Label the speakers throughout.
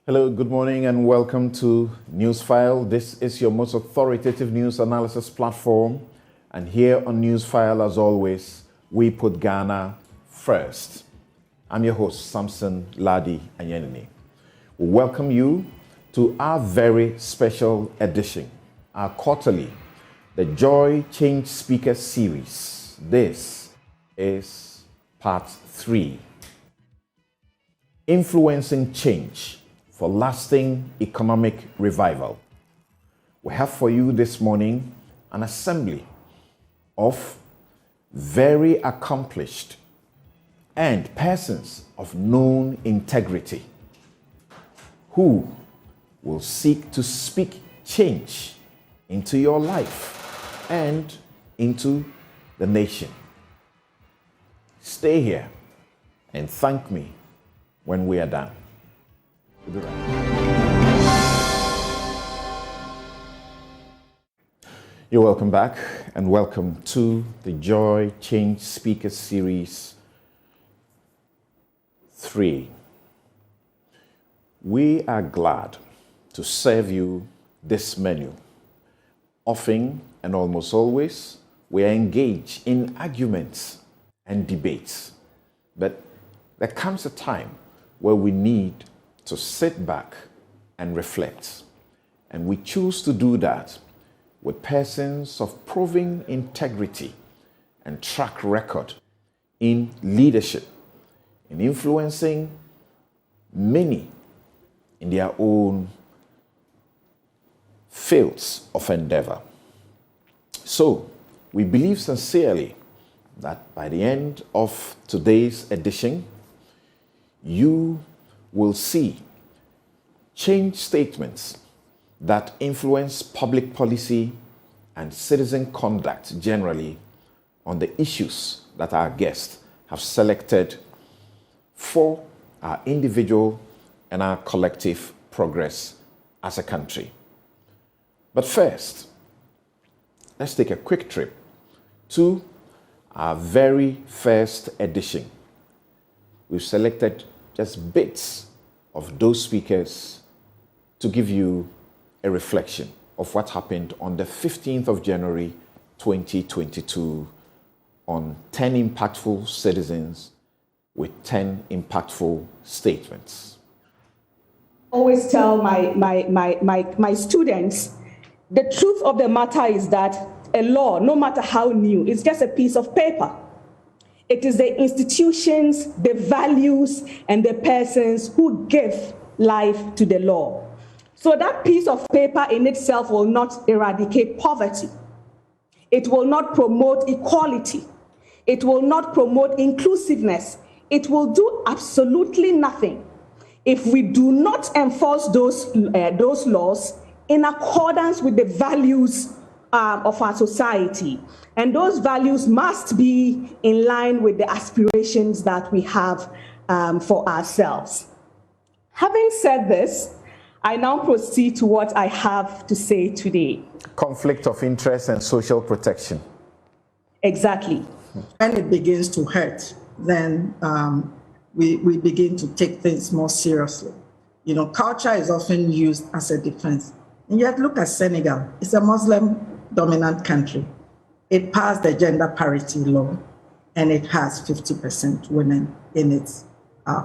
Speaker 1: Hello, good morning, and welcome to Newsfile. This is your most authoritative news analysis platform. And here on Newsfile, as always, we put Ghana first. I'm your host, Samson Lardy Anyenini. We welcome you to our very special edition, our quarterly, the Joy Change Speaker Series. This is part 3. Influencing change for lasting economic revival. We have for you this morning an assembly of very accomplished and persons of known integrity who will seek to speak change into your life and into the nation. Stay here and thank me when we are done. We'll be right. You're welcome back and welcome to the Joy Change Speaker Series 3. We are glad to serve you this menu. Often and almost always, we are engaged in arguments and debates. But there comes a time where we need to sit back and reflect. And we choose to do that with persons of proven integrity and track record in leadership, in influencing many in their own fields of endeavor. So, we believe sincerely that by the end of today's edition, you will see change statements that influence public policy and citizen conduct generally on the issues that our guests have selected for our individual and our collective progress as a country. But first, let's take a quick trip to our very first edition. We've selected just bits of those speakers to give you a reflection of what happened on the 15th of January 2022 on 10 impactful citizens with 10 impactful statements.
Speaker 2: I always tell my students, the truth of the matter is that a law, no matter how new, is just a piece of paper. It is the institutions, the values, and the persons who give life to the law. So that piece of paper in itself will not eradicate poverty. It will not promote equality. It will not promote inclusiveness. It will do absolutely nothing if we do not enforce those laws in accordance with the values of our society. And those values must be in line with the aspirations that we have for ourselves. Having said this, I now proceed to what I have to say today.
Speaker 1: Conflict of interest and social protection.
Speaker 2: Exactly.
Speaker 3: When it begins to hurt, then we begin to take things more seriously. You know, culture is often used as a defense. And yet look at Senegal. It's a Muslim-dominant country. It passed the gender parity law, and it has 50% women in its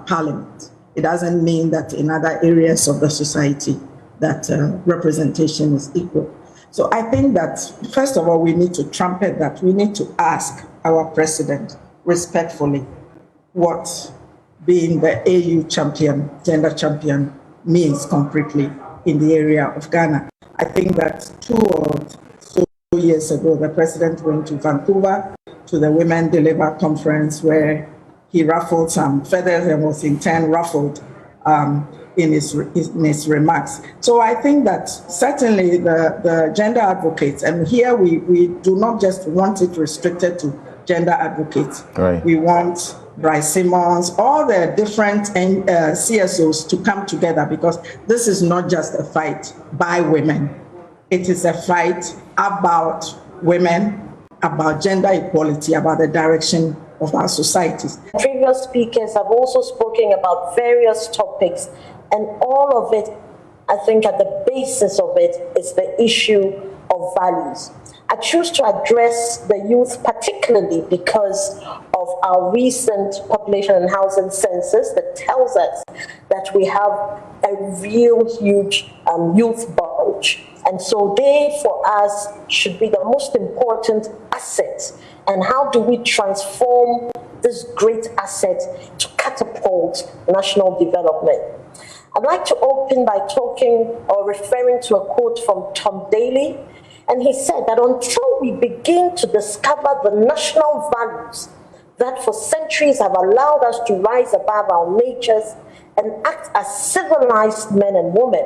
Speaker 3: parliament. It doesn't mean that in other areas of the society that representation is equal. So I think that, first of all, we need to trumpet that. We need to ask our president respectfully what being the AU champion, gender champion, means concretely in the area of Ghana. I think that 2 or so years ago, the president went to Vancouver to the Women Deliver conference where he ruffled some feathers and was in turn ruffled in his remarks. So I think that certainly the gender advocates, and here we do not just want it restricted to gender advocates.
Speaker 1: Right.
Speaker 3: We want Bryce Simmons, all the different CSOs to come together, because this is not just a fight by women. It is a fight about women, about gender equality, about the direction of our societies.
Speaker 4: Previous speakers have also spoken about various topics And all of it, I think at the basis of it is the issue of values. I choose to address the youth particularly because of our recent population and housing census that tells us that we have a real huge youth bulge. And so they, for us, should be the most important asset. And how do we transform this great asset to catapult national development? I'd like to open by talking or referring to a quote from Tom Daley. And he said that until we begin to discover the national values that for centuries have allowed us to rise above our natures and act as civilized men and women,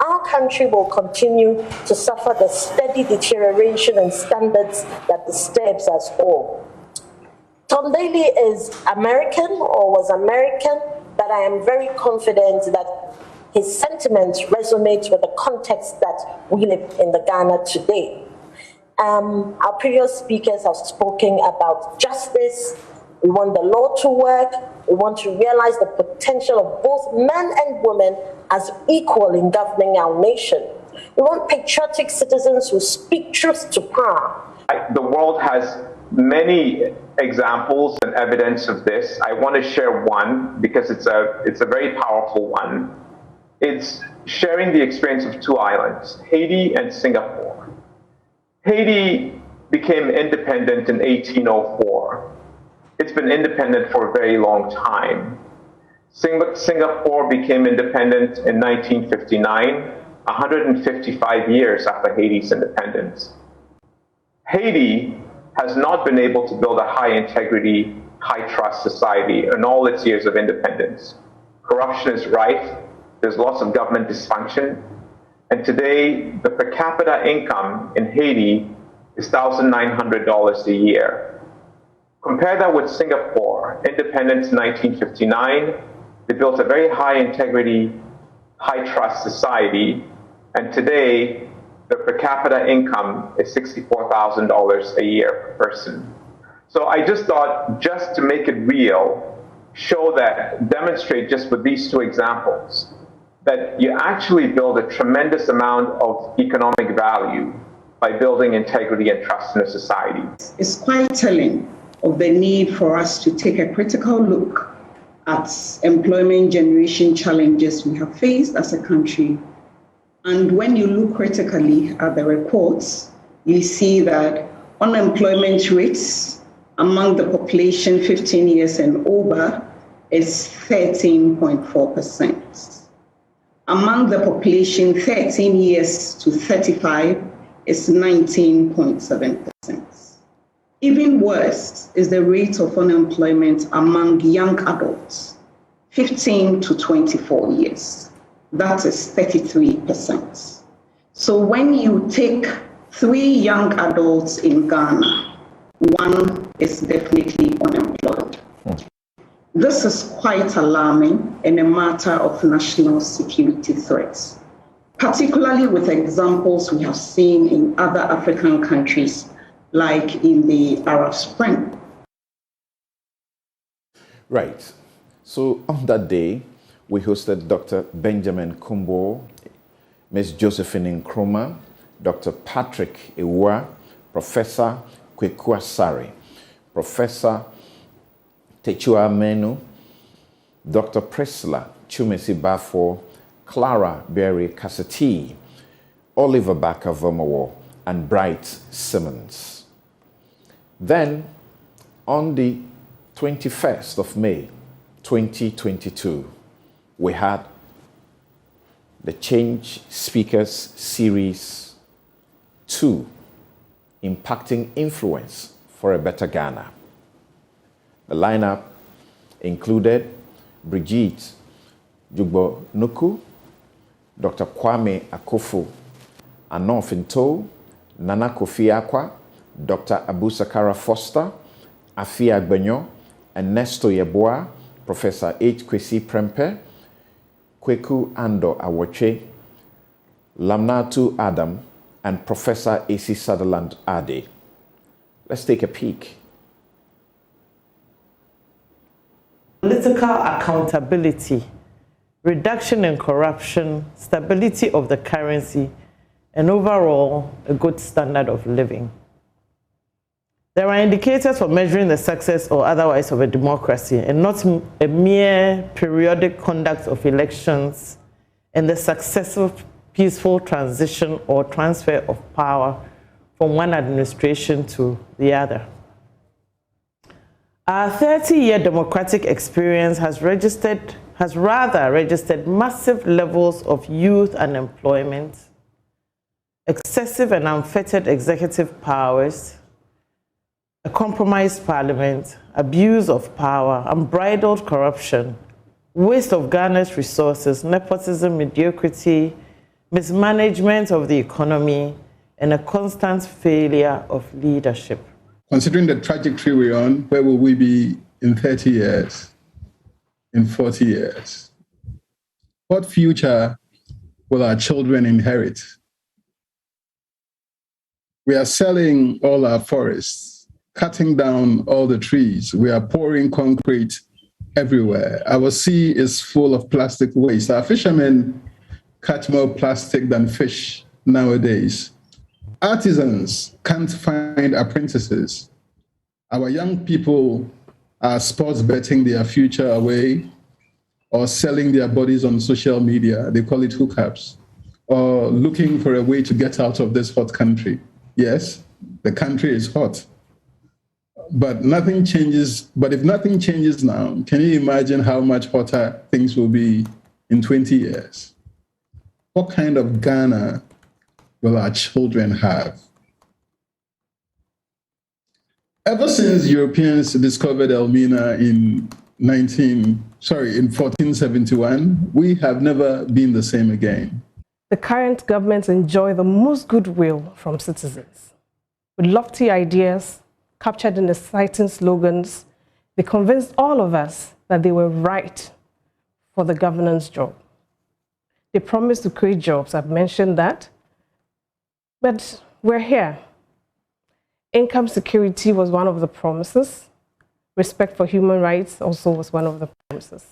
Speaker 4: our country will continue to suffer the steady deterioration in standards that disturbs us all. Tom Daley is American or was American, but I am very confident that his sentiments resonate with the context that we live in the Ghana today. Our previous speakers have spoken about justice. We want the law to work. We want to realize the potential of both men and women as equal in governing our nation. We want patriotic citizens who speak truth to power.
Speaker 5: The world has many examples and evidence of this. I want to share one because it's a very powerful one. It's sharing the experience of two islands, Haiti and Singapore. Haiti became independent in 1804. It's been independent for a very long time. Singapore became independent in 1959, 155 years after Haiti's independence. Haiti has not been able to build a high-integrity, high-trust society in all its years of independence. Corruption is rife. There's lots of government dysfunction. And today, the per capita income in Haiti is $1,900 a year. Compare that with Singapore, independence in 1959. They built a very high-integrity, high-trust society. And today, the per capita income is $64,000 a year per person. So I just thought, just to make it real, demonstrate just with these two examples, that you actually build a tremendous amount of economic value by building integrity and trust in a society.
Speaker 6: It's quite telling of the need for us to take a critical look at employment generation challenges we have faced as a country. And when you look critically at the reports, you see that unemployment rates among the population 15 years and over is 13.4%. Among the population 13 years to 35 is 19.7%. Even worse is the rate of unemployment among young adults, 15 to 24 years. That is 33%. So when you take 3 young adults in Ghana, 1 is definitely unemployed. This is quite alarming in a matter of national security threats, particularly with examples we have seen in other African countries, like in the Arab Spring.
Speaker 1: Right. So on that day, we hosted Dr. Benjamin Kumbo, Ms. Josephine Nkrumah, Dr. Patrick Ewa, Professor Kweku Asare, Professor Techua Menu, Dr. Priscilla Chumesi Bafo, Clara Berry Cassati, Oliver Baka-Vomawo, and Bright Simmons. Then, on the 21st of May, 2022, we had the Change Speakers Series 2, Impacting Influence for a Better Ghana. The lineup included Brigitte Jugbo Nuku, Dr. Kwame Akofo, Anon Finto, Nana Kofi Akwa, Dr. Abu Sakara Foster, Afia Agbenyo, Ernesto Yeboah, Professor H. Kwesi Prempe, Kweku Ando Awoche, Lamnatu Adam, and Professor A.C. Sutherland Ade. Let's take a peek.
Speaker 7: Political accountability reduction in corruption, stability of the currency, and overall a good standard of living. There are indicators for measuring the success or otherwise of a democracy, and not a mere periodic conduct of elections and the successful peaceful transition or transfer of power from one administration to the other. Our 30-year democratic experience has rather registered massive levels of youth unemployment, excessive and unfettered executive powers, a compromised parliament, abuse of power, unbridled corruption, waste of Ghana's resources, nepotism, mediocrity, mismanagement of the economy, and a constant failure of leadership.
Speaker 8: Considering the trajectory we're on, where will we be in 30 years, in 40 years? What future will our children inherit? We are selling all our forests, cutting down all the trees. We are pouring concrete everywhere. Our sea is full of plastic waste. Our fishermen catch more plastic than fish nowadays. Artisans can't find apprentices. Our young people are sports betting their future away or selling their bodies on social media. They call it hookups, or looking for a way to get out of this hot country. Yes, the country is hot, but nothing changes. But if nothing changes now, can you imagine how much hotter things will be in 20 years? What kind of Ghana will our children have? Ever since Europeans discovered Elmina in 1471, we have never been the same again.
Speaker 9: The current government enjoy the most goodwill from citizens. With lofty ideas captured in exciting slogans, they convinced all of us that they were right for the governance job. They promised to create jobs, I've mentioned that, but we're here. Income security was one of the promises. Respect for human rights also was one of the promises.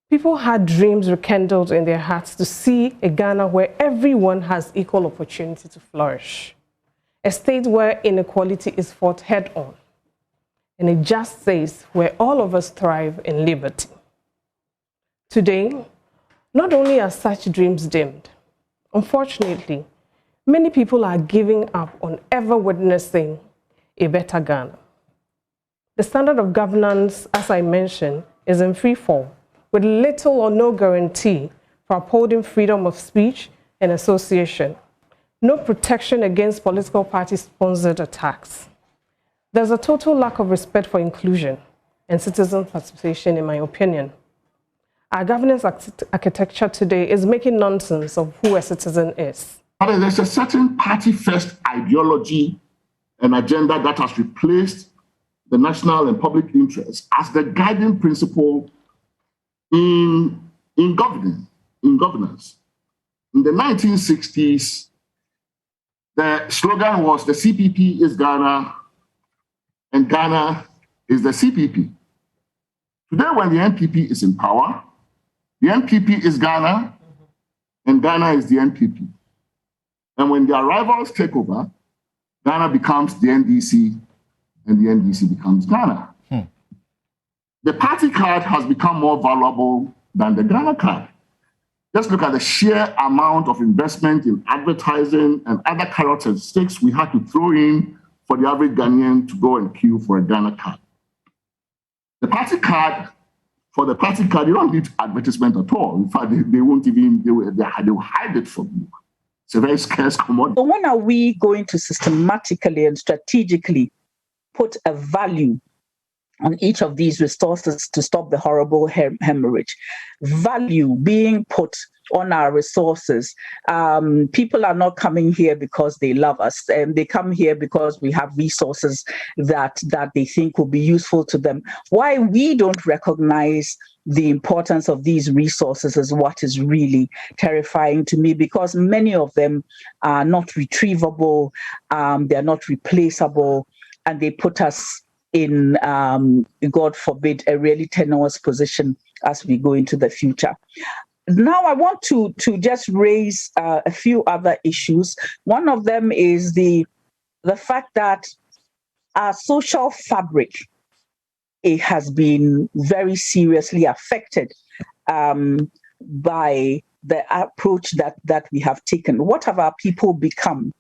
Speaker 9: People had dreams rekindled in their hearts to see a Ghana where everyone has equal opportunity to flourish. A state where inequality is fought head on. And a just place where all of us thrive in liberty. Today, not only are such dreams dimmed, unfortunately, many people are giving up on ever witnessing a better Ghana. The standard of governance, as I mentioned, is in free fall, with little or no guarantee for upholding freedom of speech and association, no protection against political party-sponsored attacks. There's a total lack of respect for inclusion and citizen participation, in my opinion. Our governance architecture today is making nonsense of who a citizen is.
Speaker 10: But there's a certain party-first ideology and agenda that has replaced the national and public interest as the guiding principle in governance. In the 1960s, the slogan was the CPP is Ghana and Ghana is the CPP. Today, when the NPP is in power, the NPP is Ghana and Ghana is the NPP. And when their rivals take over, Ghana becomes the NDC and the NDC becomes Ghana. The party card has become more valuable than the Ghana card. Just look at the sheer amount of investment in advertising and other carrots and sticks we had to throw in for the average Ghanaian to go and queue for a Ghana card. The party card, for the party card, you don't need advertisement at all. In fact, they won't even, they will hide it from you. It's a very scarce commodity.
Speaker 11: So when are we going to systematically and strategically put a value on each of these resources to stop the horrible hemorrhage? Value being put on our resources. People are not coming here because they love us. They come here because we have resources that they think will be useful to them. Why we don't recognize the importance of these resources is what is really terrifying to me, because many of them are not retrievable, they're not replaceable, and they put us in, God forbid, a really tenuous position as we go into the future. Now, I want to just raise a few other issues. One of them is the fact that our social fabric, it has been very seriously affected by the approach that we have taken. What have our people become?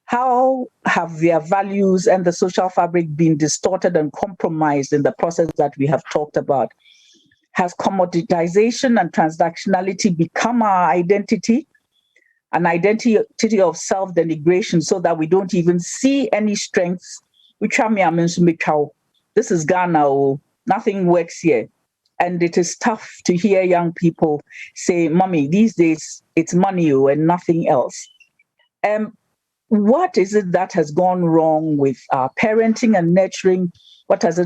Speaker 11: How have their values and the social fabric been distorted and compromised in the process that we have talked about? Has commoditization and transactionality become our identity? An identity of self-denigration, so that we don't even see any strengths. This is Ghana, nothing works here. And it is tough to hear young people say, Mommy, these days it's money and nothing else. What is it that has gone wrong with our parenting and nurturing? What has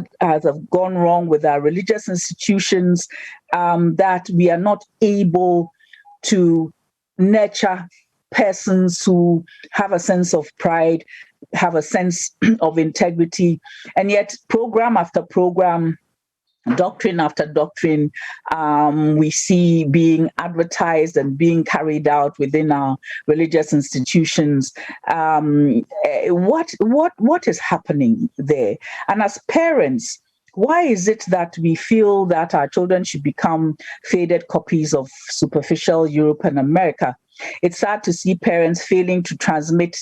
Speaker 11: gone wrong with our religious institutions that we are not able to nurture persons who have a sense of pride, have a sense of integrity, and yet program after program, doctrine after doctrine, we see being advertised and being carried out within our religious institutions. What is happening there? And as parents, why is it that we feel that our children should become faded copies of superficial Europe and America? It's sad to see parents failing to transmit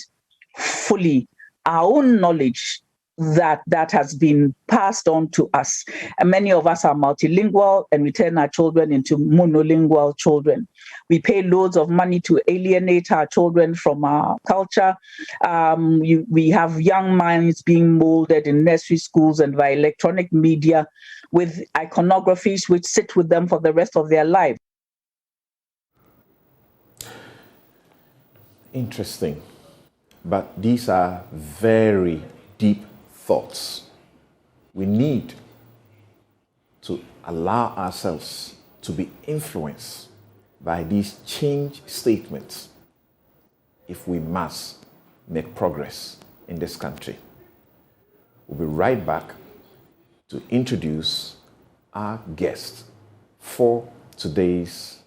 Speaker 11: fully our own knowledge that has been passed on to us. And many of us are multilingual, and we turn our children into monolingual children. We pay loads of money to alienate our children from our culture. We have young minds being molded in nursery schools and by electronic media with iconographies which sit with them for the rest of their life.
Speaker 1: Interesting. But these are very deep thoughts. We need to allow ourselves to be influenced by these change statements if we must make progress in this country. We'll be right back to introduce our guest for today's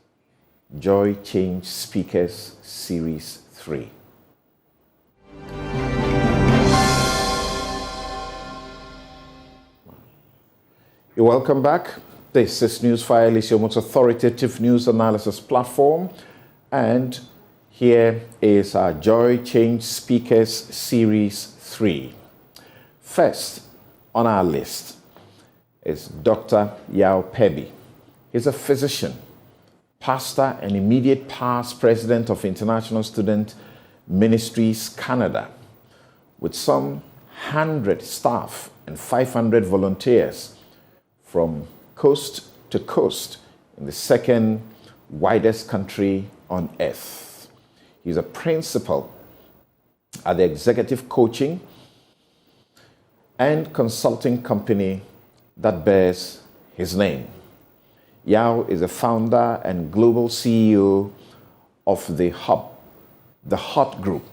Speaker 1: Joy Change Speakers Series 3. You're welcome back. This is Newsfile, is your most authoritative news analysis platform. And here is our Joy Change Speakers Series 3. First on our list is Dr. Yao Pebi. He's a physician, pastor, and immediate past president of International Student Ministries Canada, with some 100 staff and 500 volunteers from coast to coast in the second widest country on earth. He's a principal at the executive coaching and consulting company that bears his name. Yao is the founder and global CEO of the HOT Group,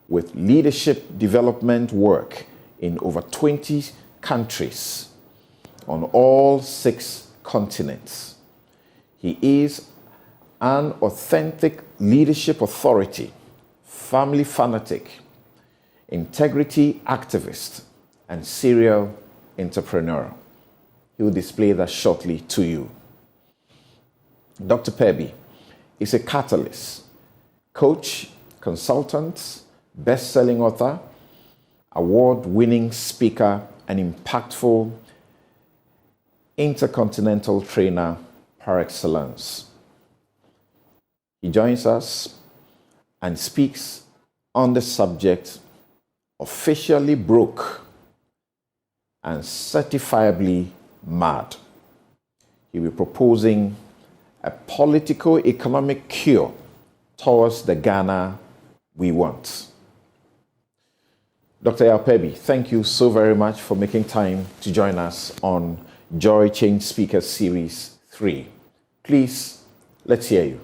Speaker 1: with leadership development work in over 20 countries on all 6 continents. He is an authentic leadership authority, family fanatic, integrity activist, and serial entrepreneur. He will display that shortly to you. Dr. Pebi is a catalyst, coach, consultant, best-selling author, award-winning speaker, and impactful intercontinental trainer par excellence. He joins us and speaks on the subject officially broke and certifiably mad. He will be proposing a politico-economic cure towards the Ghana we want. Dr. Yao Pebi, thank you so very much for making time to join us on Joy Change Speakers Series 3. Please, let's hear you.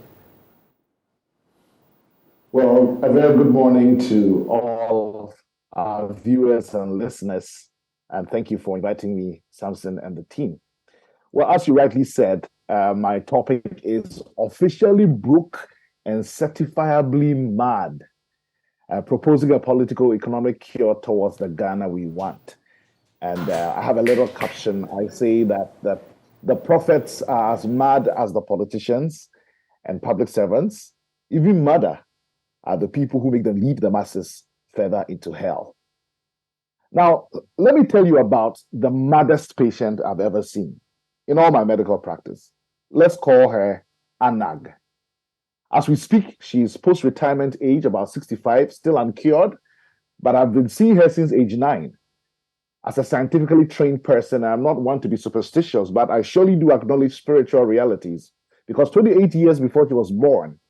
Speaker 12: Well, a very good morning to all our viewers and listeners
Speaker 1: And thank you for inviting me, Samson, and the team. Well, as you rightly said, my topic is officially broke and certifiably mad, proposing a political economic cure towards the Ghana we want. And I have a little caption. I say that the prophets are as mad as the politicians and public servants. Even madder are the people who make them lead the masses further into hell. Now, let me tell you about the maddest patient I've ever seen in all my medical practice. Let's call her Anag. As we speak, she's post-retirement age, about 65, still uncured, but I've been seeing her since age 9. As a scientifically trained person, I'm not one to be superstitious, but I surely do acknowledge spiritual realities, because 28 years before she was born,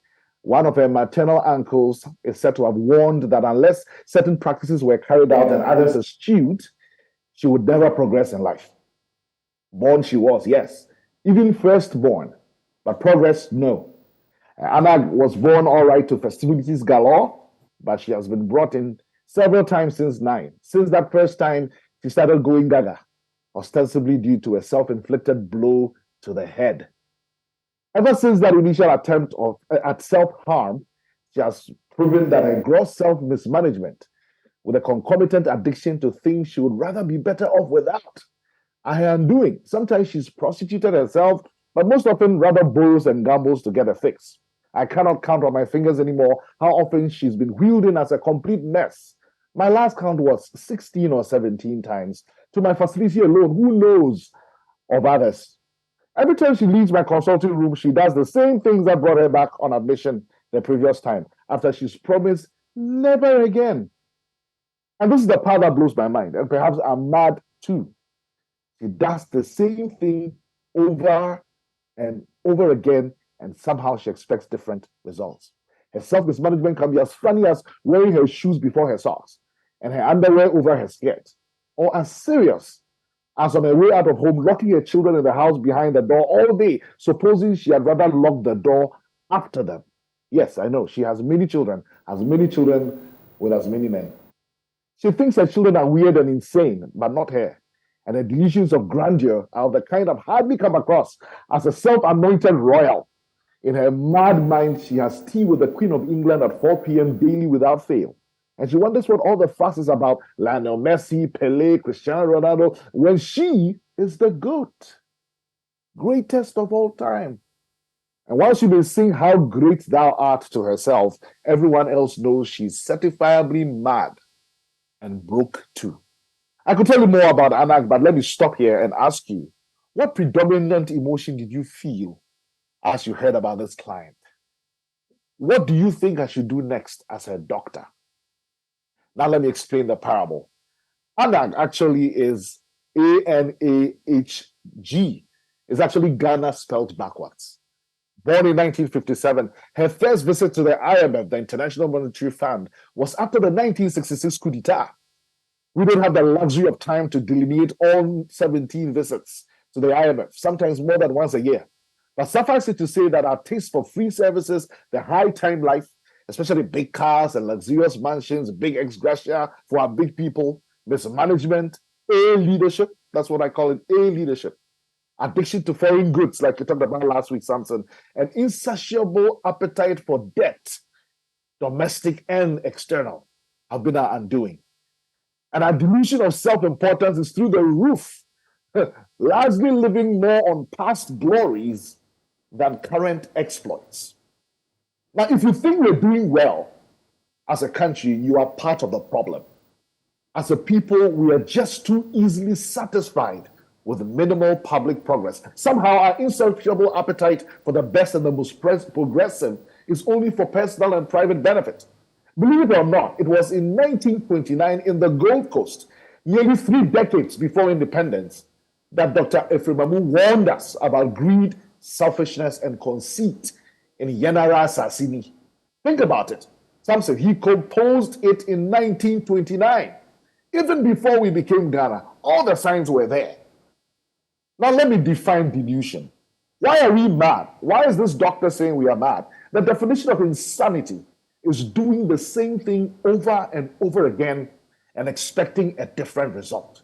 Speaker 1: one of her maternal uncles is said to have warned that unless certain practices were carried out and others eschewed, she would never progress in life. Born she was, yes, even firstborn, but progress, no. Anna was born all right to festivities galore, but she has been brought in several times since 9. Since that first time, she started going gaga, ostensibly due to a self-inflicted blow to the head. Ever since that initial attempt at self-harm, she has proven that her gross self-mismanagement, with a concomitant addiction to things she would rather be better off without, are her undoing. Sometimes she's prostituted herself, but most often rather borrows and gambles to get a fix. I cannot count on my fingers anymore how often she's been wheeled in as a complete mess. My last count was 16 or 17 times. To my facility alone, who knows of others? Every time she leaves my consulting room, she does the same things that brought her back on admission the previous time, after she's promised never again. And this is the part that blows my mind, and perhaps I'm mad too. She does the same thing over and over again, and somehow she expects different results. Her self-mismanagement can be as funny as wearing her shoes before her socks and her underwear over her skirt, or as serious as on her way out of home, locking her children in the house behind the door all day, supposing she had rather locked the door after them. Yes, I know, she has many children with as many men. She thinks her children are weird and insane, but not her. And her delusions of grandeur are of the kind I've hardly come across as a self-anointed royal. In her mad mind, she has tea with the Queen of England at 4 p.m. daily without fail. And she wonders what all the fuss is about Lionel Messi, Pelé, Cristiano Ronaldo, when she is the GOAT, greatest of all time. And while she may sing how great thou art to herself, everyone else knows she's certifiably mad and broke too. I could tell you more about Anak, but let me stop here and ask you, what predominant emotion did you feel as you heard about this client? What do you think I should do next as her doctor? Now let me explain the parable. Anak actually is Anahg. It's actually Ghana spelled backwards. Born in 1957, her first visit to the IMF, the International Monetary Fund, was after the 1966 coup d'etat. We don't have the luxury of time to delineate all 17 visits to the IMF, sometimes more than once a year. But suffice it to say that our taste for free services, the high time life, especially big cars and luxurious mansions, big ex gratia for our big people, mismanagement, A leadership, that's what I call it, A leadership, addiction to foreign goods, like you talked about last week, Samson, an insatiable appetite for debt, domestic and external, have been our undoing. And our delusion of self-importance is through the roof, largely living more on past glories than current exploits. Now, if you think we're doing well as a country, you are part of the problem. As a people, we are just too easily satisfied with minimal public progress. Somehow, our insatiable appetite for the best and the most progressive is only for personal and private benefit. Believe it or not, it was in 1929 in the Gold Coast, nearly 3 decades before independence, that Dr. Efremamu warned us about greed, selfishness, and conceit in Yenara Sasini. Think about it. Samson, he composed it in 1929. Even before we became Ghana, all the signs were there. Now let me define delusion. Why are we mad? Why is this doctor saying we are mad? The definition of insanity is doing the same thing over and over again and expecting a different result.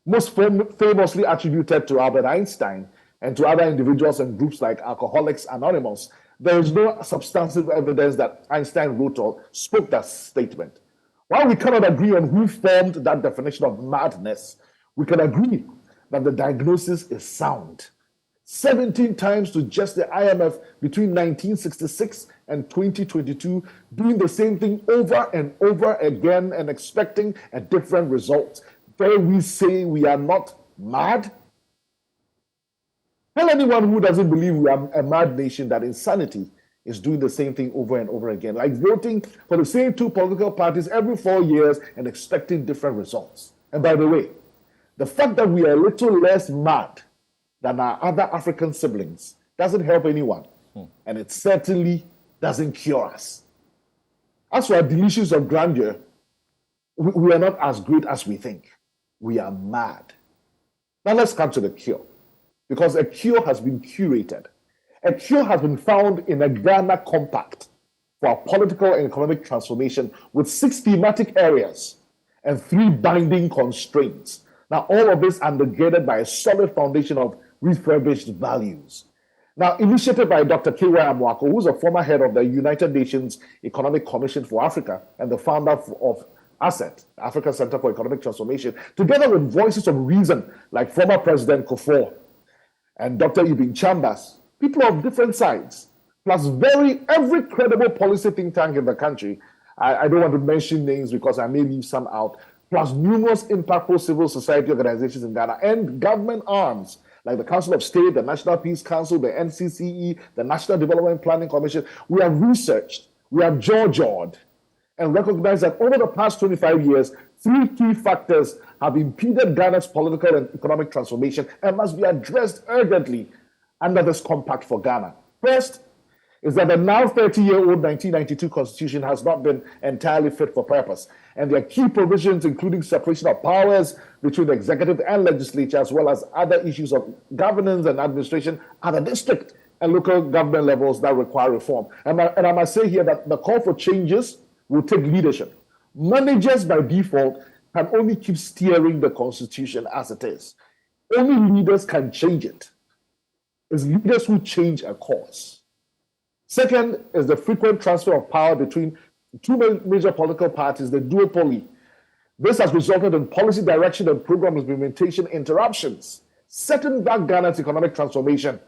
Speaker 12: most famously attributed to Albert Einstein and to other individuals and groups like Alcoholics Anonymous, there is no substantive evidence that Einstein wrote or spoke that statement. While we cannot agree on who formed that definition of madness, we can agree that the diagnosis is sound. 17 times to just the IMF between 1966 and 2022, doing the same thing over and over again and expecting a different result. Dare we say we are not mad? Tell anyone who doesn't believe we are a mad nation that insanity is doing the same thing over and over again, like voting for the same two political parties every 4 years and expecting different results. And by the way, the fact that we are a little less mad than our other African siblings doesn't help anyone, and it certainly doesn't cure us. As for our delusions of grandeur, we are not as great as we think. We are mad. Now let's come to the cure, because a cure has been curated. A cure has been found in a Ghana compact for our political and economic transformation with 6 thematic areas and 3 binding constraints. Now, all of this undergirded by a solid foundation of refurbished values. Now, initiated by Dr. K.Y. Amwako, who's a former head of the United Nations Economic Commission for Africa and the founder of ACET, African Center for Economic Transformation, together with voices of reason like former President Kufuor and Dr. Ibn Chambers, people of different sides, plus every credible policy think tank in the country. I don't want to mention names because I may leave some out, plus numerous impactful civil society organizations in Ghana and government arms like the Council of State, the National Peace Council, the NCCE, the National Development Planning Commission. We have researched, we have jawed, and recognized that over the past 25 years, 3 key factors have impeded Ghana's political and economic transformation and must be addressed urgently under this compact for Ghana. First is that the now 30-year-old 1992 Constitution has not been entirely fit for purpose, and there are key provisions including separation of powers between the executive and legislature, as well as other issues of governance and administration at the district and local government levels that require reform. And I must say here that the call for changes will take leadership. Managers by default can only keep steering the Constitution as it is. Only leaders can change it. It's leaders who change a course. Second is the frequent transfer of power between 2 major political parties, the duopoly. This has resulted in policy direction and program implementation interruptions, setting back Ghana's economic transformation.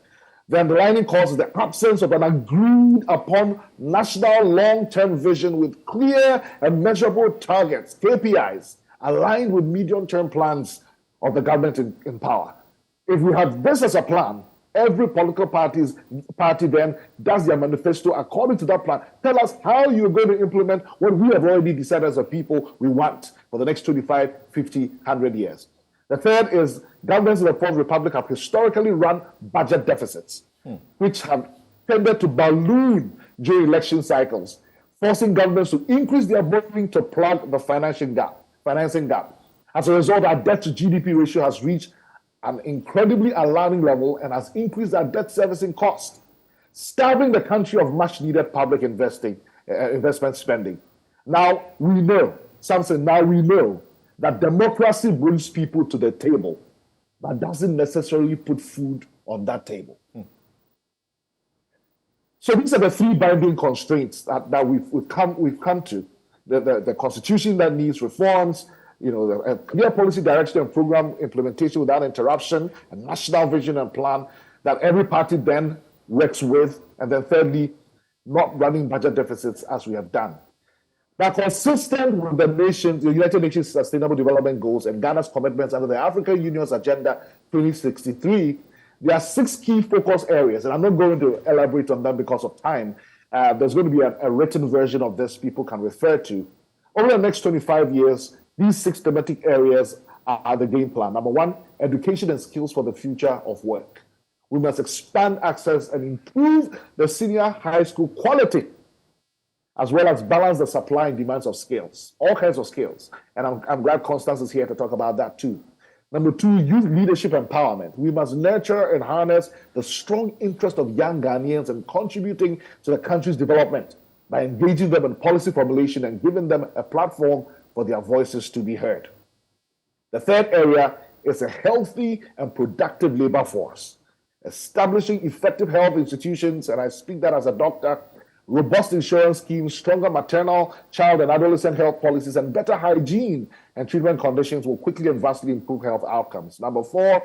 Speaker 12: The underlying cause is the absence of an agreed upon national long-term vision with clear and measurable targets, KPIs, aligned with medium-term plans of the government in power. If we have this as a plan, every political party then does their manifesto according to that plan. Tell us how you're going to implement what we have already decided as a people we want for the next 25, 50, 100 years. The third is governments in the Fourth Republic have historically run budget deficits, which have tended to balloon during election cycles, forcing governments to increase their borrowing to plug the financing gap. As a result, our debt to GDP ratio has reached an incredibly alarming level and has increased our debt servicing cost, starving the country of much needed public investment spending. Now we know, Samson, that democracy brings people to the table, but doesn't necessarily put food on that table. So these are the 3 binding constraints that we've come to. The Constitution that needs reforms, a clear policy direction and program implementation without interruption, a national vision and plan that every party then works with, and then thirdly, not running budget deficits as we have done. Now, consistent with the United Nations Sustainable Development Goals and Ghana's commitments under the African Union's Agenda 2063, there are 6 key focus areas, and I'm not going to elaborate on them because of time. There's going to be a written version of this people can refer to. Over the next 25 years, these 6 thematic areas are the game plan. Number 1, education and skills for the future of work. We must expand access and improve the senior high school quality, as well as balance the supply and demands of skills, all kinds of skills. And I'm glad Constance is here to talk about that too. Number 2, youth leadership empowerment. We must nurture and harness the strong interest of young Ghanaians in contributing to the country's development by engaging them in policy formulation and giving them a platform for their voices to be heard. The third area is a healthy and productive labor force. Establishing effective health institutions, and I speak that as a doctor, robust insurance schemes, stronger maternal, child, and adolescent health policies, and better hygiene and treatment conditions will quickly and vastly improve health outcomes. Number 4,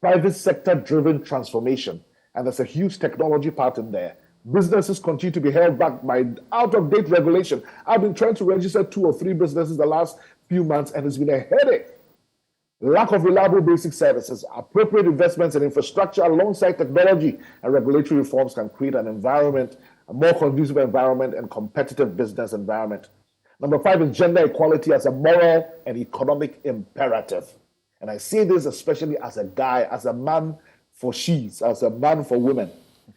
Speaker 12: private sector-driven transformation. And there's a huge technology part in there. Businesses continue to be held back by out-of-date regulation. I've been trying to register 2 or 3 businesses the last few months, and it's been a headache. Lack of reliable basic services, appropriate investments in infrastructure alongside technology and regulatory reforms can create an environment, a more conducive environment and competitive business environment. Number 5 is gender equality as a moral and economic imperative. And I say this especially as a guy, as a man for she's, as a man for women.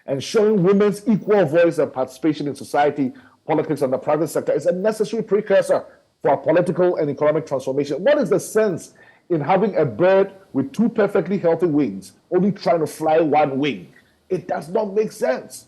Speaker 12: Ensuring women's equal voice and participation in society, politics, and the private sector is a necessary precursor for our political and economic transformation. What is the sense in having a bird with 2 perfectly healthy wings, only trying to fly 1 wing? It does not make sense.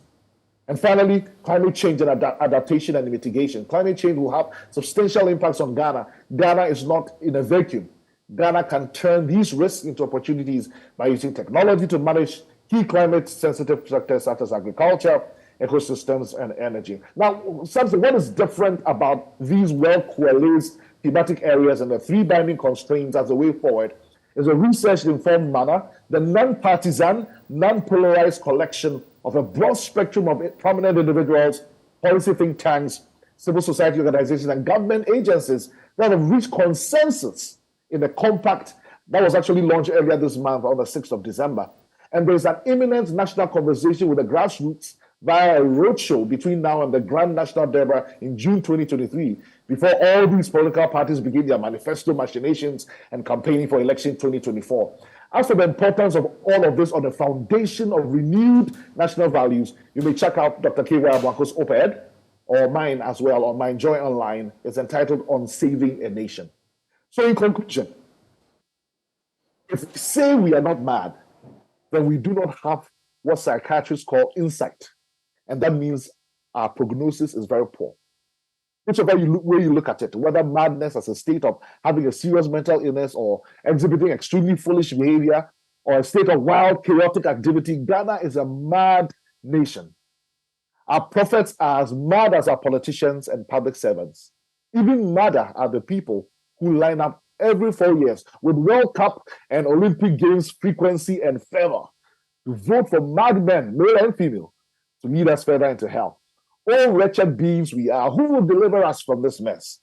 Speaker 12: And finally, climate change and adaptation and mitigation. Climate change will have substantial impacts on Ghana. Ghana is not in a vacuum. Ghana can turn these risks into opportunities by using technology to manage key climate-sensitive sectors such as agriculture, ecosystems, and energy. Now, Samson, what is different about these well-coalesced thematic areas and the 3 binding constraints as a way forward is a research-informed manner, the non-partisan, non-polarized collection of a broad spectrum of prominent individuals, policy think tanks, civil society organizations, and government agencies that have reached consensus in a compact that was actually launched earlier this month on the 6th of December. And there's an imminent national conversation with the grassroots via a roadshow between now and the Grand National Durbar in June 2023, before all these political parties begin their manifesto machinations and campaigning for election 2024. As for the importance of all of this on the foundation of renewed national values, you may check out Dr. K.Y. Abwako's op-ed, or mine as well, on my Joy Online. It's entitled On Saving a Nation. So in conclusion, if we say we are not mad, then we do not have what psychiatrists call insight. And that means our prognosis is very poor. Whichever way you look at it, whether madness as a state of having a serious mental illness or exhibiting extremely foolish behavior or a state of wild, chaotic activity, Ghana is a mad nation. Our prophets are as mad as our politicians and public servants. Even madder are the people who line up every 4 years with World Cup and Olympic Games frequency and fervor to vote for madmen, male and female, to lead us further into hell. Oh, wretched beings we are, who will deliver us from this mess?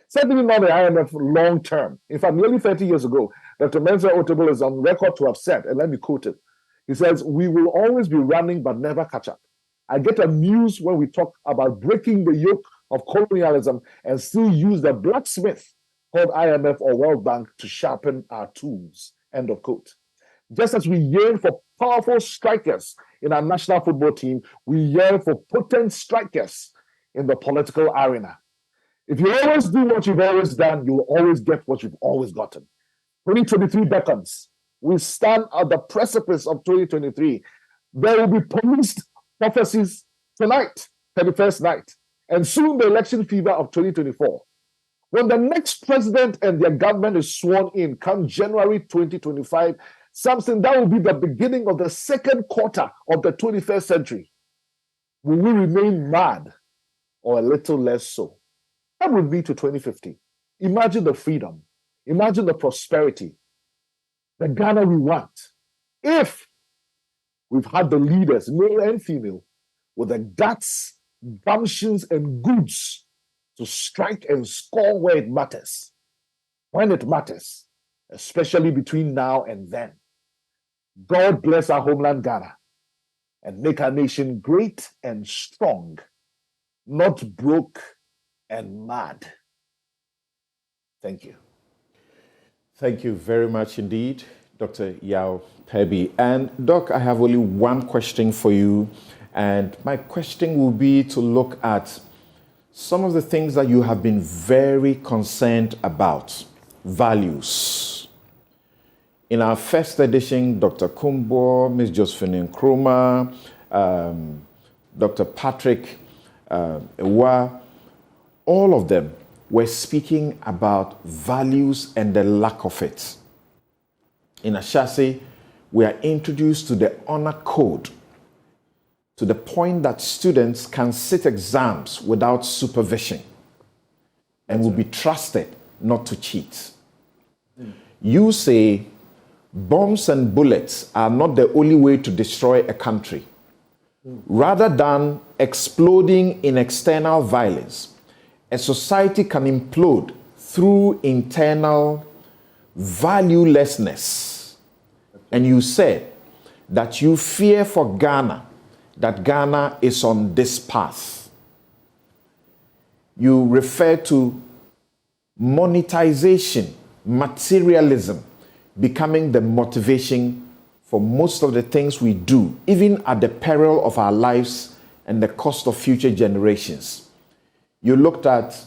Speaker 12: Certainly not the IMF long term. In fact, nearly 30 years ago, Dr. Mensa Otabil is on record to have said, and let me quote it. He says, "We will always be running but never catch up. I get amused when we talk about breaking the yoke of colonialism and still use the blacksmith called IMF or World Bank to sharpen our tools." End of quote. Just as we yearn for powerful strikers in our national football team, we yearn for potent strikers in the political arena. If you always do what you've always done, you'll always get what you've always gotten. 2023 beckons. We stand at the precipice of 2023. There will be police prophecies tonight, 31st night, and soon the election fever of 2024. When the next president and their government is sworn in come January 2025, Samson, that will be the beginning of the second quarter of the 21st century. Will we remain mad or a little less so? That will lead to 2050. Imagine the freedom. Imagine the prosperity. The Ghana we want. If we've had the leaders, male and female, with the guts, gumptions, and goods to strike and score where it matters, when it matters, especially between now and then. God bless our homeland Ghana and make our nation great and strong, not broke and mad. Thank you.
Speaker 1: Thank you very much indeed, Dr. Yao Pebi. And Doc, I have only one question for you. And my question will be to look at some of the things that you have been very concerned about, values. In our first edition, Dr. Kumbo, Ms. Josephine Nkrumah, Dr. Patrick Ewa, all of them were speaking about values and the lack of it. In Ashase, we are introduced to the honor code to the point that students can sit exams without supervision and will be trusted not to cheat. You say bombs and bullets are not the only way to destroy a country. Rather than exploding in external violence, a society can implode through internal valuelessness. And you said that you fear for Ghana, that Ghana is on this path. You refer to monetization, materialism, becoming the motivation for most of the things we do, even at the peril of our lives and the cost of future generations. You looked at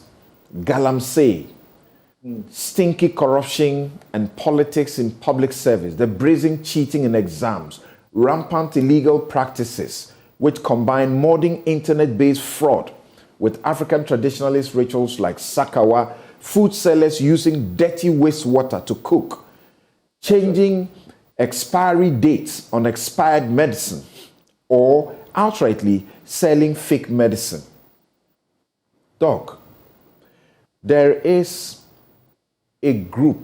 Speaker 1: galamsey, stinky corruption and politics in public service, the brazen cheating in exams, rampant illegal practices, which combine modern internet-based fraud with African traditionalist rituals like Sakawa, food sellers using dirty wastewater to cook, changing expiry dates on expired medicine, or outrightly selling fake medicine. Doc, there is a group,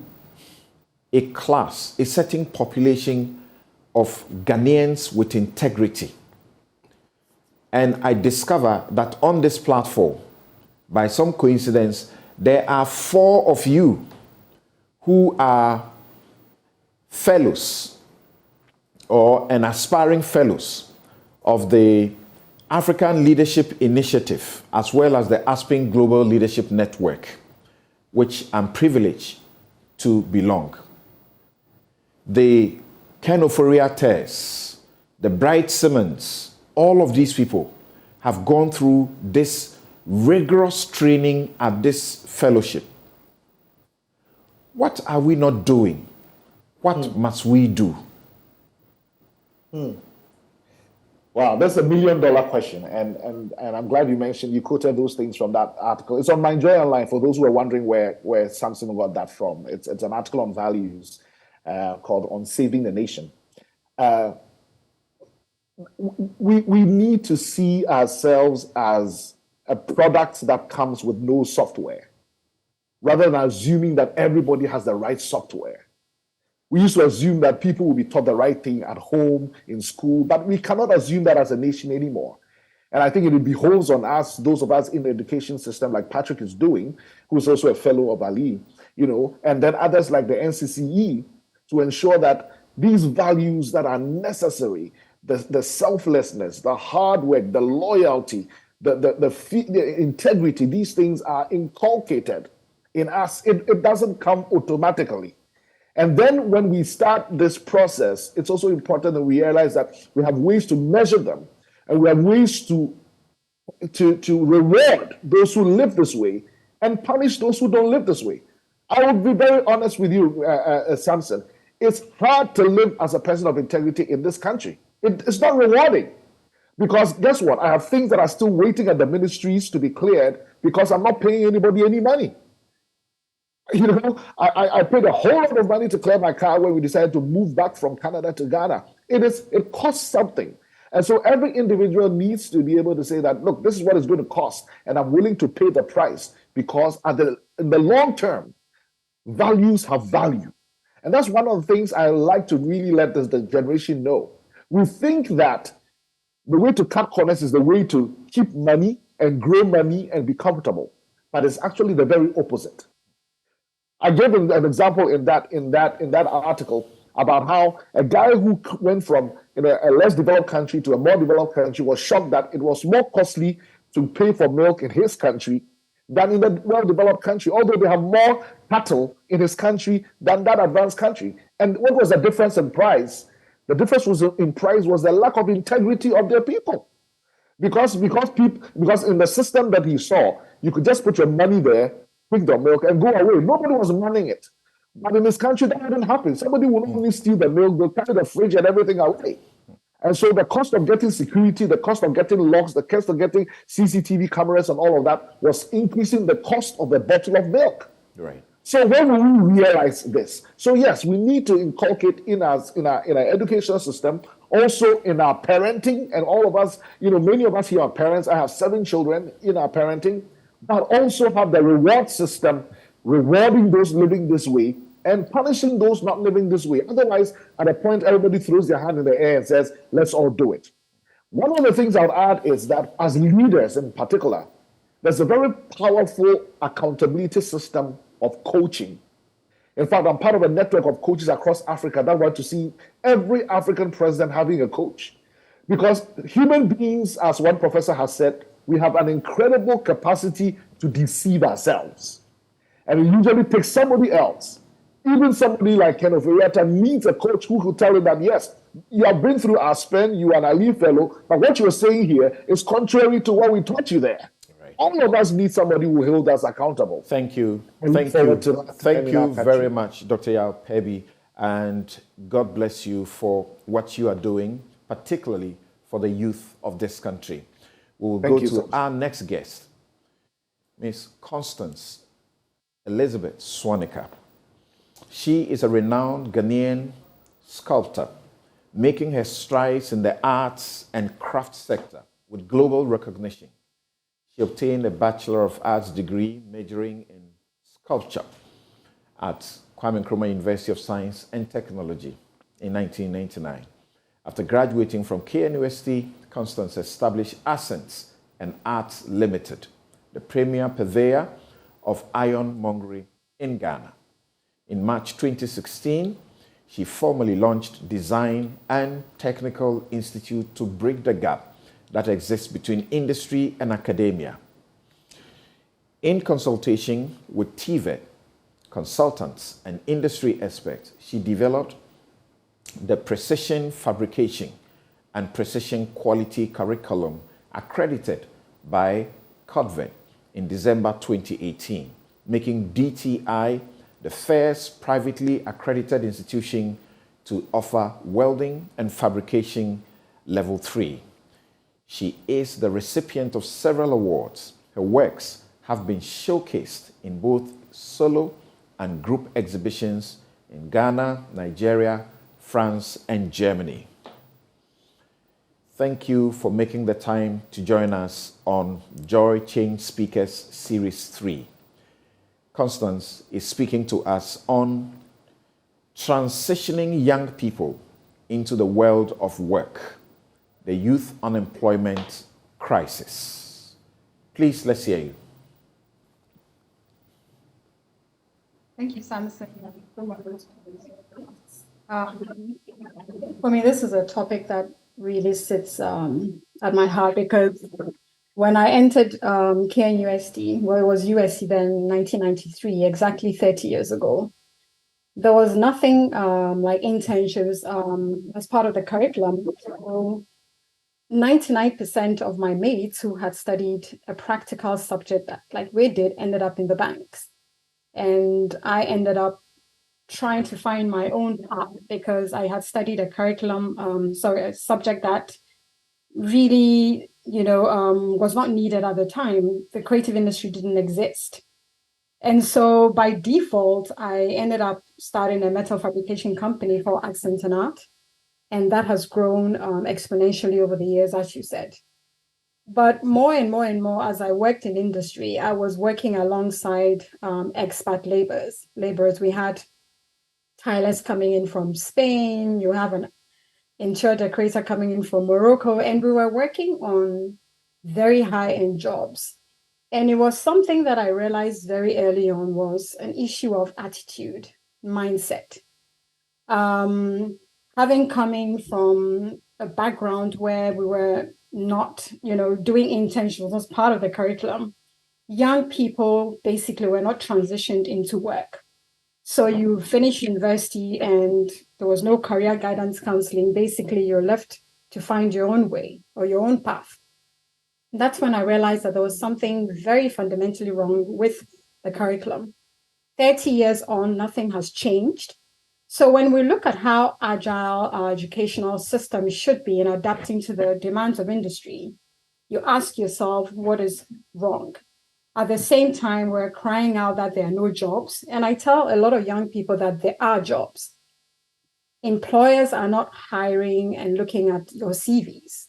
Speaker 1: a class, a certain population of Ghanaians with integrity. And I discover that on this platform, by some coincidence, there are 4 of you who are fellows or an aspiring fellows of the African Leadership Initiative, as well as the Aspen Global Leadership Network, which I'm privileged to belong. The Ken Ofori-Attahs, the Bright Simmons, all of these people have gone through this rigorous training at this fellowship. What are we not doing? What must we do?
Speaker 12: Wow, that's $1 million question. And I'm glad you quoted those things from that article. It's on My Joy Online for those who are wondering where Samson got that from. It's an article on values called On Saving the Nation. We need to see ourselves as a product that comes with no software, rather than assuming that everybody has the right software. We used to assume that people will be taught the right thing at home, in school, but we cannot assume that as a nation anymore. And I think it behoves on us, those of us in the education system, like Patrick is doing, who's also a fellow of Ali, and then others like the NCCE, to ensure that these values that are necessary, the selflessness, the hard work, the loyalty, the integrity, these things are inculcated in us. It doesn't come automatically. And then when we start this process, it's also important that we realize that we have ways to measure them, and we have ways to reward those who live this way and punish those who don't live this way. I will be very honest with you, Samson. It's hard to live as a person of integrity in this country. It's not rewarding, because guess what? I have things that are still waiting at the ministries to be cleared because I'm not paying anybody any money. I paid a whole lot of money to clear my car when we decided to move back from Canada to Ghana. It costs something. And so every individual needs to be able to say that, look, this is what it's going to cost, and I'm willing to pay the price, because in the long term, values have value. And that's one of the things I like to really let the generation know. We think that the way to cut corners is the way to keep money and grow money and be comfortable, but it's actually the very opposite. I gave an example in that article about how a guy who went from a less developed country to a more developed country was shocked that it was more costly to pay for milk in his country than in the well-developed country, although they have more cattle in his country than that advanced country. And what was the difference in price? The difference in price was the lack of integrity of their people. Because in the system that he saw, you could just put your money there, pick the milk, and go away. Nobody was running it. But in this country, that didn't happen. Somebody will only steal the milk, they'll carry the fridge and everything away. And so the cost of getting security, the cost of getting locks, the cost of getting CCTV cameras and all of that was increasing the cost of the bottle of milk.
Speaker 1: Right.
Speaker 12: So when will we realize this? So yes, we need to inculcate in our educational system, also in our parenting, and all of us, many of us here are parents. I have 7 children in our parenting, but also have the reward system, rewarding those living this way and punishing those not living this way. Otherwise, at a point, everybody throws their hand in the air and says, let's all do it. One of the things I'll add is that as leaders in particular, there's a very powerful accountability system of coaching. In fact, I'm part of a network of coaches across Africa that want to see every African president having a coach. Because human beings, as one professor has said, we have an incredible capacity to deceive ourselves. And it usually takes somebody else, even somebody like Kenneth Oriata, needs a coach who could tell him that, yes, you have been through Aspen, you are an elite fellow, but what you're saying here is contrary to what we taught you there. All of us need somebody who holds us accountable.
Speaker 1: Thank you.
Speaker 12: Thank
Speaker 1: you very much, Dr. Yao Pebi, and God bless you for what you are doing, particularly for the youth of this country. We will go to our next guest, Miss Constance Elizabeth Swanika. She is a renowned Ghanaian sculptor, making her strides in the arts and craft sector with global recognition. She obtained a Bachelor of Arts degree majoring in sculpture at Kwame Nkrumah University of Science and Technology in 1999. After graduating from KNUST, Constance established Ascents and Arts Limited, the premier purveyor of ironmongery in Ghana. In March 2016, she formally launched Design and Technical Institute to bridge the gap that exists between industry and academia. In consultation with TVET, consultants and industry experts, she developed the Precision Fabrication and Precision Quality Curriculum accredited by CODVET in December 2018, making DTI the first privately accredited institution to offer welding and fabrication level 3. She is the recipient of several awards. Her works have been showcased in both solo and group exhibitions in Ghana, Nigeria, France, and Germany. Thank you for making the time to join us on Joy Change Speakers Series 3. Constance is speaking to us on transitioning young people into the world of work, the youth unemployment crisis. Please, let's hear you.
Speaker 13: Thank you, Samson. For me, this is a topic that really sits at my heart because when I entered KNUST, well, it was USC then in 1993, exactly 30 years ago, there was nothing like internships as part of the curriculum. So 99% of my mates who had studied a practical subject like we did ended up in the banks. And I ended up trying to find my own path because I had studied a curriculum, a subject that really, was not needed at the time. The creative industry didn't exist. And so by default, I ended up starting a metal fabrication company called Accent and Art. And that has grown exponentially over the years, as you said. But more and more and more, as I worked in industry, I was working alongside expat laborers. We had tilers coming in from Spain. You have an interior decorator coming in from Morocco. And we were working on very high-end jobs. And it was something that I realized very early on was an issue of attitude, mindset. Having coming from a background where we were not, doing internships was part of the curriculum, young people basically were not transitioned into work. So you finish university and there was no career guidance counseling. Basically, you're left to find your own way or your own path. And that's when I realized that there was something very fundamentally wrong with the curriculum. 30 years on, nothing has changed. So when we look at how agile our educational system should be in adapting to the demands of industry, you ask yourself, what is wrong? At the same time, we're crying out that there are no jobs. And I tell a lot of young people that there are jobs. Employers are not hiring and looking at your CVs.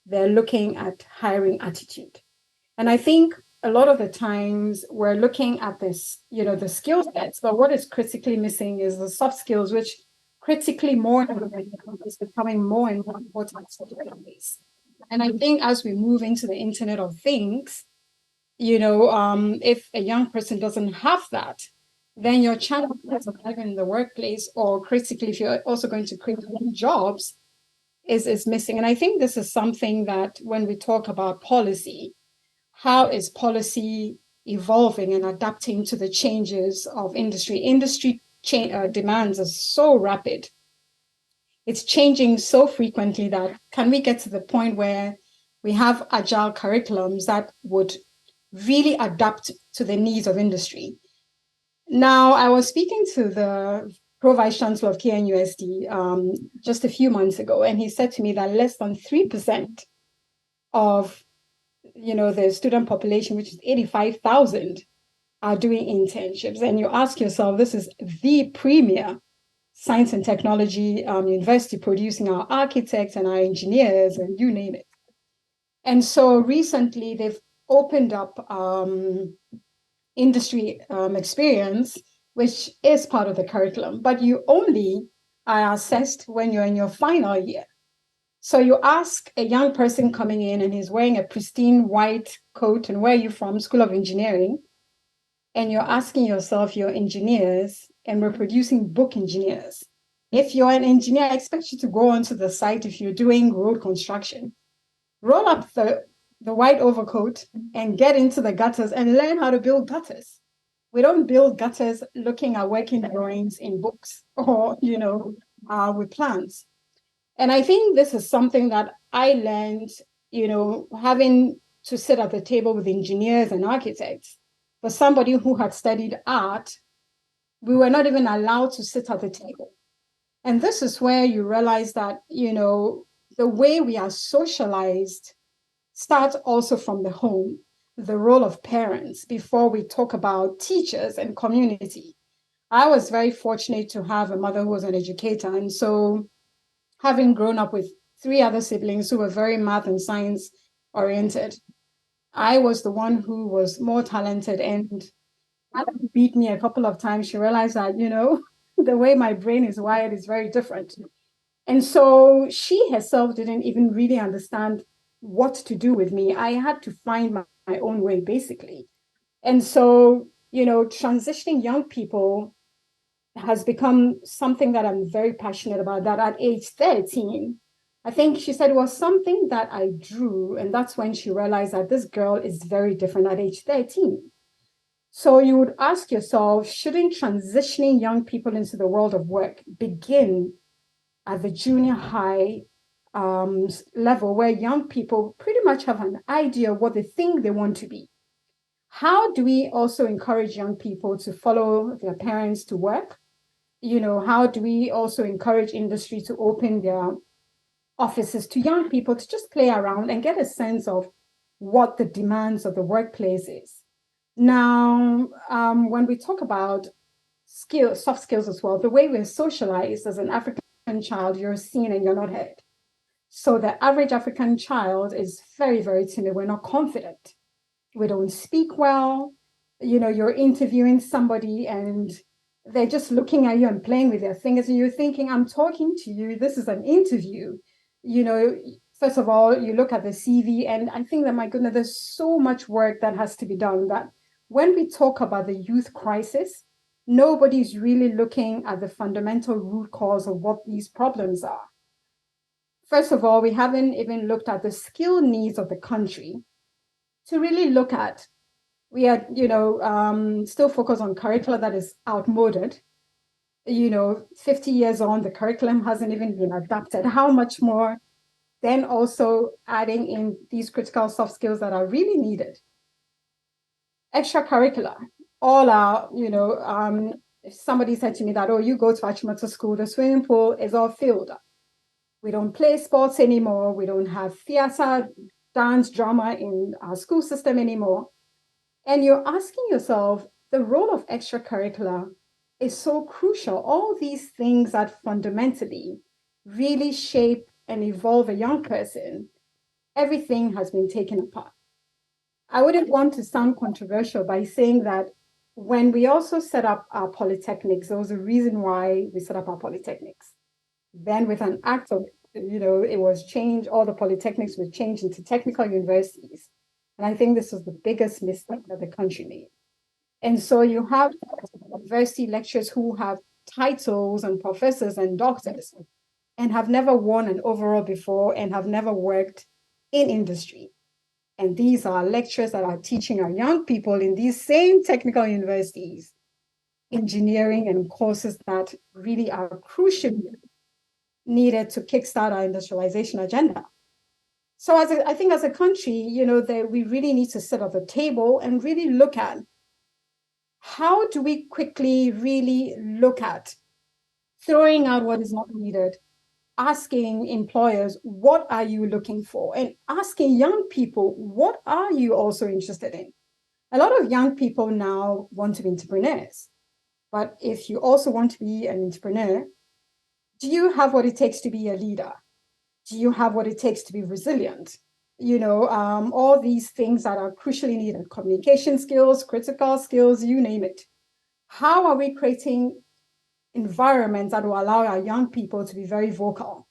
Speaker 13: They're looking at hiring attitude. And I think a lot of the times we're looking at this, the skill sets, but what is critically missing is the soft skills, which critically more is becoming more and more important for the workplace. And I think as we move into the Internet of Things, if a young person doesn't have that, then your chance of surviving in the workplace, or critically, if you're also going to create jobs, is missing. And I think this is something that when we talk about policy, how is policy evolving and adapting to the changes of industry? Industry demands are so rapid. It's changing so frequently that can we get to the point where we have agile curriculums that would really adapt to the needs of industry? Now, I was speaking to the Pro-Vice Chancellor of KNUST just a few months ago, and he said to me that less than 3% of the student population, which is 85,000, are doing internships. And you ask yourself, this is the premier science and technology university producing our architects and our engineers and you name it. And so recently they've opened up industry experience, which is part of the curriculum, but you only are assessed when you're in your final year. So you ask a young person coming in and he's wearing a pristine white coat, and where are you from? School of Engineering. And you're asking yourself, you're engineers, and we're producing book engineers. If you're an engineer, I expect you to go onto the site if you're doing road construction. Roll up the white overcoat and get into the gutters and learn how to build gutters. We don't build gutters looking at working drawings in books or, with plans. And I think this is something that I learned, having to sit at the table with engineers and architects. For somebody who had studied art, we were not even allowed to sit at the table. And this is where you realize that, the way we are socialized starts also from the home, the role of parents, before we talk about teachers and community. I was very fortunate to have a mother who was an educator. And so having grown up with 3 other siblings who were very math and science oriented, I was the one who was more talented, and beat me a couple of times. She realized that, the way my brain is wired is very different. And so she herself didn't even really understand what to do with me. I had to find my own way, basically. And so, transitioning young people has become something that I'm very passionate about. That at age 13, I think she said it was something that I drew. And that's when she realized that this girl is very different at age 13. So you would ask yourself, shouldn't transitioning young people into the world of work begin at the junior high level, where young people pretty much have an idea of what they think they want to be? How do we also encourage young people to follow their parents to work? How do we also encourage industry to open their offices to young people to just play around and get a sense of what the demands of the workplace is? Now, when we talk about soft skills as well, the way we're socialized as an African child, you're seen and you're not heard. So the average African child is very, very timid. We're not confident. We don't speak well. You're interviewing somebody and they're just looking at you and playing with their fingers, and you're thinking, I'm talking to you. This is an interview. First of all, you look at the CV, and I think that, my goodness, there's so much work that has to be done, that when we talk about the youth crisis, nobody's really looking at the fundamental root cause of what these problems are. First of all, we haven't even looked at the skill needs of the country to really look at. We are, still focused on curricula that is outmoded. 50 years on, the curriculum hasn't even been adapted. How much more then also adding in these critical soft skills that are really needed? Extracurricular, all our, if somebody said to me that, oh, you go to Achimota school, the swimming pool is all filled up. We don't play sports anymore. We don't have theater, dance, drama in our school system anymore. And you're asking yourself, the role of extracurricular is so crucial. All these things that fundamentally really shape and evolve a young person, everything has been taken apart. I wouldn't want to sound controversial by saying that when we also set up our polytechnics, there was a reason why we set up our polytechnics. Then with an act of, it was changed, all the polytechnics were changed into technical universities. And I think this was the biggest mistake that the country made. And so you have university lecturers who have titles and professors and doctors and have never worn an overall before and have never worked in industry. And these are lecturers that are teaching our young people in these same technical universities, engineering and courses that really are crucially needed to kickstart our industrialization agenda. So I think as a country, that we really need to sit at the table and really look at how do we quickly really look at throwing out what is not needed, asking employers, what are you looking for? And asking young people, what are you also interested in? A lot of young people now want to be entrepreneurs. But if you also want to be an entrepreneur, do you have what it takes to be a leader? Do you have what it takes to be resilient? All these things that are crucially needed, communication skills, critical skills, you name it. How are we creating environments that will allow our young people to be very vocal?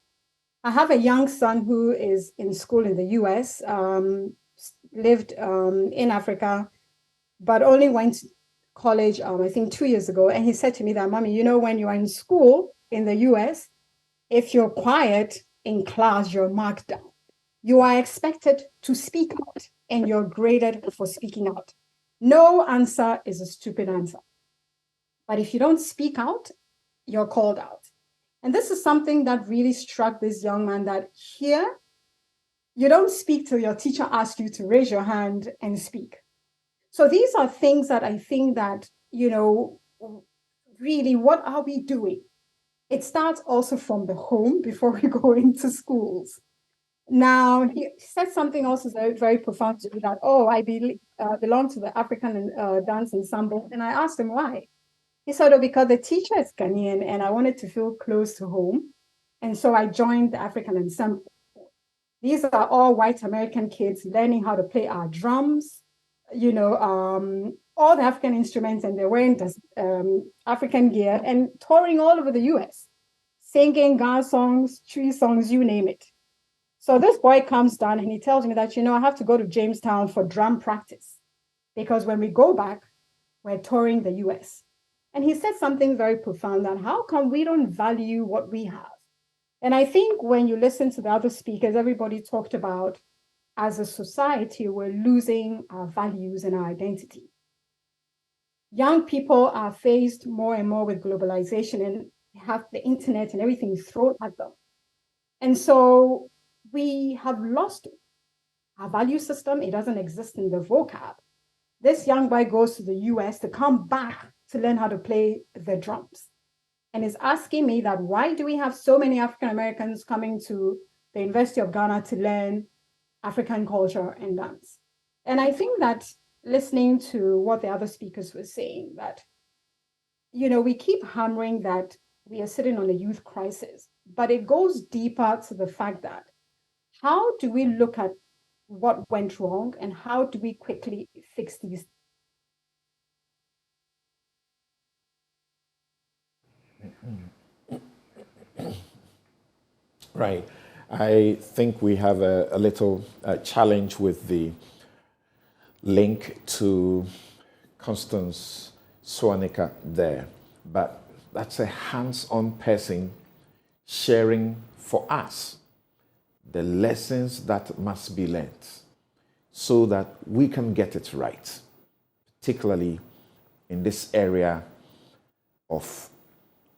Speaker 13: I have a young son who is in school in the US, lived in Africa, but only went to college, I think 2 years ago. And he said to me that, Mommy, when you are in school in the US, if you're quiet in class, you're marked down. You are expected to speak out and you're graded for speaking out. No answer is a stupid answer. But if you don't speak out, you're called out. And this is something that really struck this young man, that here, you don't speak till your teacher asks you to raise your hand and speak. So these are things that I think that, really, what are we doing? It starts also from the home before we go into schools. Now, he said something also very, very profound to me, that, I belong to the African dance ensemble. And I asked him why. He said, because the teacher is Ghanaian and I wanted to feel close to home. And so I joined the African ensemble. These are all white American kids learning how to play our drums, all the African instruments, and they're wearing African gear and touring all over the US, singing Ghana songs, tree songs, you name it. So this boy comes down and he tells me that, I have to go to Jamestown for drum practice because when we go back, we're touring the US. And he said something very profound, that how come we don't value what we have? And I think when you listen to the other speakers, everybody talked about, as a society, we're losing our values and our identity. Young people are faced more and more with globalization and have the internet and everything thrown at them. And so we have lost our value system. It doesn't exist in the vocab. This young boy goes to the US to come back to learn how to play the drums, and is asking me that, why do we have so many African Americans coming to the University of Ghana to learn African culture and dance? And I think that, listening to what the other speakers were saying, that, we keep hammering that we are sitting on a youth crisis, but it goes deeper to the fact that, how do we look at what went wrong and how do we quickly fix these?
Speaker 1: Right. I think we have a little challenge with the link to Constance Swanika there, but that's a hands-on person sharing for us the lessons that must be learned so that we can get it right, particularly in this area of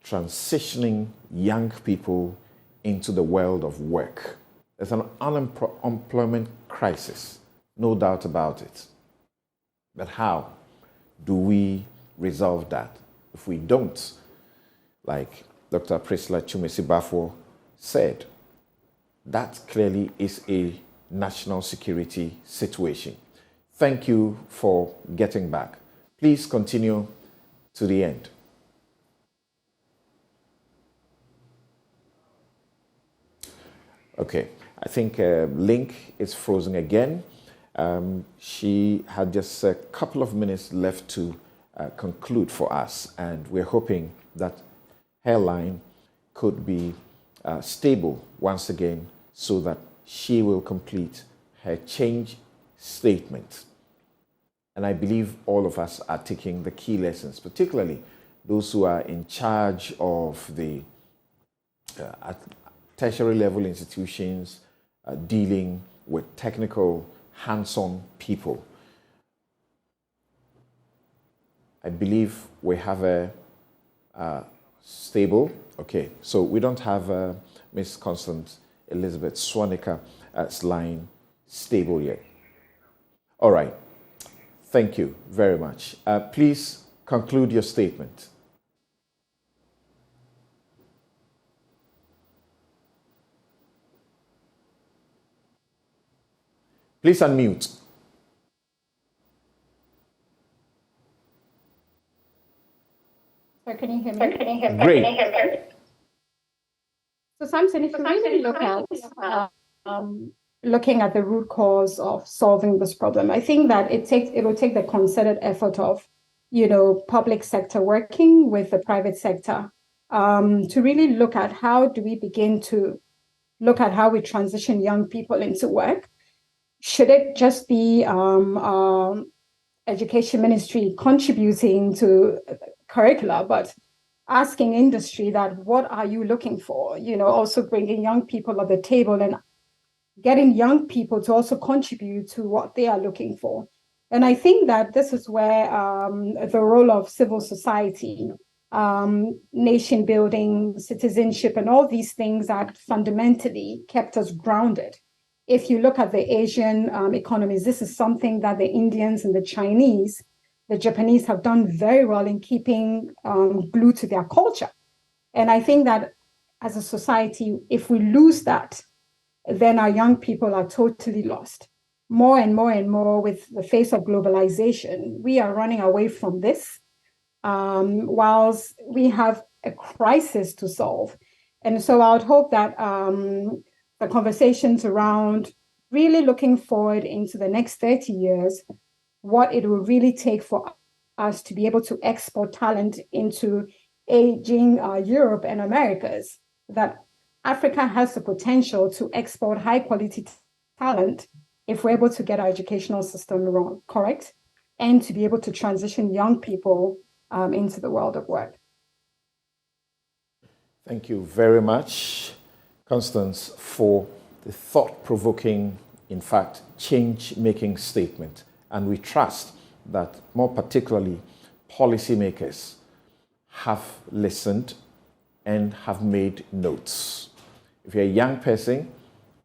Speaker 1: transitioning young people into the world of work. There's an unemployment crisis, no doubt about it. But how do we resolve that? If we don't, like Dr. Priscilla Chumesi-Bafo said, that clearly is a national security situation. Thank you for getting back. Please continue to the end. Okay, I think Link is frozen again. She had just a couple of minutes left to conclude for us, and we're hoping that her line could be stable once again so that she will complete her change statement. And I believe all of us are taking the key lessons, particularly those who are in charge of the tertiary level institutions dealing with technical, hands-on people. I believe we have a stable, okay, so we don't have Ms. Constance Elizabeth Swanika's line stable yet. All right, thank you very much. Please conclude your statement. Please unmute.
Speaker 13: So can you hear me?
Speaker 1: Great.
Speaker 13: So Samson, if you really look at looking at the root cause of solving this problem, I think that it will take the concerted effort of, public sector working with the private sector to really look at how do we begin to look at how we transition young people into work. Should it just be education ministry contributing to curricula, but asking industry that what are you looking for? Also bringing young people at the table and getting young people to also contribute to what they are looking for. And I think that this is where the role of civil society, nation building, citizenship, and all these things that fundamentally kept us grounded. If you look at the Asian economies, this is something that the Indians and the Chinese, the Japanese have done very well in keeping glued to their culture. And I think that as a society, if we lose that, then our young people are totally lost. More and more and more with the face of globalization, we are running away from this, whilst we have a crisis to solve. And so I would hope that the conversations around really looking forward into the next 30 years, what it will really take for us to be able to export talent into aging Europe and Americas, that Africa has the potential to export high quality talent if we're able to get our educational system correct, and to be able to transition young people into the world of work.
Speaker 1: Thank you very much, Constance, for the thought-provoking, in fact, change-making statement. And we trust that more particularly policymakers have listened and have made notes. If you're a young person,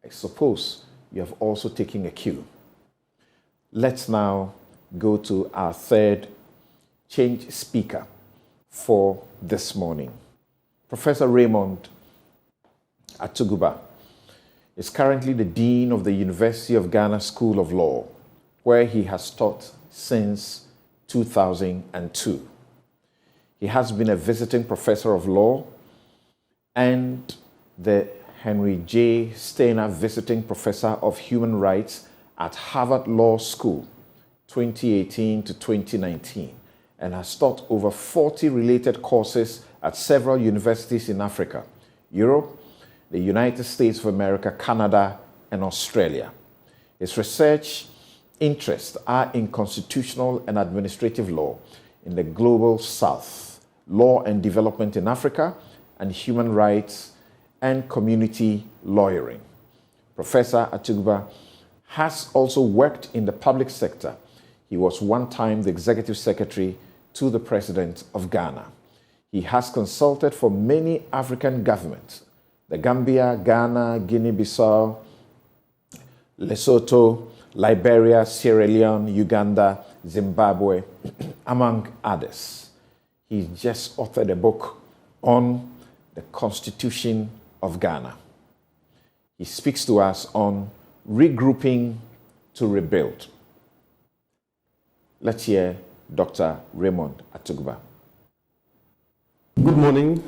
Speaker 1: I suppose you have also taken a cue. Let's now go to our third change speaker for this morning. Professor Raymond Atuguba is currently the Dean of the University of Ghana School of Law, where he has taught since 2002. He has been a visiting professor of law and the Henry J. Steiner Visiting Professor of Human Rights at Harvard Law School, 2018 to 2019, and has taught over 40 related courses at several universities in Africa, Europe, the United States of America, Canada, and Australia. His research interests are in constitutional and administrative law in the global south, law and development in Africa, and human rights and community lawyering. Professor Atuguba has also worked in the public sector. He was one time the executive secretary to the President of Ghana. He has consulted for many African governments, the Gambia, Ghana, Guinea-Bissau, Lesotho, Liberia, Sierra Leone, Uganda, Zimbabwe, among others. He just authored a book on the Constitution of Ghana. He speaks to us on regrouping to rebuild. Let's hear Dr. Raymond Atugba.
Speaker 14: Good morning.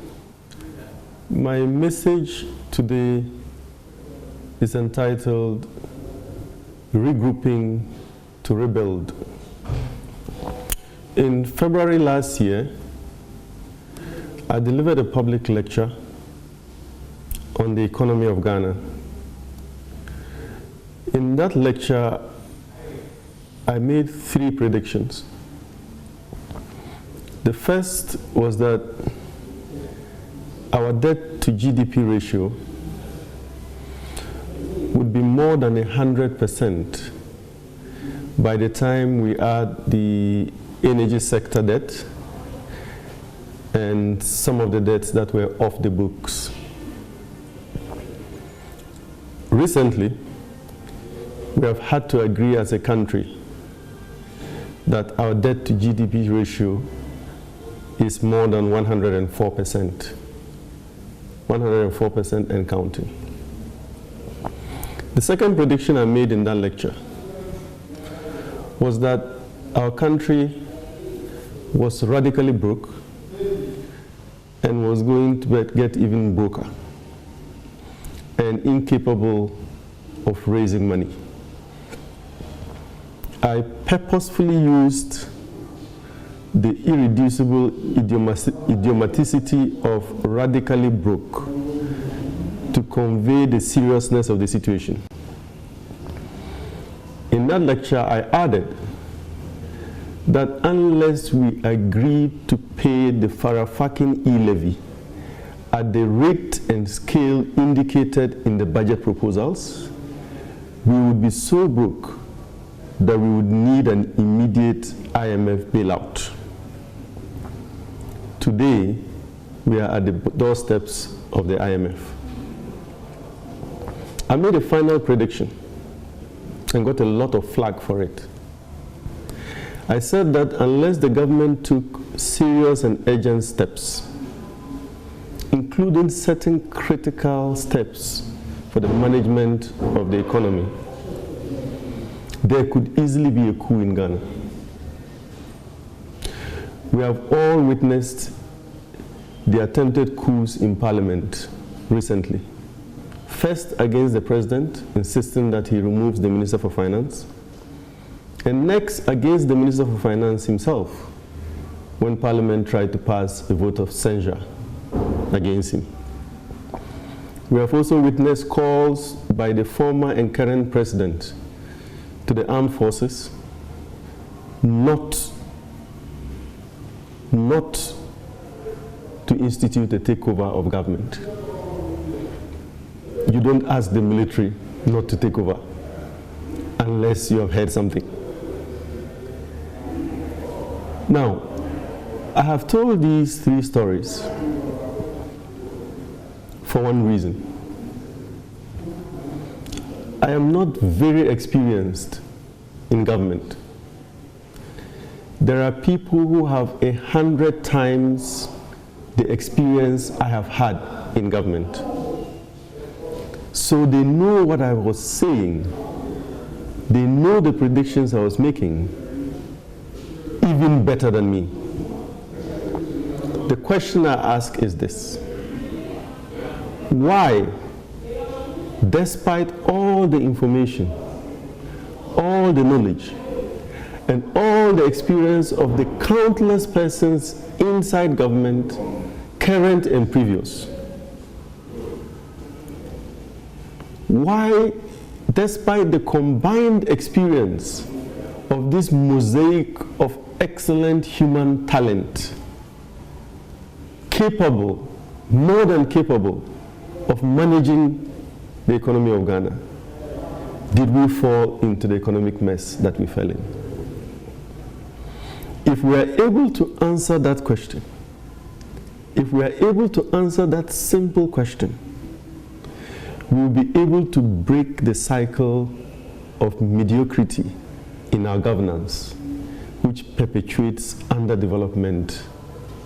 Speaker 14: My message today is entitled Regrouping to Rebuild. In February last year, I delivered a public lecture on the economy of Ghana. In that lecture, I made 3 predictions. The first was that our debt to GDP ratio would be more than 100% by the time we add the energy sector debt and some of the debts that were off the books. Recently, we have had to agree as a country that our debt to GDP ratio is more than 104%. 104% and counting. The second prediction I made in that lecture was that our country was radically broke and was going to get even broker and incapable of raising money. I purposefully used the irreducible idiomaticity of radically broke to convey the seriousness of the situation. In that lecture, I added that unless we agree to pay the Farafakking e-levy at the rate and scale indicated in the budget proposals, we would be so broke that we would need an immediate IMF bailout. Today, we are at the doorsteps of the IMF. I made a final prediction and got a lot of flack for it. I said that unless the government took serious and urgent steps, including certain critical steps for the management of the economy, there could easily be a coup in Ghana. We have all witnessed the attempted coups in Parliament recently. First against the President, insisting that he removes the Minister for Finance, and next against the Minister for Finance himself, when Parliament tried to pass a vote of censure against him. We have also witnessed calls by the former and current President to the armed forces not to institute a takeover of government. You don't ask the military not to take over unless you have heard something. Now, I have told these 3 stories for one reason. I am not very experienced in government. There are people who have 100 times the experience I have had in government. So they know what I was saying. They know the predictions I was making even better than me. The question I ask is this: why, despite all the information, all the knowledge, and all the experience of the countless persons inside government, current and previous, why, despite the combined experience of this mosaic of excellent human talent, capable, more than capable, of managing the economy of Ghana, did we fall into the economic mess that we fell in? If we are able to answer that question, if we are able to answer that simple question, we will be able to break the cycle of mediocrity in our governance, which perpetuates underdevelopment,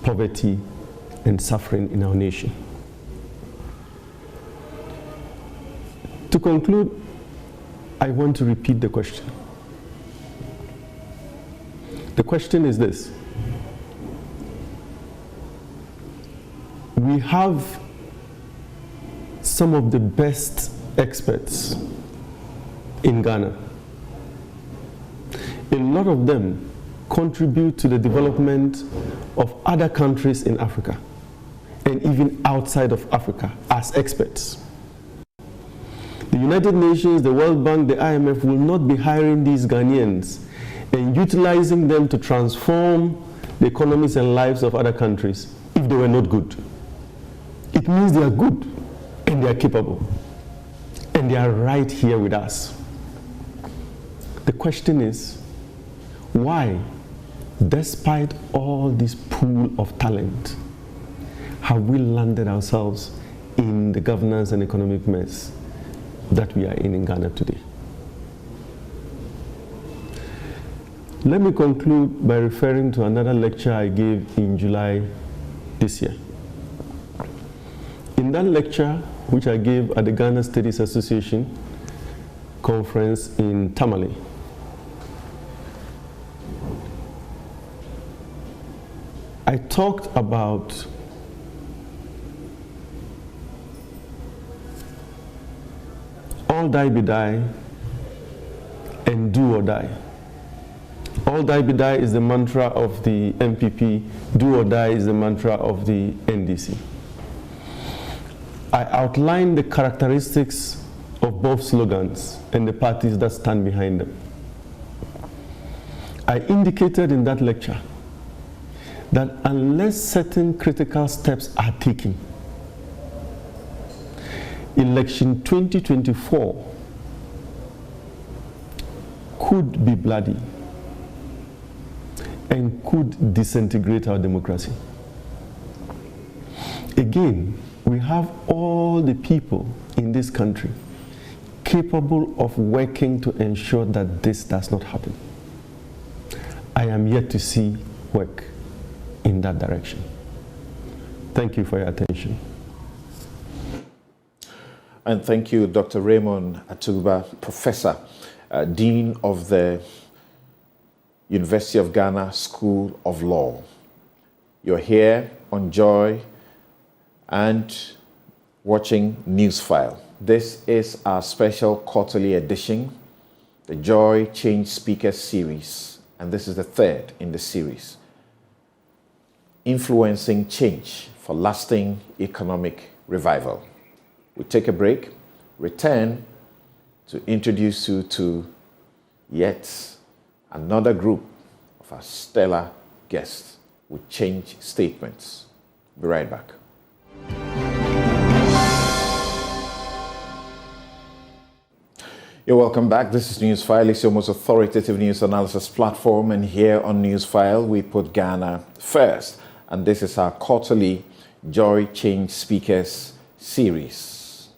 Speaker 14: poverty, and suffering in our nation. To conclude, I want to repeat the question. The question is this. We have some of the best experts in Ghana. A lot of them contribute to the development of other countries in Africa and even outside of Africa as experts. The United Nations, the World Bank, the IMF will not be hiring these Ghanaians and utilizing them to transform the economies and lives of other countries if they were not good. It means they are good and they are capable and they are right here with us. The question is, why, despite all this pool of talent, have we landed ourselves in the governance and economic mess that we are in Ghana today? Let me conclude by referring to another lecture I gave in July this year. In that lecture, which I gave at the Ghana Studies Association conference in Tamale, I talked about all die be die and do or die. All die be die is the mantra of the MPP, do or die is the mantra of the NDC. I outlined the characteristics of both slogans and the parties that stand behind them. I indicated in that lecture that unless certain critical steps are taken, election 2024 could be bloody and could disintegrate our democracy. Again, we have all the people in this country capable of working to ensure that this does not happen. I am yet to see work in that direction. Thank you for your attention.
Speaker 1: And thank you, Dr. Raymond Atugba, Professor, Dean of the University of Ghana School of Law. You're here on Joy and watching Newsfile. This is our special quarterly edition, the Joy Change Speakers Series, and this is the third in the series, Influencing Change for Lasting Economic Revival. We take a break, return to introduce you to yet another group of our stellar guests with change statements. Be right back. You're welcome back. This is Newsfile. It's your most authoritative news analysis platform, and here on Newsfile, we put Ghana first. And this is our quarterly Joy Change Speakers series.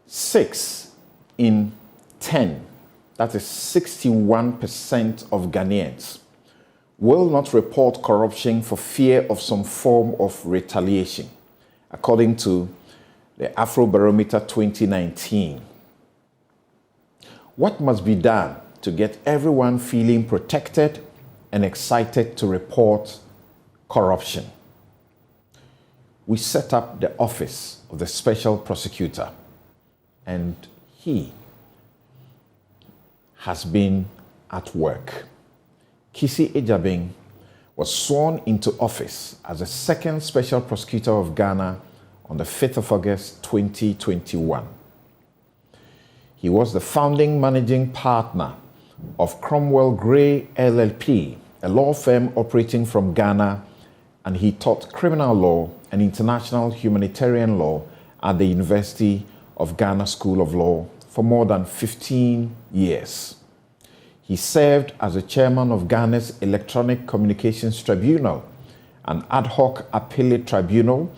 Speaker 1: 6 in 10, that is 61% of Ghanaians, will not report corruption for fear of some form of retaliation, according to the Afrobarometer 2019. What must be done to get everyone feeling protected and excited to report corruption? We set up the office of the special prosecutor, and he has been at work. Kisi Ejabing was sworn into office as the second special prosecutor of Ghana on the 5th of August 2021. He was the founding managing partner of Cromwell Gray LLP, a law firm operating from Ghana, and he taught criminal law and international humanitarian law at the University of Ghana School of Law for more than 15 years. He served as the chairman of Ghana's Electronic Communications Tribunal, an ad hoc appellate tribunal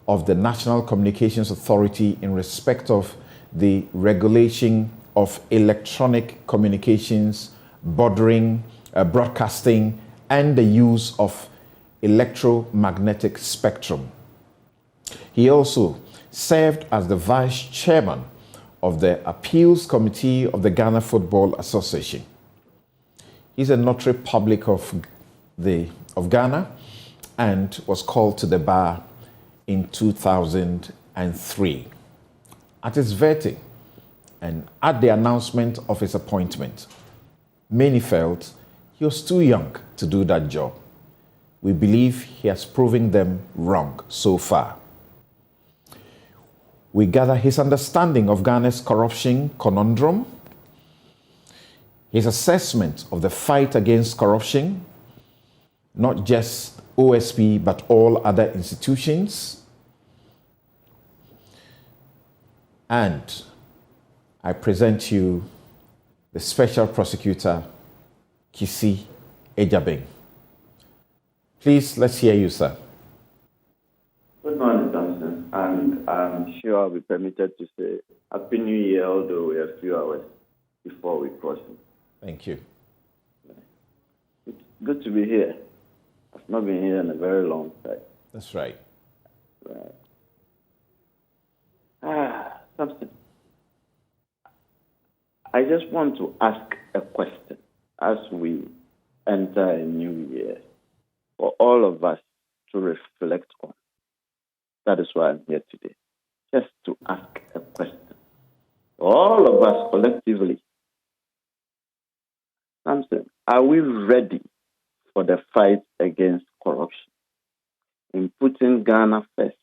Speaker 1: of the National Communications Authority in respect of the regulation of electronic communications, broadcasting, and the use of electromagnetic spectrum. He also served as the vice chairman of the Appeals Committee of the Ghana Football Association. He's a notary public of Ghana and was called to the bar in 2003. At his vetting and at the announcement of his appointment, many felt he was too young to do that job. We believe he has proven them wrong so far. We gather his understanding of Ghana's corruption conundrum, his assessment of the fight against corruption, not just OSP, but all other institutions. And I present you the Special Prosecutor, Kisi Ejabeng. Please, let's hear you, sir.
Speaker 15: Good morning, Samson. And I'm sure I'll be permitted to say Happy New Year, although we are a few hours before we cross it.
Speaker 1: Thank you.
Speaker 15: It's good to be here. I've not been here in a very long time.
Speaker 1: That's right.
Speaker 15: Samson, I just want to ask a question as we enter a new year for all of us to reflect on. That is why I'm here today, just to ask a question. All of us collectively, Samson, are we ready for the fight against corruption? In putting Ghana first,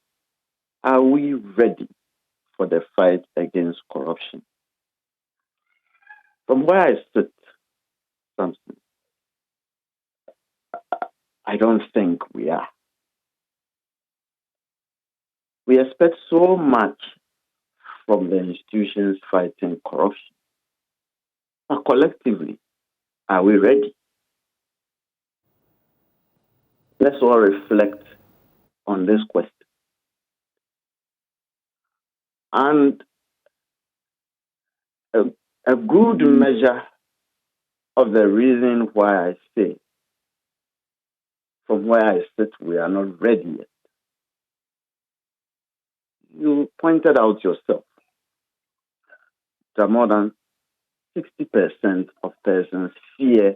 Speaker 15: are we ready for the fight against corruption? From where I sit, Samson, I don't think we are. We expect so much from the institutions fighting corruption. But collectively, are we ready? Let's all reflect on this question. And a good measure of the reason why I say, from where I sit, we are not ready yet. You pointed out yourself that more than 60% of persons fear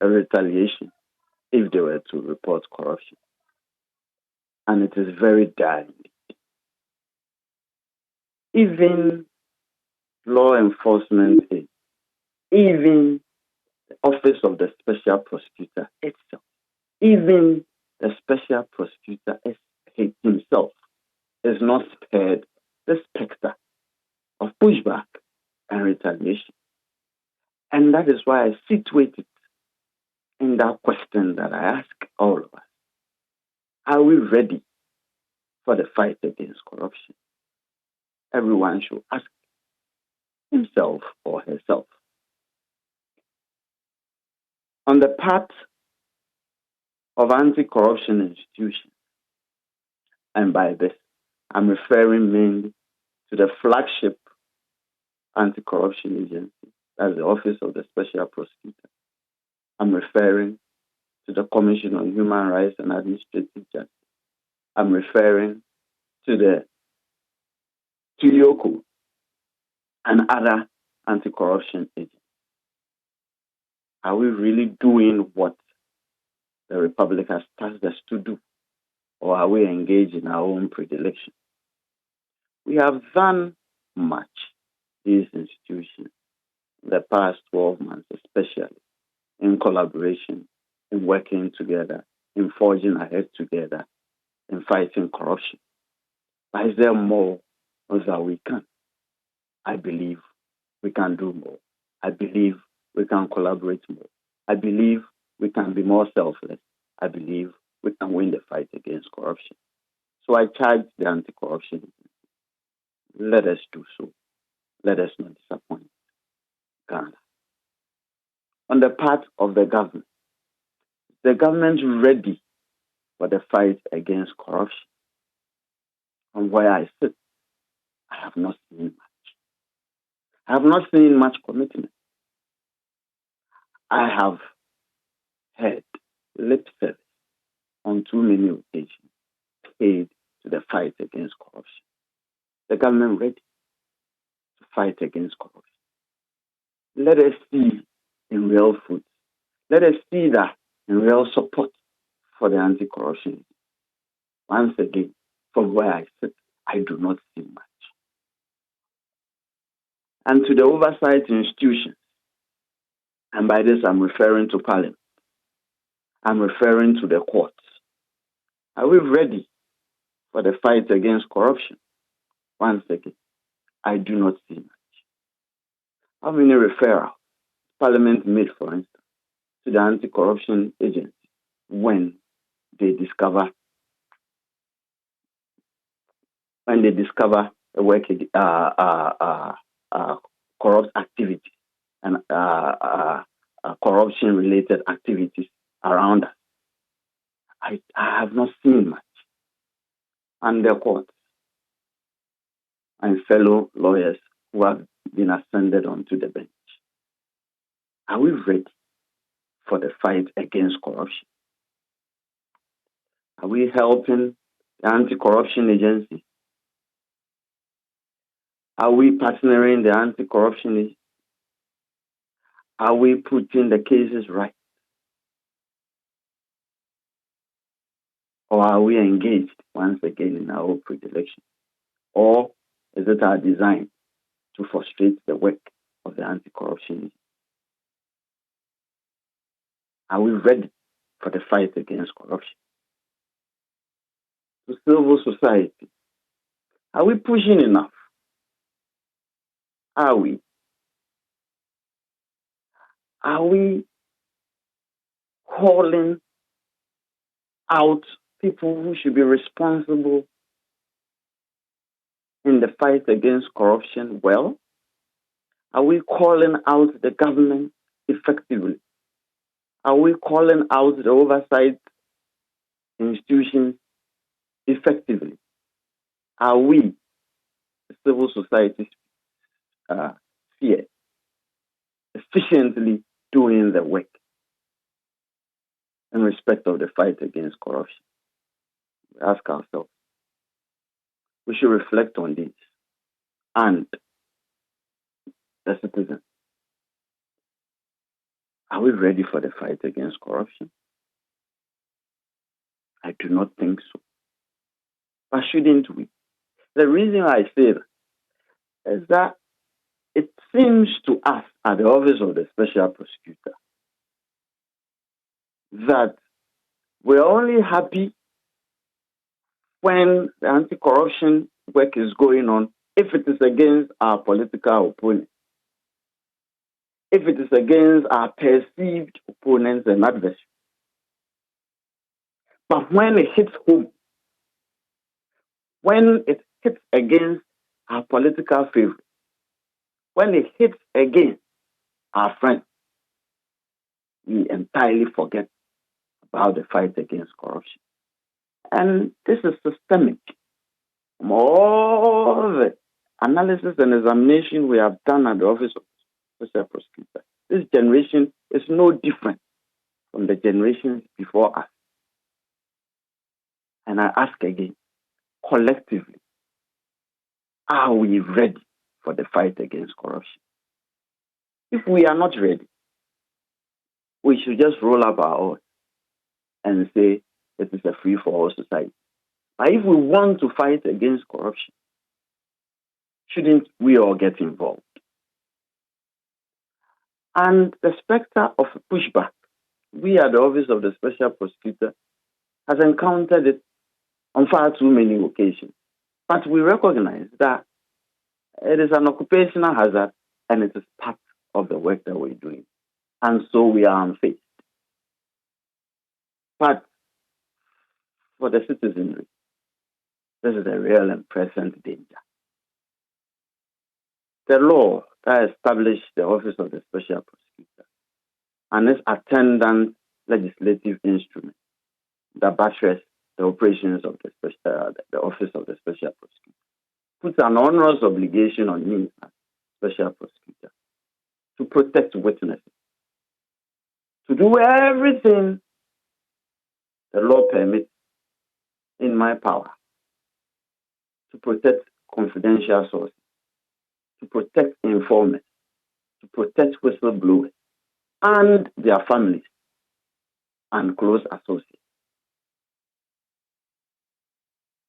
Speaker 15: a retaliation if they were to report corruption. And it is very dire. Even law enforcement, even the Office of the Special Prosecutor itself, even the Special Prosecutor himself is not spared the specter of pushback and retaliation. And that is why I situated in that question that I ask all of us. Are we ready for the fight against corruption? Everyone should ask himself or herself. On the part of anti-corruption institutions, and by this, I'm referring mainly to the flagship anti-corruption agency, that's the Office of the Special Prosecutor. I'm referring to the Commission on Human Rights and Administrative Justice. I'm referring to the TUYOKO and other anti-corruption agencies. Are we really doing what the Republic has tasked us to do? Or are we engaged in our own predilection? We have done much, these institutions, in the past 12 months, especially in collaboration, in working together, in forging ahead together, in fighting corruption. But is there more that we can? I believe we can do more. I believe we can collaborate more. I believe we can be more selfless. I believe we can win the fight against corruption. So I charge the anti-corruption. Let us do so. Let us not disappoint Ghana. On the part of the government ready for the fight against corruption. And where I sit, I have not seen much. I have not seen much commitment. I have heard lip service on too many occasions paid to the fight against corruption. The government ready to fight against corruption. Let us see in real food. Let us see that in real support for the anti-corruption. Once again, from where I sit, I do not see much. And to the oversight institutions, and by this I'm referring to Parliament, I'm referring to the courts. Are we ready for the fight against corruption? Once again, I do not see much. How many referrals Parliament made, for instance, to the anti-corruption agency when they discover a work corrupt activity and corruption-related activities around us? I have not seen much. And the court and fellow lawyers who have been ascended onto the bench, are we ready for the fight against corruption? Are we helping the anti-corruption agency? Are we partnering the anti-corruption agency? Are we putting the cases right? Or are we engaged once again in our own predilection? Or is it our design to frustrate the work of the anti-corruption agency? Are we ready for the fight against corruption? To civil society, are we pushing enough? Are we? Are we calling out people who should be responsible in the fight against corruption well? Are we calling out the government effectively? Are we calling out the oversight institutions effectively? Are we, the civil society sphere, efficiently doing the work in respect of the fight against corruption? We ask ourselves. We should reflect on this. And the citizens, are we ready for the fight against corruption? I do not think so. But shouldn't we? The reason I say that is that it seems to us at the Office of the Special Prosecutor that we're only happy when the anti-corruption work is going on if it is against our political opponents, if it is against our perceived opponents and adversaries. But when it hits home, when it hits against our political favorites, when it hits against our friends, we entirely forget about the fight against corruption. And this is systemic. From all the analysis and examination we have done at the Office of Special Prosecutor, this generation is no different from the generations before us. And I ask again, collectively, are we ready for the fight against corruption? If we are not ready, we should just roll up our eyes and say it is a free-for-all society. But if we want to fight against corruption, shouldn't we all get involved? And the specter of pushback, we at the Office of the Special Prosecutor has encountered it on far too many occasions. But we recognize that it is an occupational hazard and it is part of the work that we're doing. And so we are unfazed. But for the citizenry, this is a real and present danger. The law that established the Office of the Special Prosecutor and its attendant legislative instrument that buttress the operations of the Office of the Special Prosecutor puts an onerous obligation on me as Special Prosecutor to protect witnesses, to do everything the law permits in my power, to protect confidential sources, to protect informers, to protect whistleblowers and their families and close associates.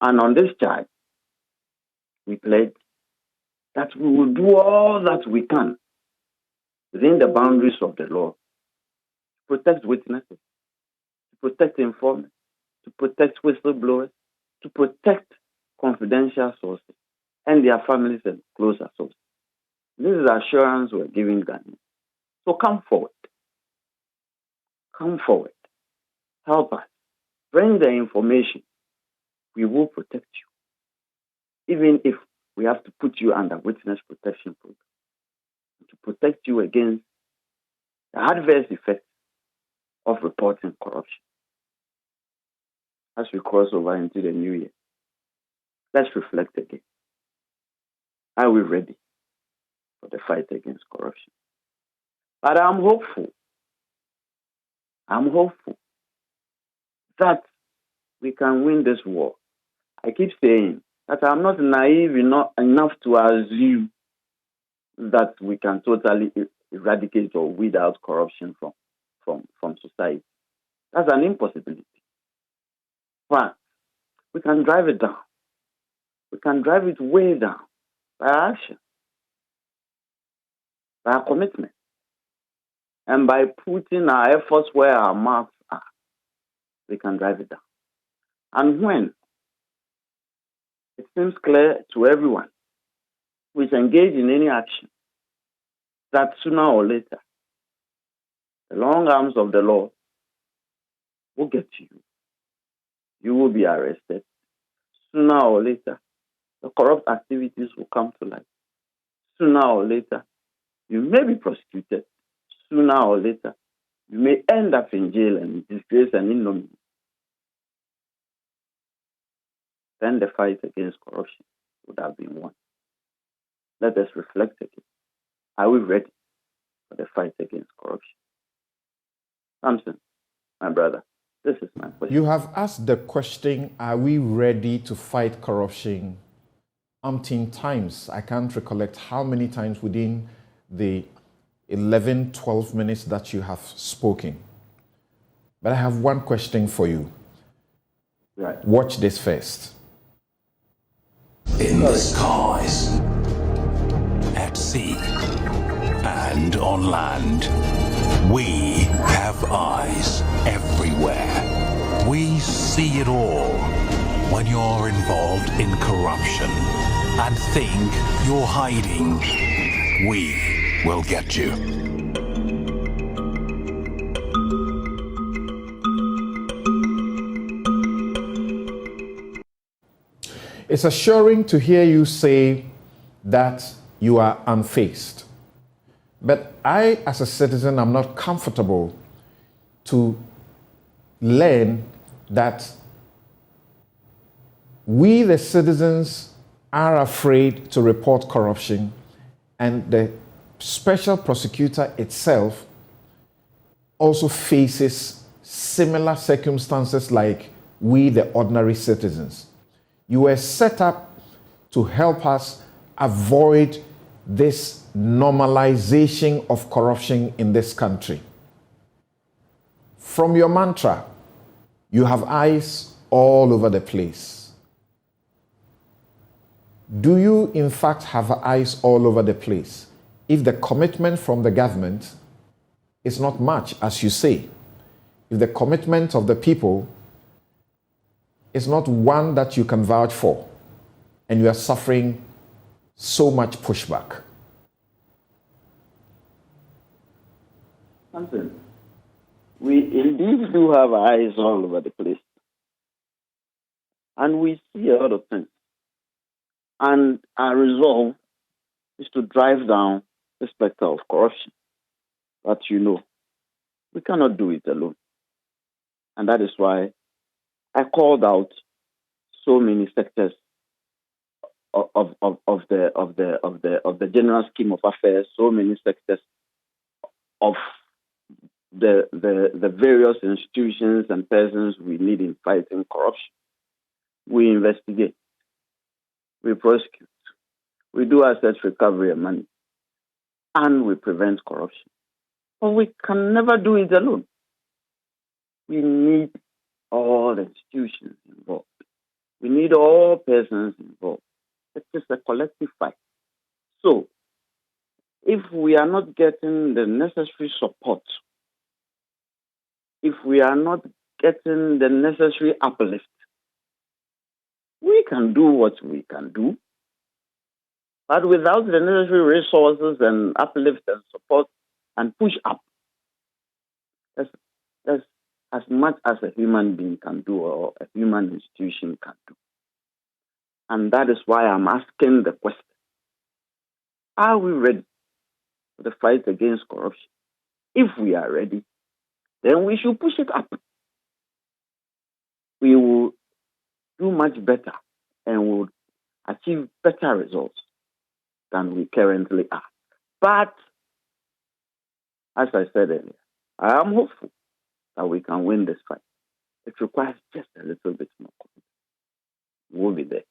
Speaker 15: And on this charge, we pledge that we will do all that we can within the boundaries of the law to protect witnesses, to protect informants, to protect whistleblowers, to protect confidential sources and their families and close associates. This is the assurance we're giving Ghanaians. So come forward. Come forward. Help us. Bring the information. We will protect you. Even if we have to put you under witness protection program to protect you against the adverse effects of reporting corruption. As we cross over into the new year, let's reflect again. Are we ready for the fight against corruption? But I'm hopeful. I'm hopeful that we can win this war. I keep saying that I'm not naive enough to assume that we can totally eradicate or weed out corruption from society. That's an impossibility. But we can drive it down. We can drive it way down by action, by our commitment, and by putting our efforts where our mouths are. We can drive it down. And when it seems clear to everyone who is engaged in any action that sooner or later the long arms of the law will get to you. You will be arrested. Sooner or later, the corrupt activities will come to light. Sooner or later, you may be prosecuted. Sooner or later, you may end up in jail and disgrace and ignominy. Then the fight against corruption would have been won. Let us reflect again. Are we ready for the fight against corruption? Samson, my brother, this is my question.
Speaker 1: You have asked the question, are we ready to fight corruption? Umpteen times. I can't recollect how many times within the 11, 12 minutes that you have spoken. But I have one question for you.
Speaker 15: Right.
Speaker 1: Watch this first.
Speaker 16: In the skies, at sea, and on land, we have eyes everywhere. We see it all. When you're involved in corruption and think you're hiding, we will get you.
Speaker 1: It's assuring to hear you say that you are unfazed. But I, as a citizen, am not comfortable to learn that we, the citizens, are afraid to report corruption, and the special prosecutor itself also faces similar circumstances like we, the ordinary citizens. You were set up to help us avoid this normalization of corruption in this country. From your mantra, you have eyes all over the place. Do you, in fact, have eyes all over the place if the commitment from the government is not much, as you say? If the commitment of the people is not one that you can vouch for, and you are suffering so much pushback?
Speaker 15: Samson, we indeed do have eyes all over the place. And we see a lot of things. And our resolve is to drive down the specter of corruption. But we cannot do it alone. And that is why I called out so many sectors of the general scheme of affairs, so many sectors of the various institutions and persons we need in fighting corruption. We investigate, we prosecute, we do asset recovery of money, and we prevent corruption. But we can never do it alone. we need all institutions involved. We need all persons involved. It is a collective fight. So, if we are not getting the necessary support, if we are not getting the necessary uplift, we can do what we can do, but without the necessary resources and uplift and support and push up, that's as much as a human being can do or a human institution can do. And that is why I'm asking the question, are we ready for the fight against corruption? If we are ready, then we should push it up. We will do much better and will achieve better results than we currently are. But, as I said earlier, I am hopeful that we can win this fight. It requires just a little bit more commitment. We'll be there.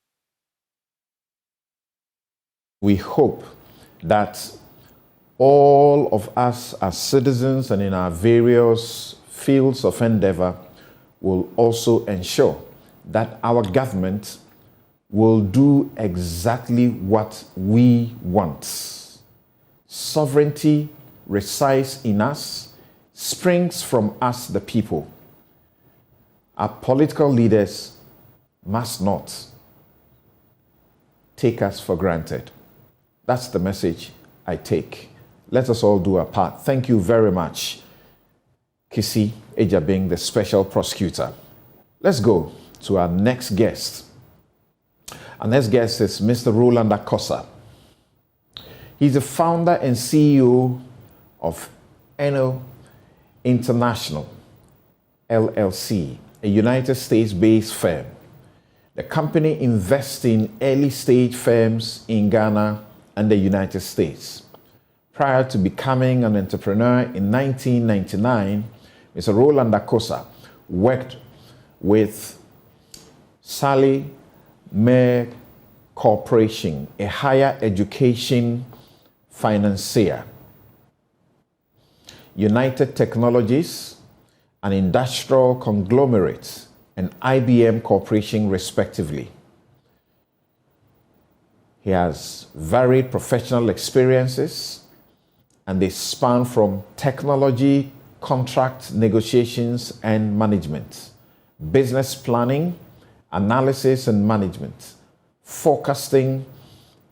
Speaker 1: We hope that all of us as citizens and in our various fields of endeavor will also ensure that our government will do exactly what we want. Sovereignty resides in us, springs from us, the people. Our political leaders must not take us for granted. That's the message I take. Let us all do our part. Thank you very much, Kisi Ejabing, the special prosecutor. Let's go to our next guest. Our next guest is Mr. Roland Akosa. He's the founder and CEO of Eno International, LLC, a United States-based firm. The company invests in early-stage firms in Ghana and the United States. Prior to becoming an entrepreneur in 1999, Mr. Roland Akosa worked with Sally Mere Corporation, a higher education financier, United Technologies, an industrial conglomerate, and IBM Corporation, respectively. He has varied professional experiences, and they span from technology, contract negotiations and management, business planning, analysis and management, forecasting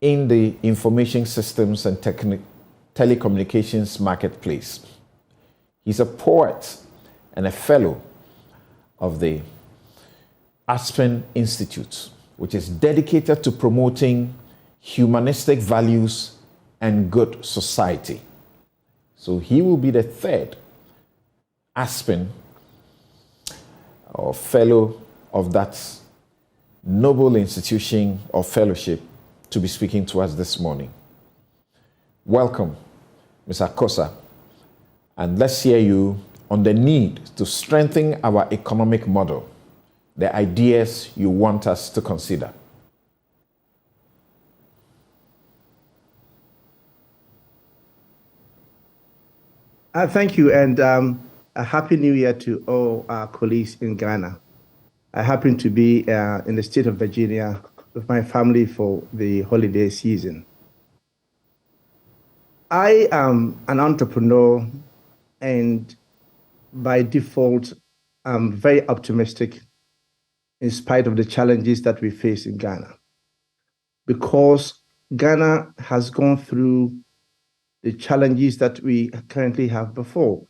Speaker 1: in the information systems and telecommunications marketplace. He's a poet and a fellow of the Aspen Institute, which is dedicated to promoting humanistic values and good society. So he will be the third Aspen or fellow of that noble institution or fellowship to be speaking to us this morning. Welcome, Mr. Akosa, and let's hear you on the need to strengthen our economic model, the ideas you want us to consider.
Speaker 17: Thank you, and a happy new year to all our colleagues in Ghana. I happen to be in the state of Virginia with my family for the holiday season. I am an entrepreneur, and by default, I'm very optimistic in spite of the challenges that we face in Ghana, because Ghana has gone through the challenges that we currently have before.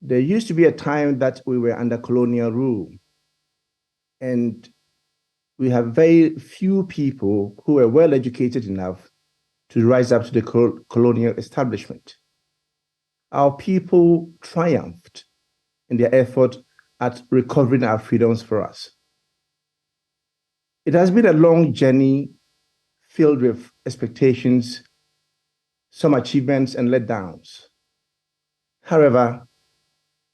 Speaker 17: There used to be a time that we were under colonial rule, and we have very few people who were well educated enough to rise up to the colonial establishment. Our people triumphed in their effort at recovering our freedoms for us. It has been a long journey filled with expectations, some achievements and letdowns. However,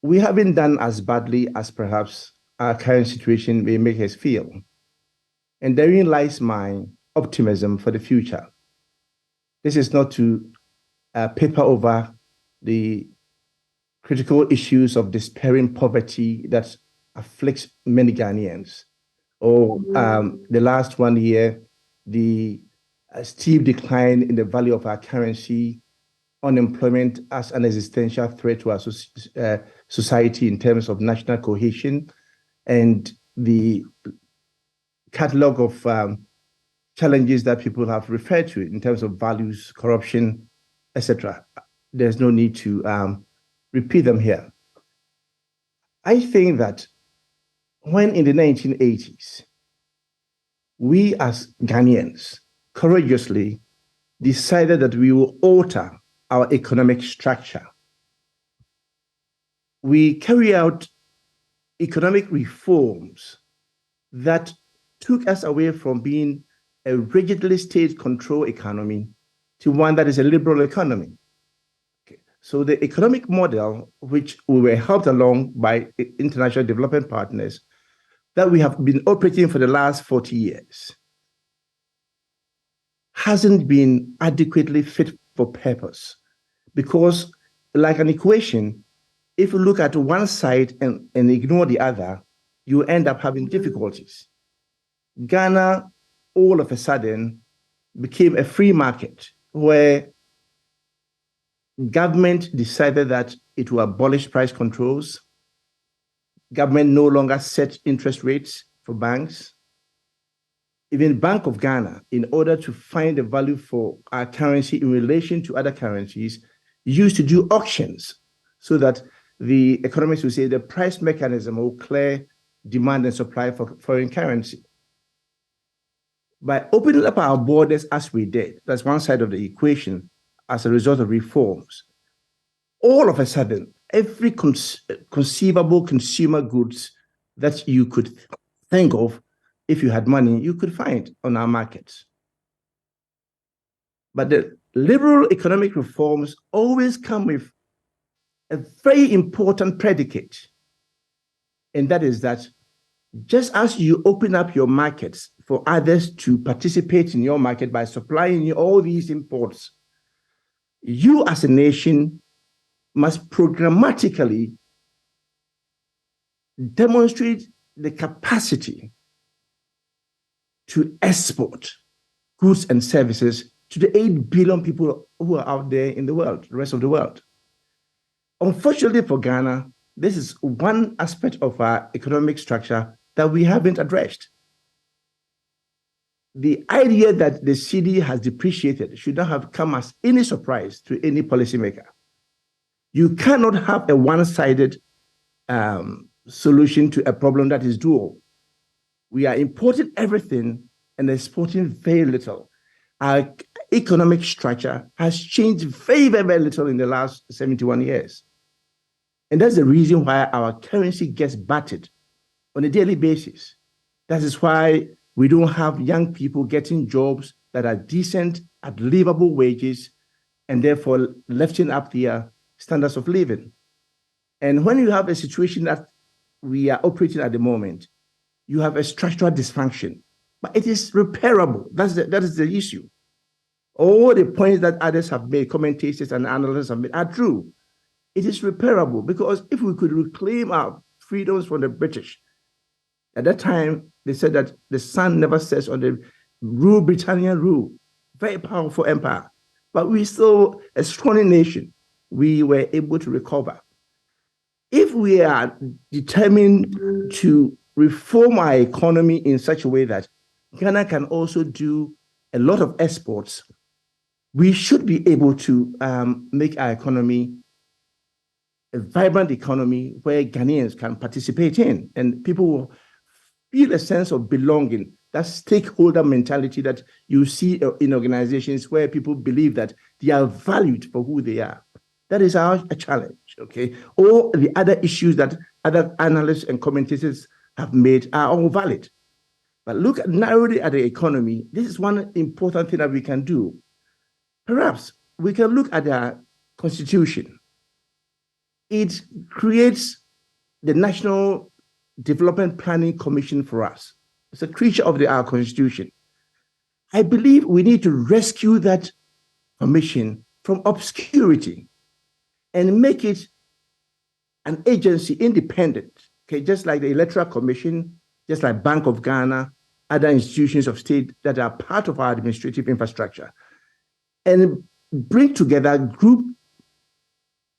Speaker 17: we haven't done as badly as perhaps our current situation may make us feel. And therein lies my optimism for the future. This is not to paper over the critical issues of despairing poverty that afflicts many Ghanaians. Or the last 1 year, the steep decline in the value of our currency, unemployment as an existential threat to our society in terms of national cohesion, and the catalog of challenges that people have referred to in terms of values, corruption, etc. There's no need to repeat them here. I think that when in the 1980s, we as Ghanaians courageously decided that we will alter our economic structure, we carry out economic reforms that took us away from being a rigidly state-controlled economy to one that is a liberal economy. Okay. So the economic model, which we were helped along by international development partners, that we have been operating for the last 40 years, hasn't been adequately fit for purpose. Because like an equation, if you look at one side and ignore the other, you end up having difficulties. Ghana, all of a sudden, became a free market where government decided that it will abolish price controls. Government no longer set interest rates for banks. Even Bank of Ghana, in order to find a value for our currency in relation to other currencies, used to do auctions so that the economists would say the price mechanism will clear demand and supply for foreign currency. By opening up our borders as we did, that's one side of the equation, as a result of reforms, all of a sudden, every conceivable consumer goods that you could think of, if you had money, you could find on our markets. But the liberal economic reforms always come with a very important predicate, and that is that just as you open up your markets for others to participate in your market by supplying you all these imports, you as a nation must programmatically demonstrate the capacity to export goods and services to the 8 billion people who are out there in the world, the rest of the world. Unfortunately for Ghana, this is one aspect of our economic structure that we haven't addressed. The idea that the cedi has depreciated should not have come as any surprise to any policymaker. You cannot have a one-sided solution to a problem that is dual. We are importing everything and exporting very little. Our economic structure has changed very, very, very little in the last 71 years. And that's the reason why our currency gets battered on a daily basis. That is why we don't have young people getting jobs that are decent at livable wages and therefore lifting up their standards of living. And when you have a situation that we are operating at the moment, you have a structural dysfunction, but it is repairable. That is the issue. All the points that others have made, commentators and analysts have made, are true. It is repairable because if we could reclaim our freedoms from the British, at that time, they said that the sun never sets on the rule, Britannia rule, very powerful empire, but we still a strong nation. We were able to recover. If we are determined to reform our economy in such a way that Ghana can also do a lot of exports, we should be able to make our economy a vibrant economy where Ghanaians can participate in, and people will feel a sense of belonging, that stakeholder mentality that you see in organizations where people believe that they are valued for who they are. That is our challenge, okay? All the other issues that other analysts and commentators have made are all valid. But look narrowly at the economy. This is one important thing that we can do. Perhaps we can look at our constitution. It creates the National Development Planning Commission for us. It's a creature of our constitution. I believe we need to rescue that commission from obscurity and make it an agency independent, okay, just like the Electoral Commission, just like Bank of Ghana, other institutions of state that are part of our administrative infrastructure, and bring together a group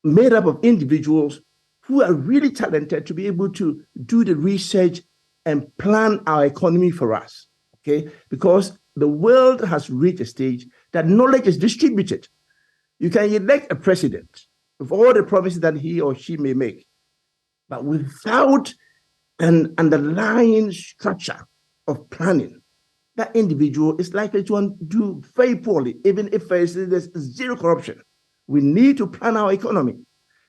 Speaker 17: made up of individuals who are really talented to be able to do the research and plan our economy for us, okay? Because the world has reached a stage that knowledge is distributed. You can elect a president with all the promises that he or she may make, but without an underlying structure of planning, that individual is likely to do very poorly, even if there's zero corruption. We need to plan our economy.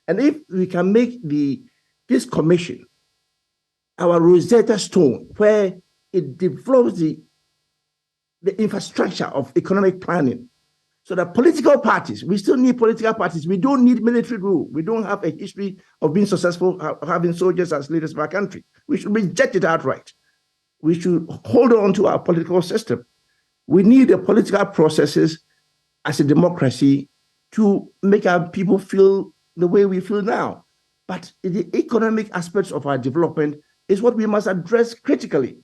Speaker 17: And if we can make this commission our Rosetta Stone, where it develops the infrastructure of economic planning, so that political parties, we still need political parties. We don't need military rule. We don't have a history of being successful, having soldiers as leaders of our country. We should reject it outright. We should hold on to our political system. We need the political processes as a democracy to make our people feel the way we feel now. But the economic aspects of our development is what we must address critically,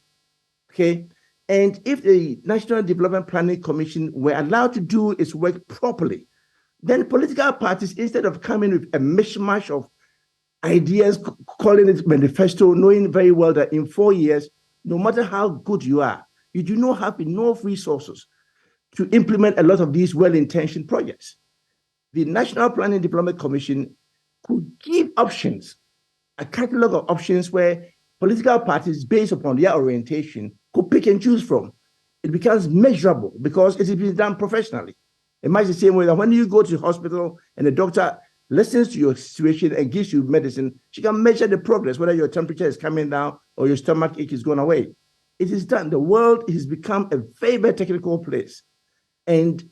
Speaker 17: okay? And if the National Development Planning Commission were allowed to do its work properly, then political parties, instead of coming with a mishmash of ideas, calling it manifesto, knowing very well that in 4 years, no matter how good you are, you do not have enough resources to implement a lot of these well-intentioned projects. The National Planning Development Commission could give options, a catalog of options where political parties, based upon their orientation, could pick and choose from. It becomes measurable because it is being done professionally. It might be the same way that when you go to the hospital and the doctor listens to your situation and gives you medicine, she can measure the progress, whether your temperature is coming down or your stomach ache is going away. It is done. The world has become a very, very technical place. And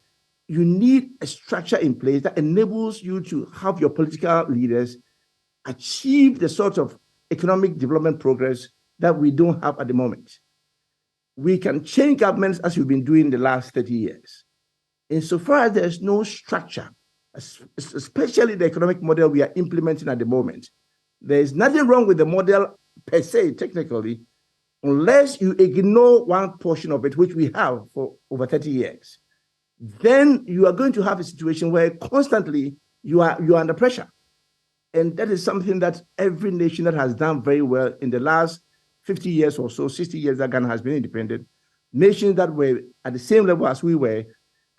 Speaker 17: you need a structure in place that enables you to have your political leaders achieve the sort of economic development progress that we don't have at the moment. We can change governments as we've been doing the last 30 years. Insofar as there's no structure, especially the economic model we are implementing at the moment, there's nothing wrong with the model per se, technically, unless you ignore one portion of it, which we have for over 30 years. Then you are going to have a situation where constantly you are under pressure. And that is something that every nation that has done very well in the last 50 years or so, 60 years that Ghana has been independent, nations that were at the same level as we were,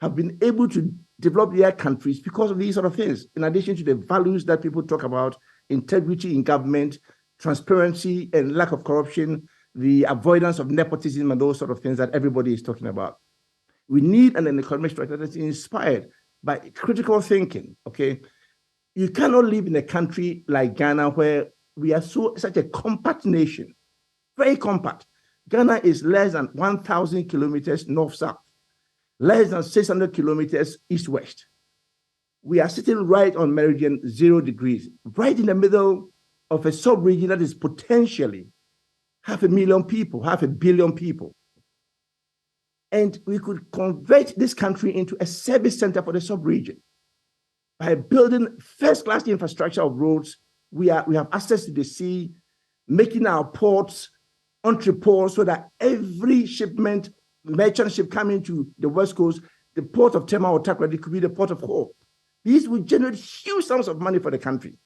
Speaker 17: have been able to develop their countries because of these sort of things, in addition to the values that people talk about, integrity in government, transparency and lack of corruption, the avoidance of nepotism and those sort of things that everybody is talking about. We need an economic structure that's inspired by critical thinking, okay? You cannot live in a country like Ghana where we are such a compact nation, very compact. Ghana is less than 1,000 kilometers north-south, less than 600 kilometers east-west. We are sitting right on meridian 0 degrees, right in the middle of a sub-region that is potentially 500,000 people, 500 million people. And we could convert this country into a service center for the sub-region. By building first-class infrastructure of roads, we have access to the sea, making our ports entrepôts so that every shipment, merchant ship coming to the West Coast, the port of Tema or Takoradi could be the port of Hope. These would generate huge sums of money for the country.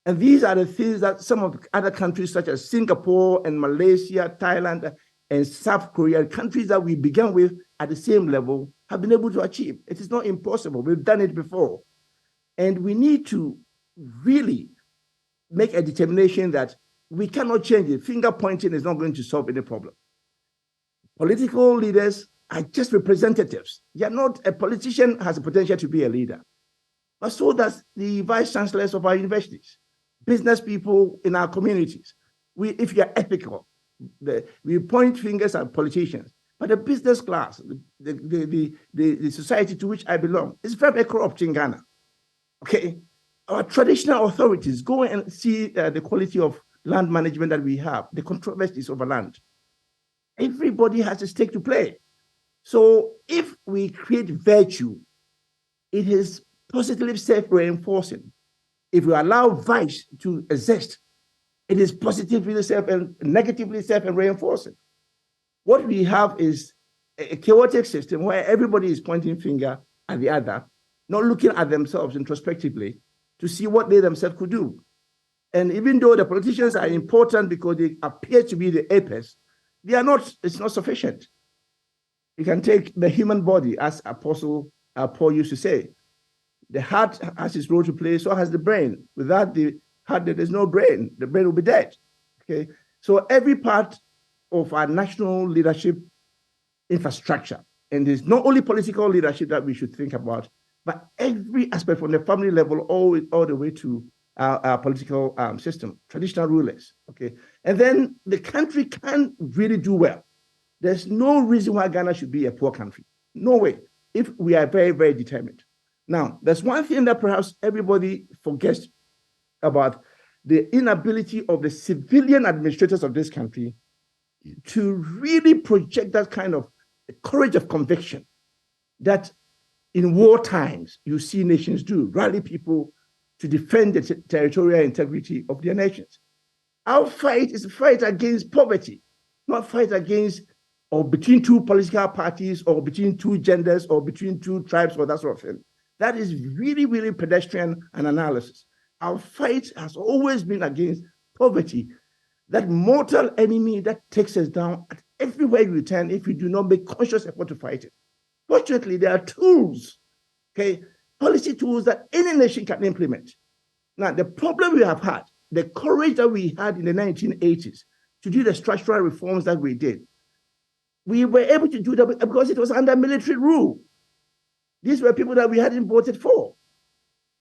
Speaker 17: And these are the things that some of the other countries such as Singapore and Malaysia, Thailand, and South Korea, countries that we began with at the same level, have been able to achieve. It is not impossible. We've done it before. And we need to really make a determination that we cannot change it. Finger pointing is not going to solve any problem. Political leaders are just representatives. They are not, a politician has a potential to be a leader. But so does the vice chancellors of our universities, business people in our communities. If you are ethical, we point fingers at politicians, but the business class, the society to which I belong, is very corrupt in Ghana. Okay, our traditional authorities, go and see the quality of land management that we have, the controversies over land. Everybody has a stake to play. So if we create virtue, it is positively self-reinforcing. if you allow vice to exist, it is positively self and negatively self and reinforcing. What we have is a chaotic system where everybody is pointing finger at the other, not looking at themselves introspectively to see what they themselves could do. And even though the politicians are important because they appear to be the apex, they are not, it's not sufficient. You can take the human body, as Apostle Paul used to say. The heart has its role to play, so has the brain. Without the heart, there is no brain. The brain will be dead. Okay, so every part of our national leadership infrastructure, and it's not only political leadership that we should think about, but every aspect from the family level all the way to our political system, traditional rulers. Okay, and then the country can really do well. There's no reason why Ghana should be a poor country. No way, if we are very, very determined. Now, there's one thing that perhaps everybody forgets about: the inability of the civilian administrators of this country to really project that kind of courage of conviction that in war times you see nations do, rally people to defend the territorial integrity of their nations. Our fight is a fight against poverty, not fight against or between two political parties or between two genders or between two tribes or that sort of thing. That is really, really pedestrian an analysis. Our fight has always been against poverty, that mortal enemy that takes us down at everywhere we turn if we do not make conscious effort to fight it. Fortunately, there are tools, okay, policy tools that any nation can implement. Now, the problem we have had, the courage that we had in the 1980s to do the structural reforms that we did, we were able to do that because it was under military rule. These were people that we hadn't voted for.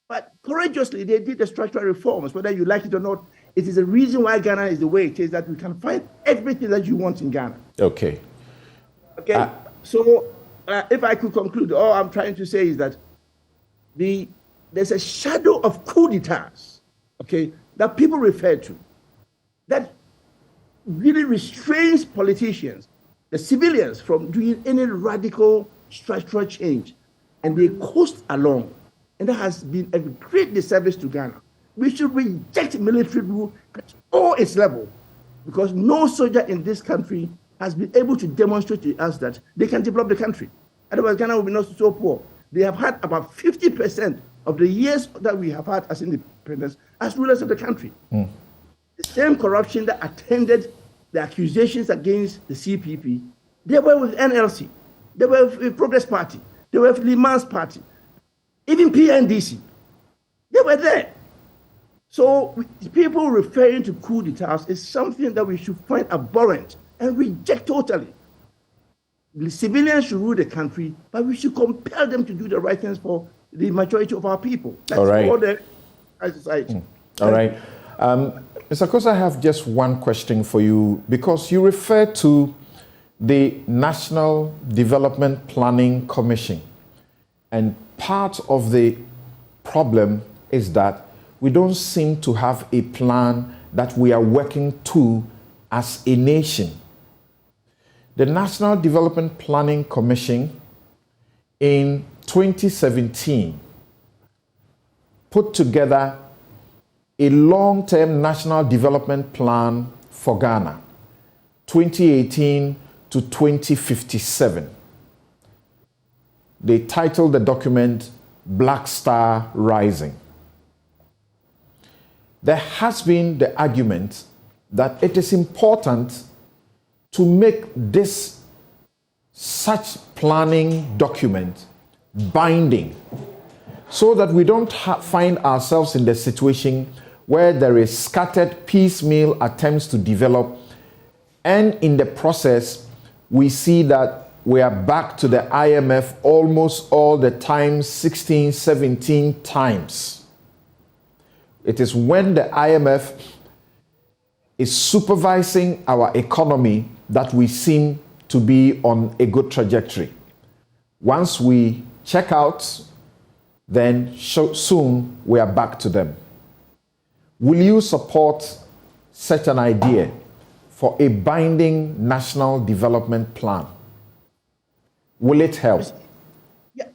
Speaker 17: But courageously, they did the structural reforms, whether you like it or not. It is a reason why Ghana is the way it is, that we can find everything that you want in Ghana.
Speaker 1: Okay.
Speaker 17: Okay. So if I could conclude, all I'm trying to say is that there's a shadow of coup d'etats, okay, that people refer to, that really restrains politicians, the civilians, from doing any radical structural change, and they coast along. And that has been a great disservice to Ghana. We should reject military rule at all its level, because no soldier in this country has been able to demonstrate to us that they can develop the country. Otherwise, Ghana will be not so poor. They have had about 50% of the years that we have had as independence as rulers of the country. The same corruption that attended the accusations against the CPP, they were with NLC, they were with Progress Party, they were with Liman's party, even PNDC, they were there. So people referring to coup d'etats is something that we should find abhorrent and reject totally. The civilians should rule the country, but we should compel them to do the right things for the majority of our people. That's
Speaker 1: all right.
Speaker 17: For the society.
Speaker 1: All right. Mr. Kosa, I have just one question for you, because you refer to the National Development Planning Commission, and part of the problem is that we don't seem to have a plan that we are working to as a nation. The National Development Planning Commission in 2017 put together a long-term national development plan for Ghana, 2018 to 2057. They titled the document Black Star Rising. There has been the argument that it is important to make this such planning document binding, so that we don't find ourselves in the situation where there is scattered piecemeal attempts to develop, and in the process we see that we are back to the IMF almost all the time, 16, 17 times. It is when the IMF is supervising our economy that we seem to be on a good trajectory. Once we check out, then soon we are back to them. Will you support such an idea for a binding national development plan? Will it help?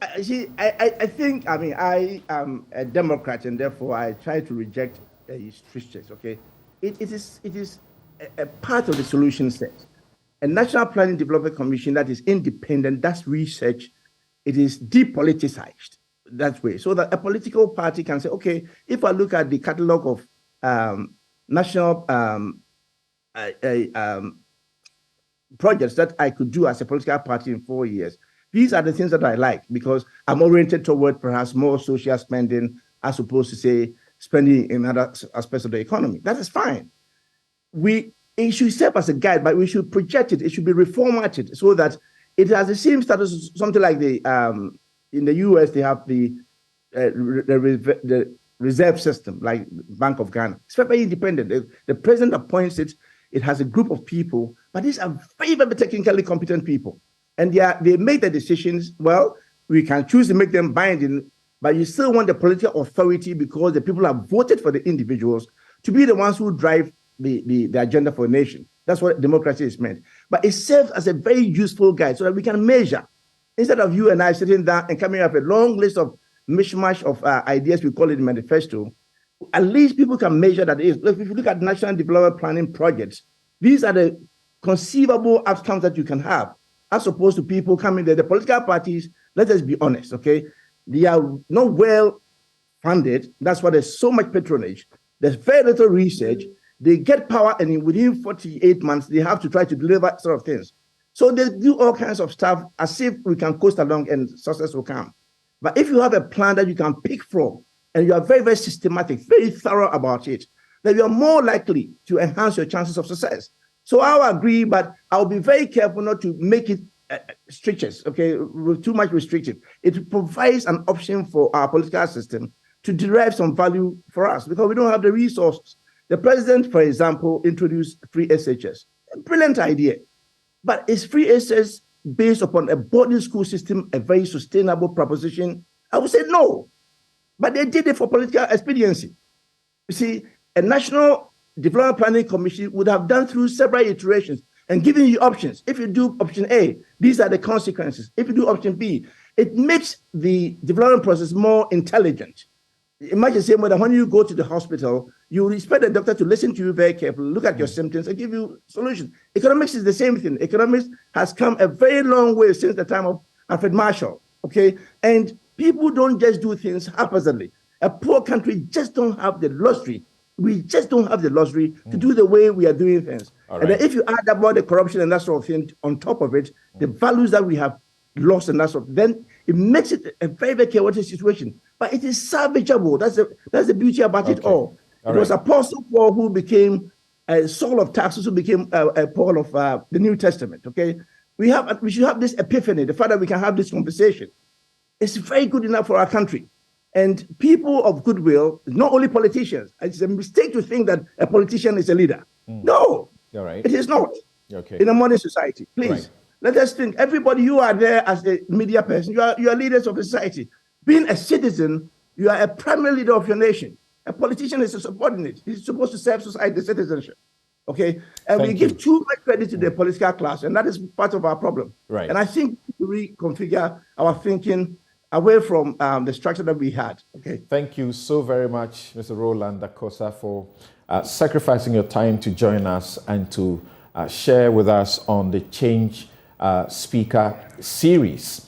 Speaker 17: I think, I mean, I am a Democrat, and therefore I try to reject strictures, okay? It is a part of the solution set. A National Planning Development Commission that is independent, that's research, it is depoliticized that way, so that a political party can say, okay, if I look at the catalog of national projects that I could do as a political party in 4 years, these are the things that I like because I'm oriented toward perhaps more social spending as opposed to, say, spending in other aspects of the economy. That is fine. It should serve as a guide, but we should project it. It should be reformatted so that it has the same status, something like in the US, they have the reserve system, like Bank of Ghana. It's very independent. The president appoints it. It has a group of people, but these are very, very technically competent people. And they make the decisions. Well, we can choose to make them binding, but you still want the political authority because the people have voted for the individuals to be the ones who drive the agenda for a nation. That's what democracy is meant. But it serves as a very useful guide so that we can measure. Instead of you and I sitting down and coming up with a long list of mishmash of ideas, we call it manifesto, at least people can measure that. If you look at national development planning projects, these are the conceivable outcomes that you can have, as opposed to people coming there. The political parties, let us be honest, okay? They are not well funded. That's why there's so much patronage. There's very little research. They get power, and within 48 months, they have to try to deliver sort of things. So they do all kinds of stuff as if we can coast along and success will come. But if you have a plan that you can pick from, and you are very, very systematic, very thorough about it, then you are more likely to enhance your chances of success. So I'll agree, but I'll be very careful not to make it strictures, okay, too much restrictive. It provides an option for our political system to derive some value for us because we don't have the resources. The president, for example, introduced free SHS. A brilliant idea. But is free SHS based upon a boarding school system a very sustainable proposition? I would say no. But they did it for political expediency. You see, a National Development Planning Commission would have done through several iterations and given you options. If you do option A, these are the consequences. If you do option B, it makes the development process more intelligent. Imagine saying, well, when you go to the hospital, you expect the doctor to listen to you very carefully, look at your symptoms, and give you solutions. Economics is the same thing. Economics has come a very long way since the time of Alfred Marshall, okay? And people don't just do things haphazardly. A poor country just don't have the luxury. We just don't have the luxury to do the way we are doing things. Right. And then if you add up all the corruption and that sort of thing on top of it, the values that we have lost and that sort of, then it makes it a very, very chaotic situation. But it is salvageable. That's the beauty about it all. It was Apostle Paul who became Saul of Tarsus, who became Paul of the New Testament. Okay, we should have this epiphany. The fact that we can have this conversation, it's very good enough for our country. And people of goodwill, not only politicians. It's a mistake to think that a politician is a leader. No, it is not. In a modern society, please. Let us think. Everybody, you are there as a media person. You are leaders of the society. Being a citizen, you are a primary leader of your nation. A politician is a subordinate. He's supposed to serve society, citizenship. Okay? And we give too much credit to the political class, and that is part of our problem. Right. And I think we reconfigure our thinking away from the structure that we had. Okay.
Speaker 1: Thank you so very much, Mr. Roland Dakosa, for sacrificing your time to join us and to share with us on the Change Speaker series.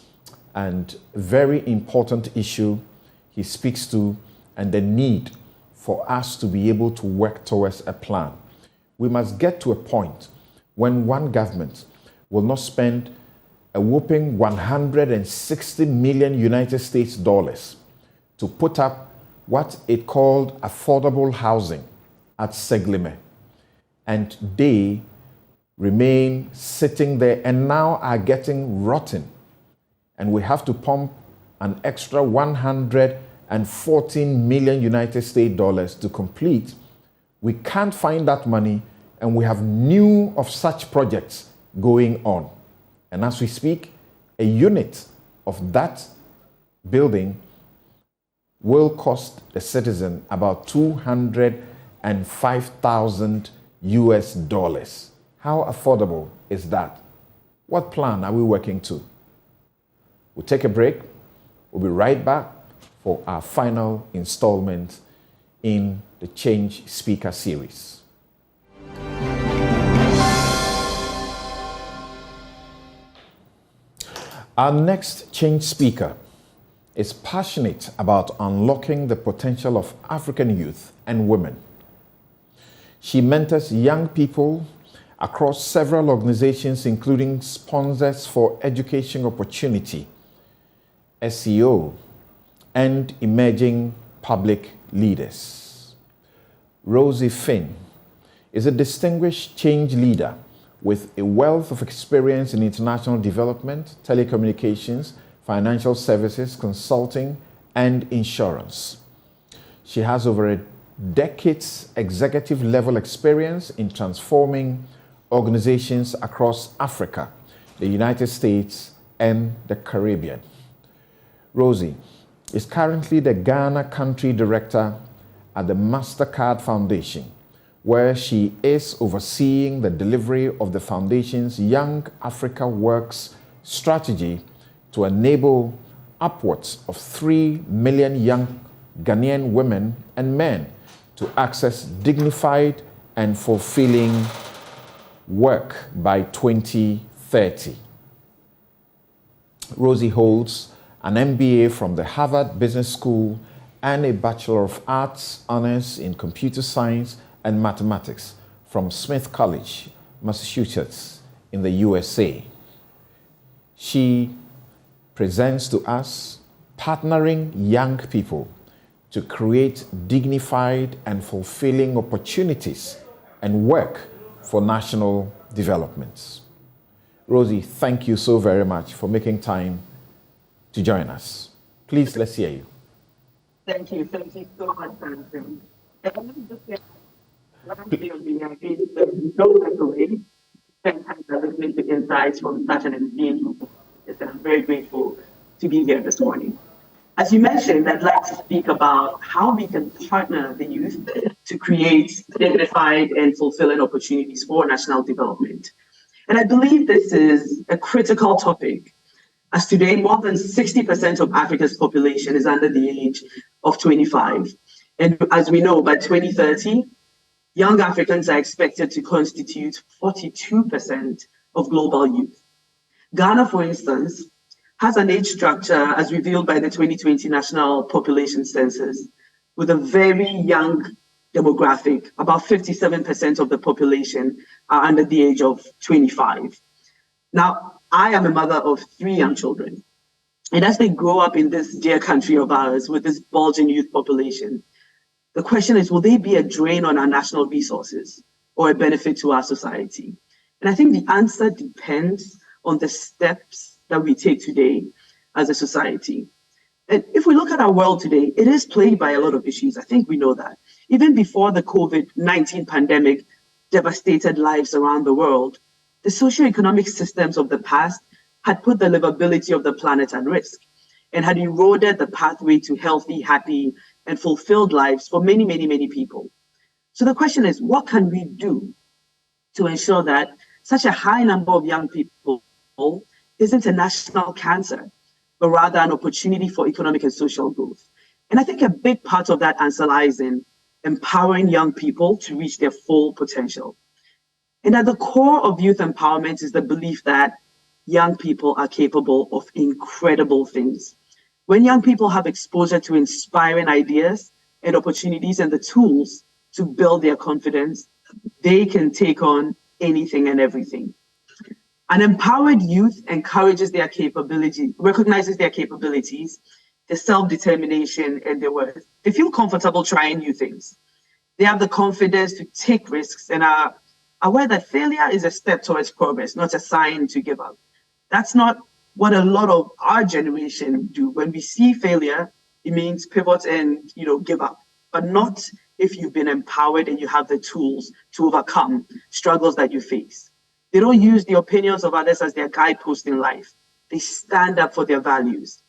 Speaker 1: And very important issue he speaks to, and the need for us to be able to work towards a plan. We must get to a point when one government will not spend a whopping 160 million United States dollars to put up what it called affordable housing at Seglime. And they remain sitting there and now are getting rotten. And we have to pump an extra 114 million United States dollars to complete. We can't find that money, and we have new of such projects going on. And as we speak, a unit of that building will cost the citizen about $205,000 US dollars. How affordable is that? What plan are we working to? We'll take a break. We'll be right back for our final installment in the Change Speaker series. Our next Change Speaker is passionate about unlocking the potential of African youth and women. She mentors young people across several organizations, including Sponsors for Education Opportunity, SEO, and Emerging Public Leaders. Rosie Finn is a distinguished change leader with a wealth of experience in international development, telecommunications, financial services, consulting, and insurance. She has over a decade's executive level experience in transforming organizations across Africa, the United States, and the Caribbean. Rosie is currently the Ghana Country Director at the MasterCard Foundation, where she is overseeing the delivery of the foundation's Young Africa Works strategy to enable upwards of 3 million young Ghanaian women and men to access dignified and fulfilling work by 2030. Rosie holds an MBA from the Harvard Business School and a Bachelor of Arts honors in Computer Science and Mathematics from Smith College, Massachusetts, in the USA. She presents to us partnering young people to create dignified and fulfilling opportunities and work for national developments. Rosie, thank you so very much for making time to join us. Please, let's hear you.
Speaker 18: Thank you so much, Samson. Listening to insights from such an esteemed group. I'm very grateful to be here this morning. As you mentioned, I'd like to speak about how we can partner the youth to create dignified and fulfilling opportunities for national development. And I believe this is a critical topic, as today more than 60% of Africa's population is under the age of 25. And as we know, by 2030, young Africans are expected to constitute 42% of global youth. Ghana, for instance, has an age structure as revealed by the 2020 National Population Census, with a very young demographic. About 57% of the population are under the age of 25. Now, I am a mother of 3 young children. And as they grow up in this dear country of ours with this bulging youth population, the question is, will they be a drain on our national resources or a benefit to our society? And I think the answer depends on the steps that we take today as a society. And if we look at our world today, it is plagued by a lot of issues. I think we know that. Even before the COVID-19 pandemic devastated lives around the world, the socioeconomic systems of the past had put the livability of the planet at risk and had eroded the pathway to healthy, happy, and fulfilled lives for many, many, many people. So the question is, what can we do to ensure that such a high number of young people isn't a national cancer, but rather an opportunity for economic and social growth? And I think a big part of that answer lies in empowering young people to reach their full potential. And at the core of youth empowerment is the belief that young people are capable of incredible things. When young people have exposure to inspiring ideas and opportunities and the tools to build their confidence, they can take on anything and everything. An empowered youth encourages their capability, recognizes their capabilities, their self-determination, and their worth. They feel comfortable trying new things. They have the confidence to take risks and are aware that failure is a step towards progress, not a sign to give up. That's not what a lot of our generation do. When we see failure, it means pivot and give up, but not if you've been empowered and you have the tools to overcome struggles that you face. They don't use the opinions of others as their guidepost in life. They stand up for their values.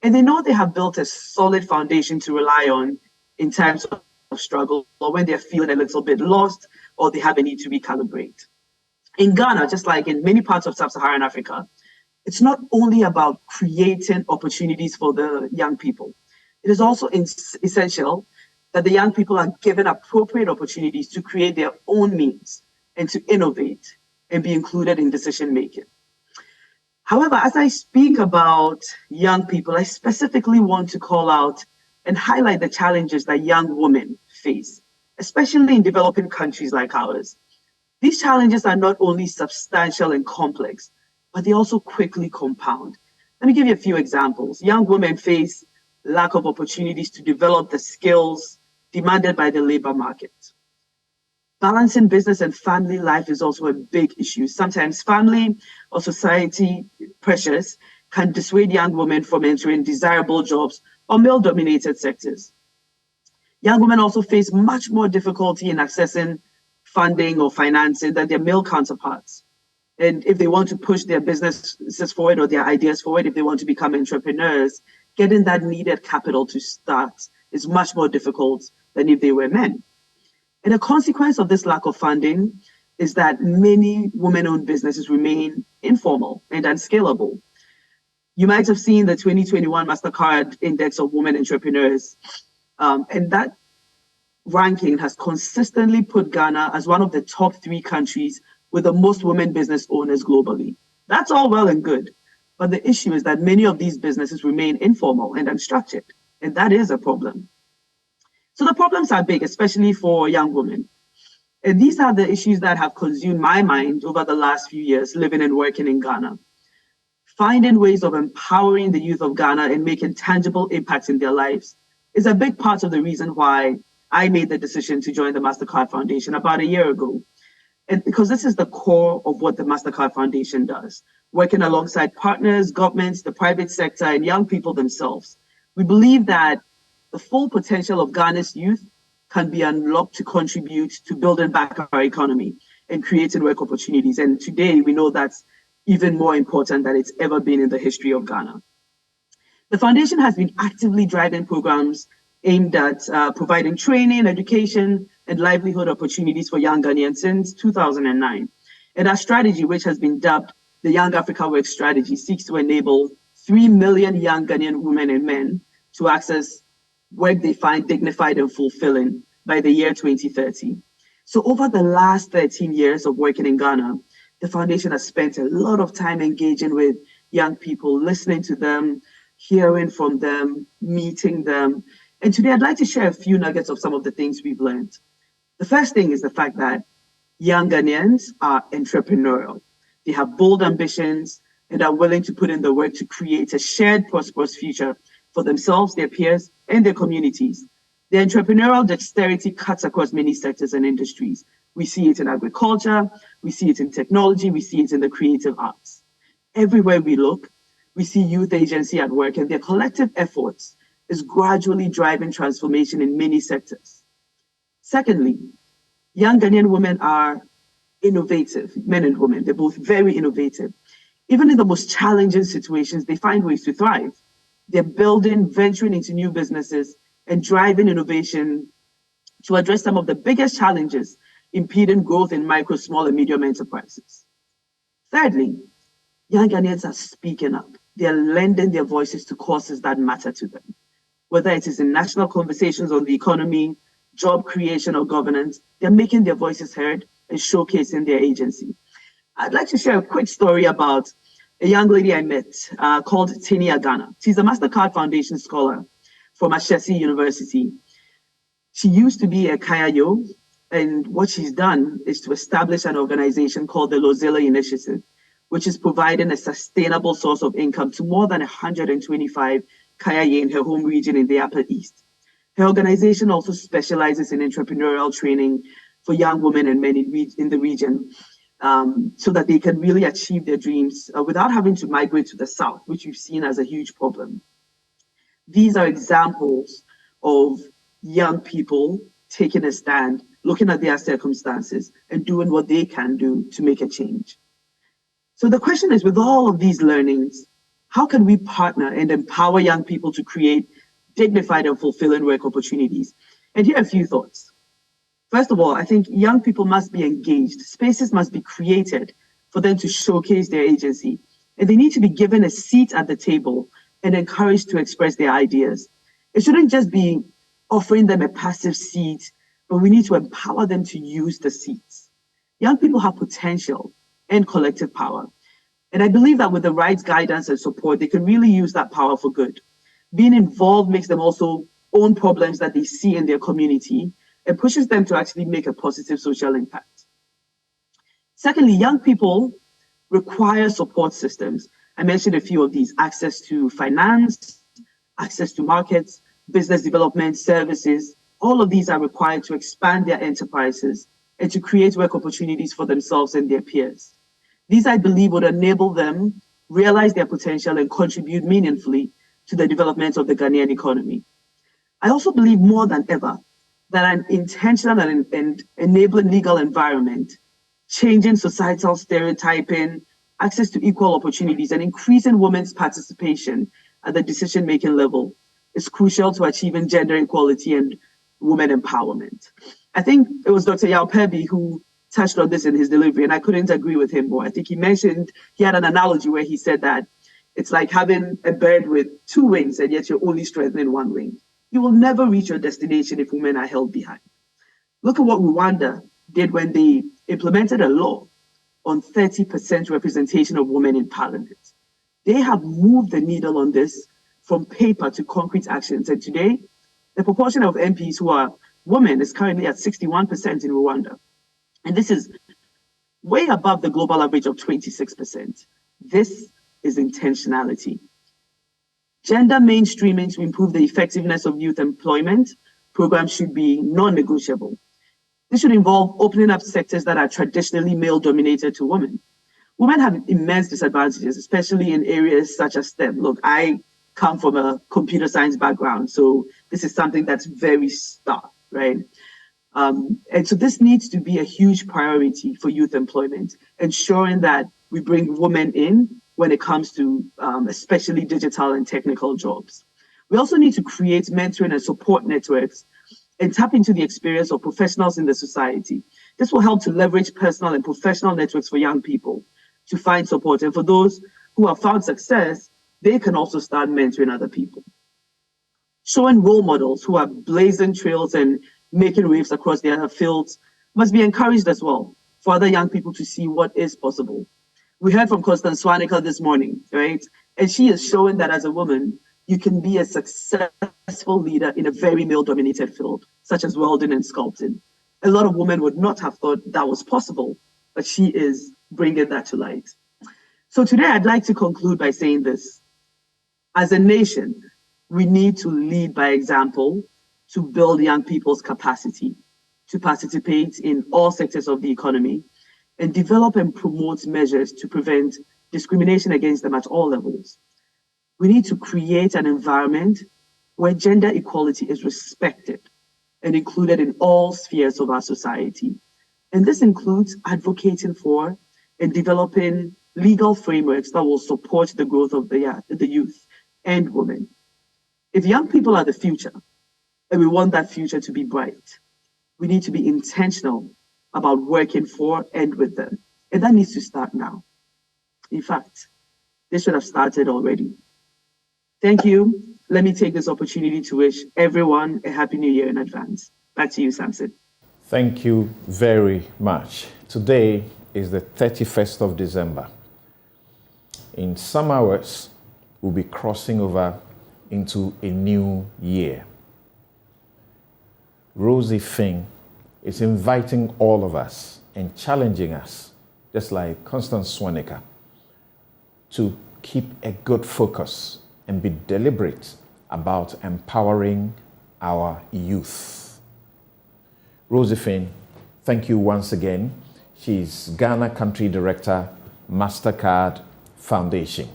Speaker 18: And they know they have built a solid foundation to rely on in times of struggle or when they're feeling a little bit lost or they have a need to recalibrate. In Ghana, just like in many parts of sub-Saharan Africa, It's not only about creating opportunities for the young people. It is also essential that the young people are given appropriate opportunities to create their own means and to innovate and be included in decision making. However, as I speak about young people, I specifically want to call out and highlight the challenges that young women face, especially in developing countries like ours. These challenges are not only substantial and complex, but they also quickly compound. Let me give you a few examples. Young women face lack of opportunities to develop the skills demanded by the labor market. Balancing business and family life is also a big issue. Sometimes family or society pressures can dissuade young women from entering desirable jobs or male-dominated sectors. Young women also face much more difficulty in accessing funding or financing than their male counterparts. And if they want to push their businesses forward or their ideas forward, if they want to become entrepreneurs, getting that needed capital to start is much more difficult than if they were men. And a consequence of this lack of funding is that many women-owned businesses remain informal and unscalable. You might have seen the 2021 MasterCard Index of Women Entrepreneurs, and that ranking has consistently put Ghana as one of the top 3 countries with the most women business owners globally. That's all well and good, but the issue is that many of these businesses remain informal and unstructured, and that is a problem. So the problems are big, especially for young women. And these are the issues that have consumed my mind over the last few years living and working in Ghana. Finding ways of empowering the youth of Ghana and making tangible impacts in their lives is a big part of the reason why I made the decision to join the MasterCard Foundation about a year ago. And because this is the core of what the MasterCard Foundation does, working alongside partners, governments, the private sector, and young people themselves. We believe that the full potential of Ghana's youth can be unlocked to contribute to building back our economy and creating work opportunities. And today we know that's even more important than it's ever been in the history of Ghana. The foundation has been actively driving programs aimed at providing training, education, and livelihood opportunities for young Ghanaians since 2009. And our strategy, which has been dubbed the Young Africa Work Strategy, seeks to enable 3 million young Ghanaian women and men to access work they find dignified and fulfilling by the year 2030. So over the last 13 years of working in Ghana, the foundation has spent a lot of time engaging with young people, listening to them, hearing from them, meeting them. And today I'd like to share a few nuggets of some of the things we've learned. The first thing is the fact that young Ghanaians are entrepreneurial. They have bold ambitions and are willing to put in the work to create a shared prosperous future for themselves, their peers, and their communities. Their entrepreneurial dexterity cuts across many sectors and industries. We see it in agriculture, we see it in technology, we see it in the creative arts. Everywhere we look, we see youth agency at work, and their collective efforts is gradually driving transformation in many sectors. Secondly, young Ghanaian women are innovative, men and women. They're both very innovative. Even in the most challenging situations, they find ways to thrive. They're building, venturing into new businesses, and driving innovation to address some of the biggest challenges impeding growth in micro, small, and medium enterprises. Thirdly, young Ghanaians are speaking up. They're lending their voices to causes that matter to them. Whether it is in national conversations on the economy, job creation, or governance, they're making their voices heard and showcasing their agency. I'd like to share a quick story about a young lady I met called Tini Agana. She's a MasterCard Foundation scholar from Ashesi University. She used to be a Kayayo, and what she's done is to establish an organization called the Lozilla Initiative, which is providing a sustainable source of income to more than 125 Kayaye in her home region in the Upper East. Her organization also specializes in entrepreneurial training for young women and men in the region, so that they can really achieve their dreams without having to migrate to the South, which we've seen as a huge problem. These are examples of young people taking a stand, looking at their circumstances, and doing what they can do to make a change. So the question is, with all of these learnings, how can we partner and empower young people to create dignified and fulfilling work opportunities? And here are a few thoughts. First of all, I think young people must be engaged. Spaces must be created for them to showcase their agency and they need to be given a seat at the table and encouraged to express their ideas. It shouldn't just be offering them a passive seat, but we need to empower them to use the seats. Young people have potential and collective power. And I believe that with the right guidance and support, they can really use that power for good. Being involved makes them also own problems that they see in their community and pushes them to actually make a positive social impact. Secondly, young people require support systems. I mentioned a few of these: access to finance, access to markets, business development, services. All of these are required to expand their enterprises and to create work opportunities for themselves and their peers. These, I believe, would enable them realize their potential and contribute meaningfully to the development of the Ghanaian economy. I also believe more than ever that an intentional and enabling legal environment, changing societal stereotyping, access to equal opportunities, and increasing women's participation at the decision-making level is crucial to achieving gender equality and women empowerment. I think it was Dr. Yao Pebi who touched on this in his delivery, and I couldn't agree with him more. I think he had an analogy where he said that it's like having a bird with two wings, and yet you're only strengthening one wing. You will never reach your destination if women are held behind. Look at what Rwanda did when they implemented a law on 30% representation of women in parliament. They have moved the needle on this from paper to concrete actions. And today, the proportion of MPs who are women is currently at 61% in Rwanda. And this is way above the global average of 26%. This is intentionality. Gender mainstreaming to improve the effectiveness of youth employment programs should be non-negotiable. This should involve opening up sectors that are traditionally male-dominated to women. Women have immense disadvantages, especially in areas such as STEM. Look, I come from a computer science background, so this is something that's very stark, right? And so this needs to be a huge priority for youth employment, ensuring that we bring women in when it comes to especially digital and technical jobs. We also need to create mentoring and support networks and tap into the experience of professionals in the society. This will help to leverage personal and professional networks for young people to find support. And for those who have found success, they can also start mentoring other people. Showing role models who are blazing trails and making waves across their fields must be encouraged as well for other young people to see what is possible. We heard from Constance Swanica this morning, right? And she is showing that as a woman, you can be a successful leader in a very male-dominated field, such as welding and sculpting. A lot of women would not have thought that was possible, but she is bringing that to light. So today I'd like to conclude by saying this. As a nation, we need to lead by example to build young people's capacity to participate in all sectors of the economy and develop and promote measures to prevent discrimination against them at all levels. We need to create an environment where gender equality is respected and included in all spheres of our society. And this includes advocating for and developing legal frameworks that will support the growth of the youth and women. If young people are the future, and we want that future to be bright, we need to be intentional about working for and with them. And that needs to start now. In fact, this should have started already. Thank you. Let me take this opportunity to wish everyone a Happy New Year in advance. Back to you, Samson.
Speaker 1: Thank you very much. Today is the 31st of December. In some hours, we'll be crossing over into a new year. Rosie Fing is inviting all of us and challenging us, just like Constance Swanica, to keep a good focus and be deliberate about empowering our youth. Rosie Fing, thank you once again. She's Ghana Country Director, MasterCard Foundation.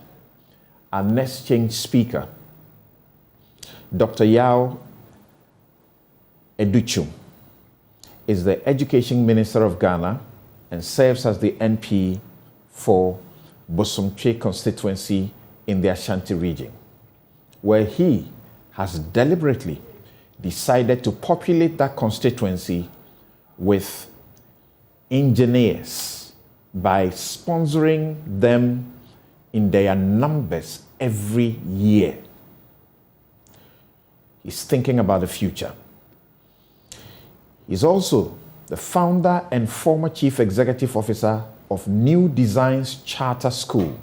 Speaker 1: Our next change speaker, Dr. Yao Educhum, is the Education Minister of Ghana and serves as the NP for Bosomtwe constituency in the Ashanti region, where he has deliberately decided to populate that constituency with engineers by sponsoring them in their numbers every year. He's thinking about the future. He's also the founder and former chief executive officer of New Designs Charter School.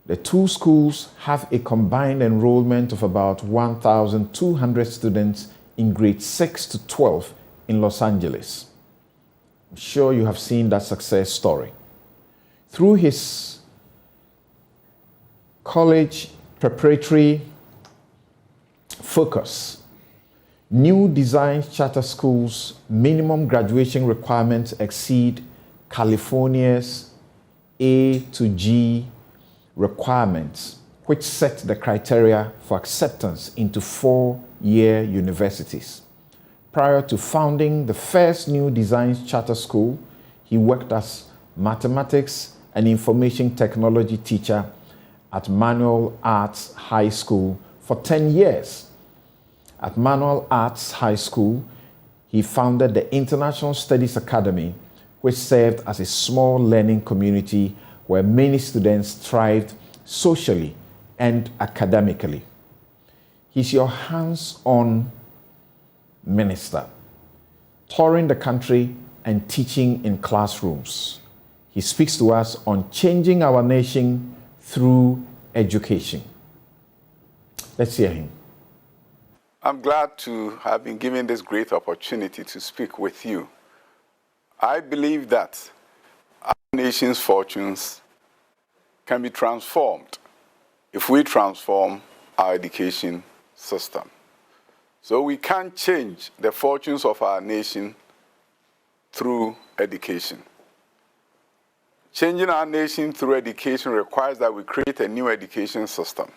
Speaker 1: The two schools have a combined enrollment of about 1,200 students in grades 6 to 12 in Los Angeles. I'm sure you have seen that success story. Through his college preparatory focus, New Design Charter Schools' minimum graduation requirements exceed California's A to G requirements, which set the criteria for acceptance into four-year universities. Prior to founding the first New Design Charter School, he worked as mathematics and information technology teacher at Manual Arts High School for 10 years. At Manual Arts High School, he founded the International Studies Academy, which served as a small learning community where many students thrived socially and academically. He's your hands-on minister, touring the country and teaching in classrooms. He speaks to us on changing our nation through education. Let's hear him.
Speaker 19: I'm glad to have been given this great opportunity to speak with you. I believe that our nation's fortunes can be transformed if we transform our education system. So we can't change the fortunes of our nation through education. Changing our nation through education requires that we create a new education system.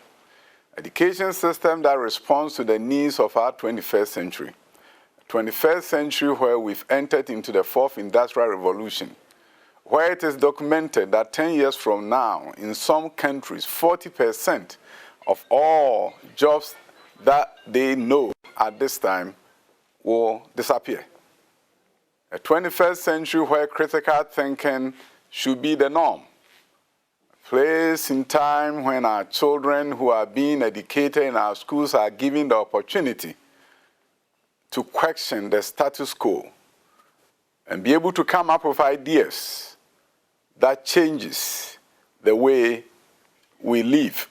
Speaker 19: Education system that responds to the needs of our 21st century. 21st century where we've entered into the fourth industrial revolution, where it is documented that 10 years from now, in some countries, 40% of all jobs that they know at this time will disappear. A 21st century where critical thinking should be the norm. Place in time when our children who are being educated in our schools are given the opportunity to question the status quo and be able to come up with ideas that changes the way we live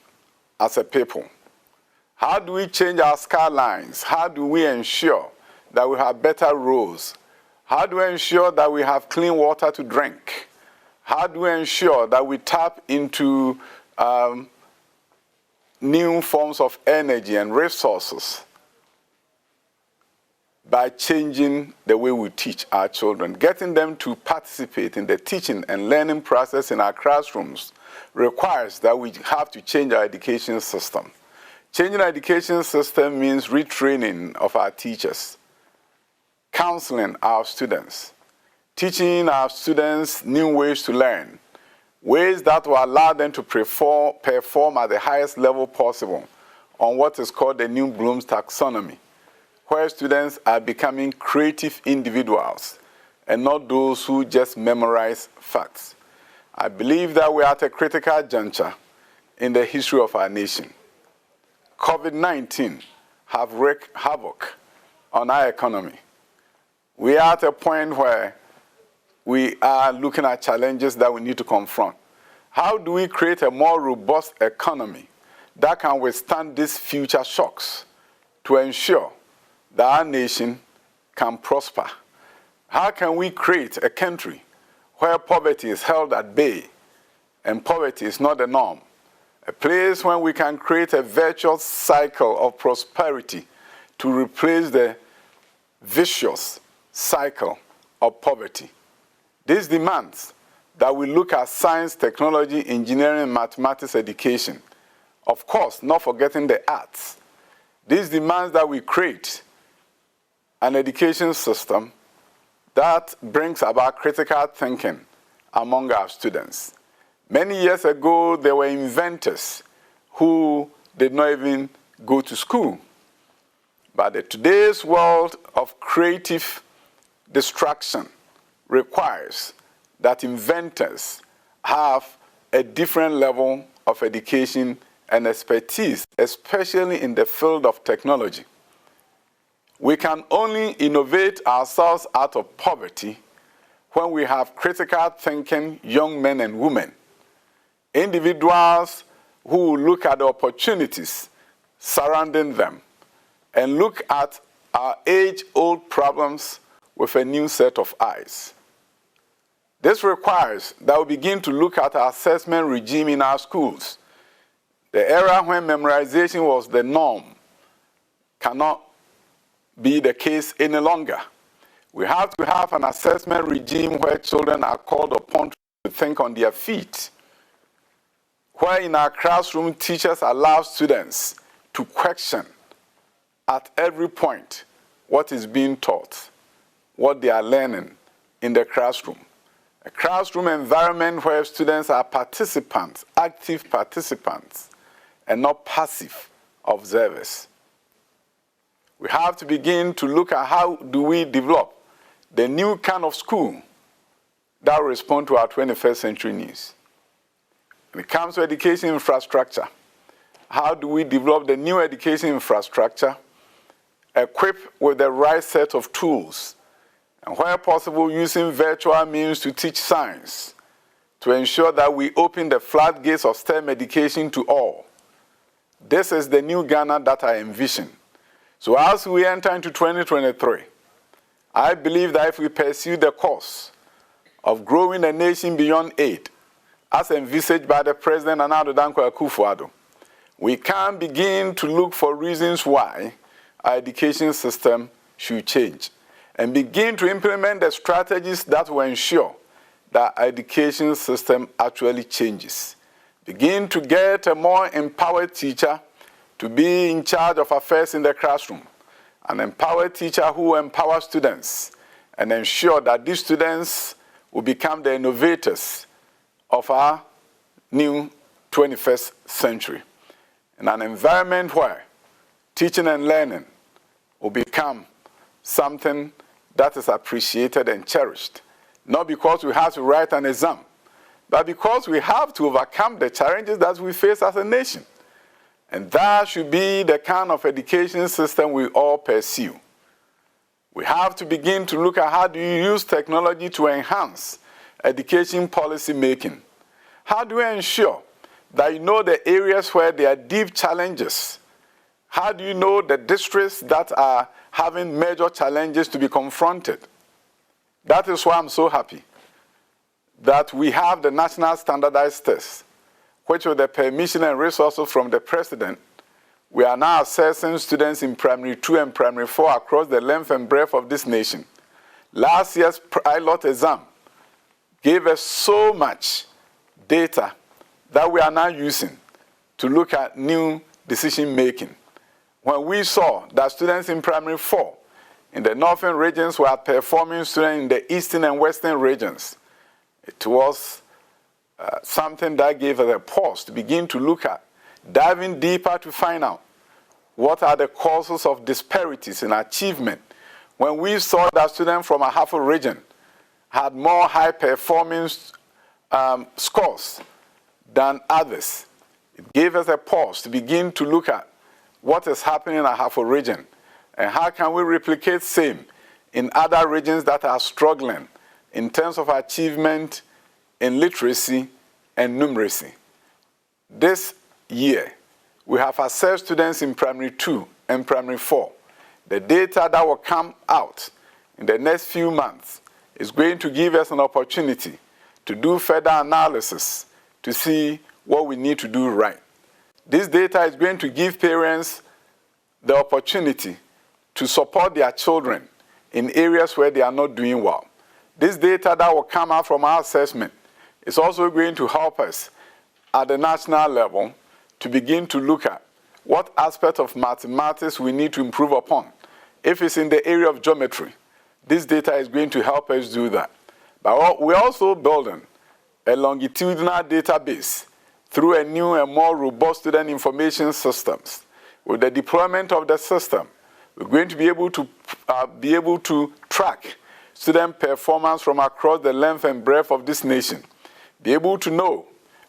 Speaker 19: as a people. How do we change our skylines? How do we ensure that we have better roads? How do we ensure that we have clean water to drink? How do we ensure that we tap into new forms of energy and resources by changing the way we teach our children? Getting them to participate in the teaching and learning process in our classrooms requires that we have to change our education system. Changing our education system means retraining of our teachers, counseling our students, teaching our students new ways to learn, ways that will allow them to perform at the highest level possible on what is called the New Bloom's taxonomy, where students are becoming creative individuals and not those who just memorize facts. I believe that we are at a critical juncture in the history of our nation. COVID-19 have wreaked havoc on our economy. We are at a point where we are looking at challenges that we need to confront. How do we create a more robust economy that can withstand these future shocks to ensure that our nation can prosper? How can we create a country where poverty is held at bay and poverty is not the norm? A place where we can create a virtuous cycle of prosperity to replace the vicious cycle of poverty. This demands that we look at science, technology, engineering, mathematics education. Of course, not forgetting the arts. This demands that we create an education system that brings about critical thinking among our students. Many years ago, there were inventors who did not even go to school. But in today's world of creative distraction requires that inventors have a different level of education and expertise, especially in the field of technology. We can only innovate ourselves out of poverty when we have critical thinking young men and women, individuals who will look at the opportunities surrounding them and look at our age-old problems with a new set of eyes. This requires that we begin to look at our assessment regime in our schools. The era when memorization was the norm cannot be the case any longer. We have to have an assessment regime where children are called upon to think on their feet, where in our classroom teachers allow students to question at every point what is being taught, what they are learning in the classroom. A classroom environment where students are participants, active participants, and not passive observers. We have to begin to look at how do we develop the new kind of school that will respond to our 21st century needs. When it comes to education infrastructure, how do we develop the new education infrastructure equipped with the right set of tools, and where possible using virtual means to teach science, to ensure that we open the floodgates of STEM education to all. This is the new Ghana that I envision. So as we enter into 2023, I believe that if we pursue the course of growing a nation beyond aid, as envisaged by the President Nana Danko Akufo-Addo, we can begin to look for reasons why our education system should change and begin to implement the strategies that will ensure that our education system actually changes. Begin to get a more empowered teacher to be in charge of affairs in the classroom, an empowered teacher who will empower students and ensure that these students will become the innovators of our new 21st century. In an environment where teaching and learning will become something that is appreciated and cherished, not because we have to write an exam, but because we have to overcome the challenges that we face as a nation. And that should be the kind of education system we all pursue. We have to begin to look at how do you use technology to enhance education policy making. How do we ensure that you know the areas where there are deep challenges? How do you know the districts that are having major challenges to be confronted? That is why I'm so happy that we have the National Standardized Test, which with the permission and resources from the President, we are now assessing students in Primary 2 and Primary 4 across the length and breadth of this nation. Last year's pilot exam gave us so much data that we are now using to look at new decision making. When we saw that students in Primary 4 in the northern regions were outperforming students in the eastern and western regions, it was something that gave us a pause to begin to look at, diving deeper to find out what are the causes of disparities in achievement. When we saw that students from a Ahafo region had more high performance scores than others, it gave us a pause to begin to look at what is happening in a Ahafo region and how can we replicate same in other regions that are struggling in terms of achievement in literacy and numeracy. This year, we have assessed students in Primary 2 and Primary 4. The data that will come out in the next few months is going to give us an opportunity to do further analysis to see what we need to do right. This data is going to give parents the opportunity to support their children in areas where they are not doing well. This data that will come out from our assessment is also going to help us at the national level to begin to look at what aspect of mathematics we need to improve upon. If it's in the area of geometry, this data is going to help us do that. But we're also building a longitudinal database through a new and more robust student information systems. With the deployment of the system, we're going to be able to track student performance from across the length and breadth of this nation, be able to know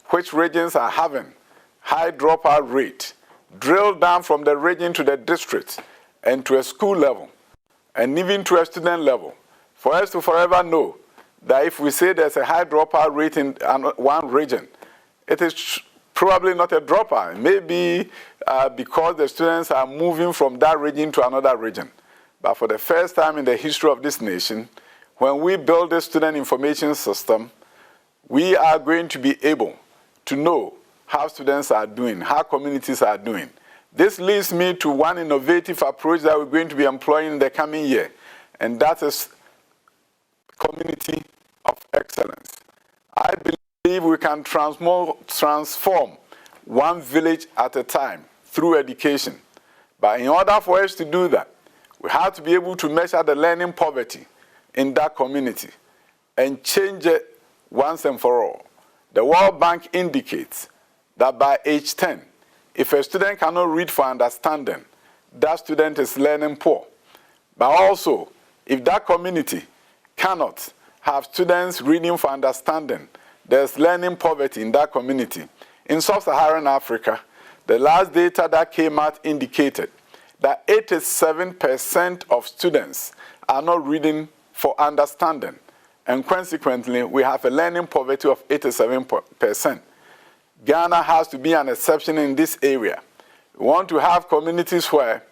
Speaker 19: which regions are having high dropout rate, drill down from the region to the district and to a school level and even to a student level, for us to forever know that if we say there's a high dropout rate in one region, it is probably not a dropout. It may be because the students are moving from that region to another region. But for the first time in the history of this nation, when we build a student information system, we are going to be able to know how students are doing, how communities are doing. This leads me to one innovative approach that we're going to be employing in the coming year, and that is community of excellence. I believe we can transform one village at a time through education. But in order for us to do that, we have to be able to measure the learning poverty in that community and change it once and for all. The World Bank indicates that by age 10, if a student cannot read for understanding, that student is learning poor. But also, if that community cannot have students reading for understanding, there's learning poverty in that community. In sub-Saharan Africa, the last data that came out indicated that 87% of students are not reading for understanding. And consequently, we have a learning poverty of 87%. Ghana has to be an exception in this area. We want to have communities where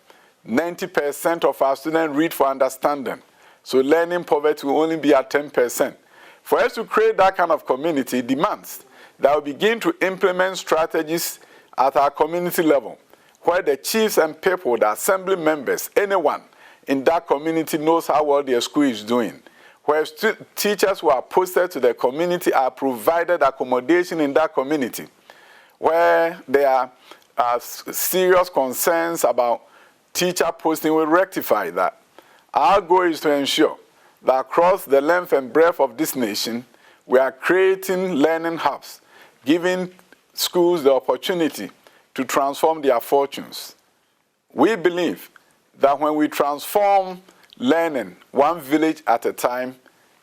Speaker 19: 90% of our students read for understanding. So learning poverty will only be at 10%. For us to create that kind of community demands that we begin to implement strategies at our community level, where the chiefs and people, the assembly members, anyone in that community knows how well their school is doing, where teachers who are posted to the community are provided accommodation in that community, where there are serious concerns about teacher posting, will rectify that. Our goal is to ensure that across the length and breadth of this nation, we are creating learning hubs, giving schools the opportunity to transform their fortunes. We believe that when we transform learning one village at a time,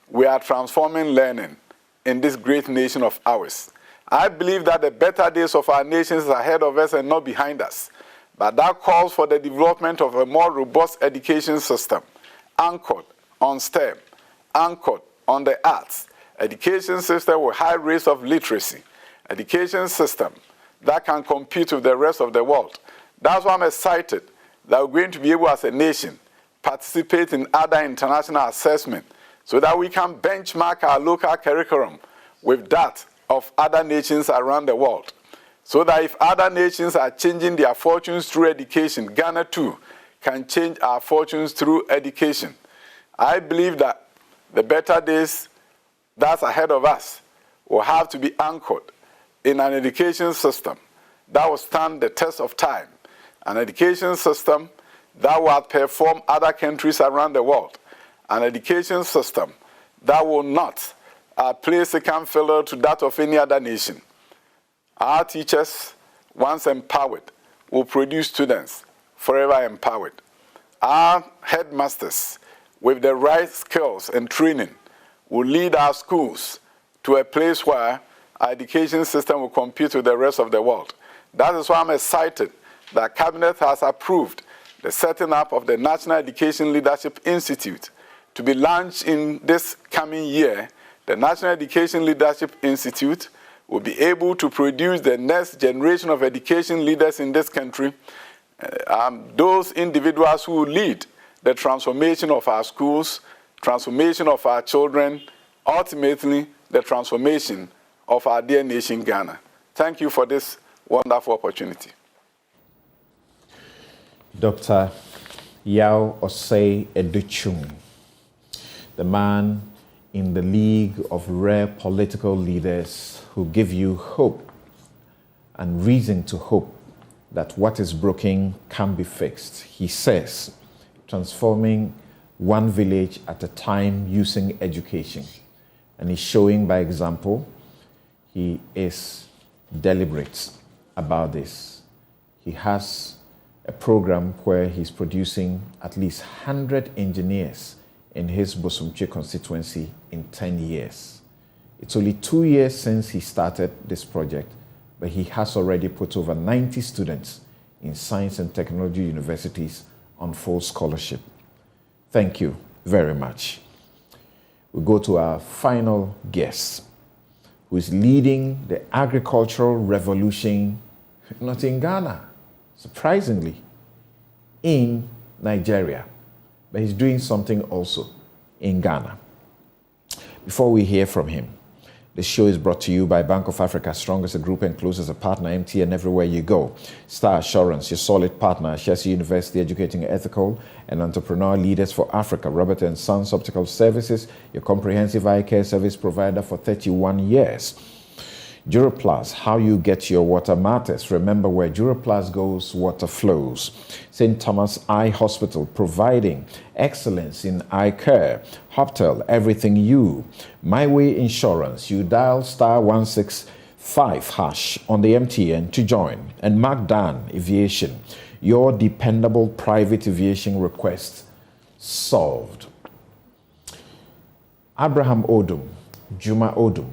Speaker 19: we are transforming learning in this great nation of ours. I believe that the better days of our nation is ahead of us and not behind us. But that calls for the development of a more robust education system, anchored on STEM, anchored on the arts, education system with high rates of literacy, education system that can compete with the rest of the world. That's why I'm excited that we're going to be able as a nation participate in other international assessment so that we can benchmark our local curriculum with that of other nations around the world. So that if other nations are changing their fortunes through education, Ghana too can change our fortunes through education. I believe that the better days that's ahead of us will have to be anchored in an education system that will stand the test of time, an education system that will outperform other countries around the world, an education system that will not play second fiddle to that of any other nation. Our teachers, once empowered, will produce students forever empowered. Our headmasters, with the right skills and training, will lead our schools to a place where our education system will compete with the rest of the world. That is why I'm excited that Cabinet has approved the setting up of the National Education Leadership Institute to be launched in this coming year. The National Education Leadership Institute will be able to produce the next generation of education leaders in this country, those individuals who will lead the transformation of our schools, transformation of our children, ultimately the transformation of our dear nation, Ghana. Thank you for this wonderful opportunity.
Speaker 1: Dr. Yao Osei Educhum, the man in the league of rare political leaders who give you hope and reason to hope that what is broken can be fixed. He says, transforming one village at a time using education. And he's showing by example. He is deliberate about this. He has a program where he's producing at least 100 engineers in his Bosumtwe constituency in 10 years. It's only 2 years since he started this project, but he has already put over 90 students in science and technology universities on full scholarship. Thank you very much. We go to our final guest, who is leading the agricultural revolution, not in Ghana, surprisingly, in Nigeria, but he's doing something also in Ghana. Before we hear from him, this show is brought to you by Bank of Africa, strong as a group and close as a partner, MTN everywhere you go. Star Assurance, your solid partner, Chelsea University, educating ethical and entrepreneur leaders for Africa. Robert & Sons Optical Services, your comprehensive eye care service provider for 31 years. Duraplus, how you get your water matters. Remember, where Duraplus goes, water flows. St. Thomas Eye Hospital, providing excellence in eye care. Hoptel, everything you. My Way Insurance, you dial *165# on the MTN to join. And Mark Dan Aviation, your dependable private aviation request solved. Abraham Odum, Juma Odum,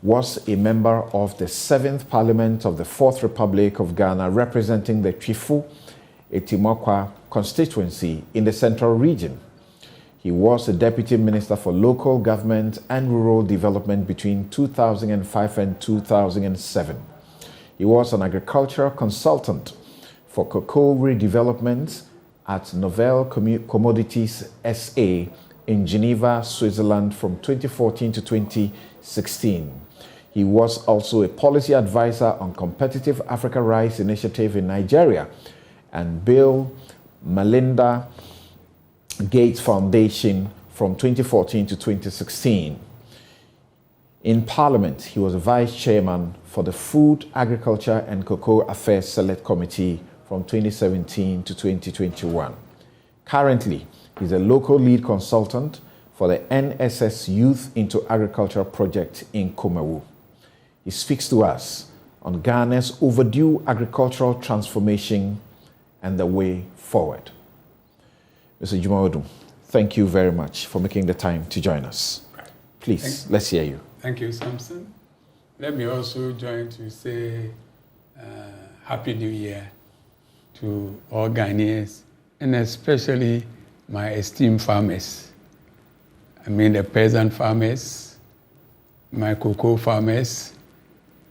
Speaker 1: was a member of the 7th Parliament of the 4th Republic of Ghana, representing the Twifu Etimokwa constituency in the Central Region. He was a Deputy Minister for Local Government and Rural Development between 2005 and 2007. He was an agricultural consultant for cocoa redevelopment at Novel Commodities SA in Geneva, Switzerland from 2014 to 2016. He was also a policy advisor on Competitive Africa Rice Initiative in Nigeria and Bill Melinda Gates Foundation from 2014 to 2016. In Parliament, he was a vice chairman for the Food, Agriculture and Cocoa Affairs Select Committee from 2017 to 2021. Currently, he's a local lead consultant for the NSS Youth into Agriculture project in Kumawu. He speaks to us on Ghana's overdue agricultural transformation and the way forward. Mr. Juma Odum, thank you very much for making the time to join us. Please, let's hear you.
Speaker 20: Thank you, Samson. Let me also join to say Happy New Year to all Ghanaians, and especially my esteemed farmers. I mean the peasant farmers, my cocoa farmers,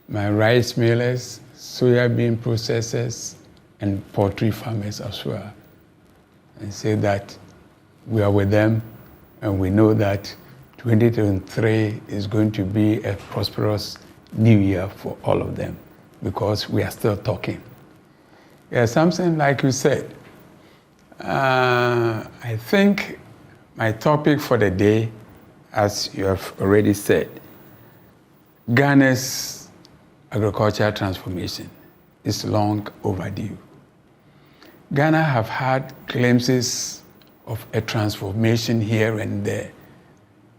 Speaker 20: my rice millers, soya bean processors, and poultry farmers as well. And say that we are with them, and we know that 2023 is going to be a prosperous new year for all of them, because we are still talking. Yeah, something like you said, I think my topic for the day, as you have already said, Ghana's agricultural transformation is long overdue. Ghana have had glimpses of a transformation here and there.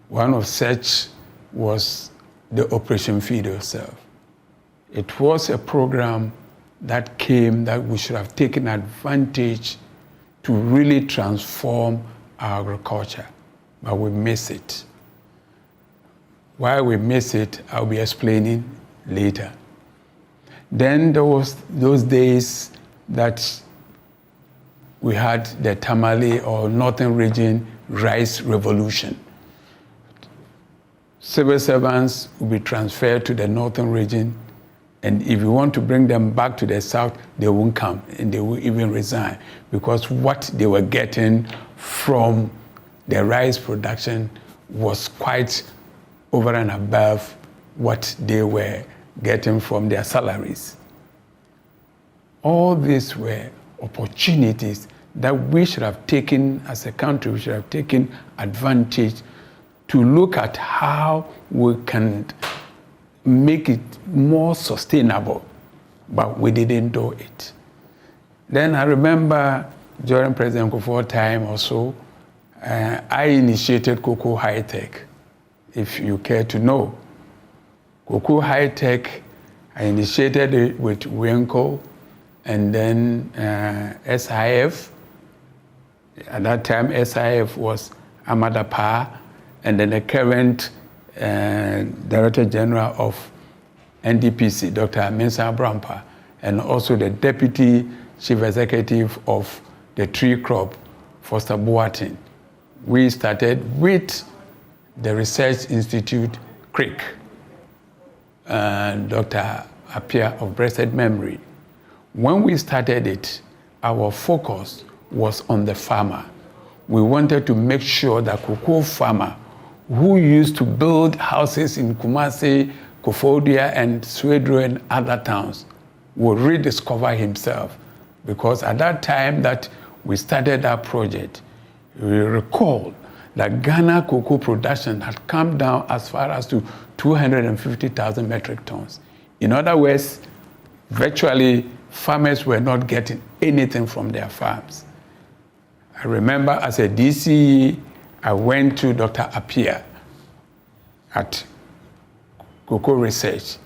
Speaker 20: One of such was the Operation Feed Yourself. It was a program that came that we should have taken advantage to really transform our agriculture, but we miss it. Why we miss it, I'll be explaining later. Then there was those days that we had the Tamale or Northern Region Rice Revolution. Civil servants will be transferred to the Northern Region, and if you want to bring them back to the South, they won't come, and they will even resign, because what they were getting from the rice production was quite over and above what they were getting from their salaries. All these were opportunities that we should have taken as a country, we should have taken advantage to look at how we can make it more sustainable, but we didn't do it. Then I remember during President Kufuor's time also, I initiated Cocoa High Tech, if you care to know. Cocoa High Tech, I initiated it with WINCO and then SIF. At that time, SIF was Amadapa, and then the current Director General of NDPC, Dr. Mensah Brampa, and also the Deputy Chief Executive of the Tree Crop, Foster Boateng. We started with the Research Institute, CRIC, Dr. Appiah of blessed memory. When we started it, our focus was on the farmer. We wanted to make sure that cocoa farmer who used to build houses in Kumasi, Kofodia, and Swedru and other towns would rediscover himself. Because at that time that we started our project, we recall that Ghana cocoa production had come down as far as to 250,000 metric tons. In other words, virtually farmers were not getting anything from their farms. I remember as a DCE, I went to Dr. Appiah at Cocoa Research.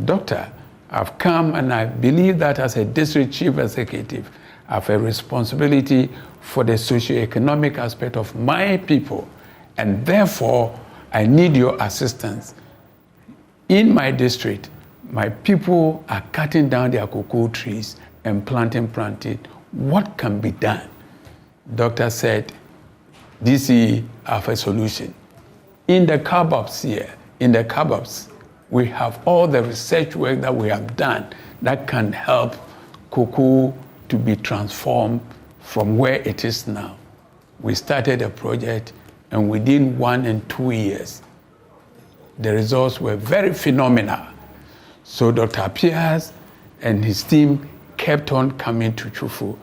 Speaker 20: Doctor, I've come and I believe that as a district chief executive, I have a responsibility for the socioeconomic aspect of my people, and therefore I need your assistance. In my district, my people are cutting down their cocoa trees and planting. What can be done? Doctor said, DC have a solution. In the carbobs here, we have all the research work that we have done that can help cocoa to be transformed from where it is now. We started a project, and within 1 and 2 years, the results were very phenomenal. So Dr. Appiah and his team kept on coming to Chufu,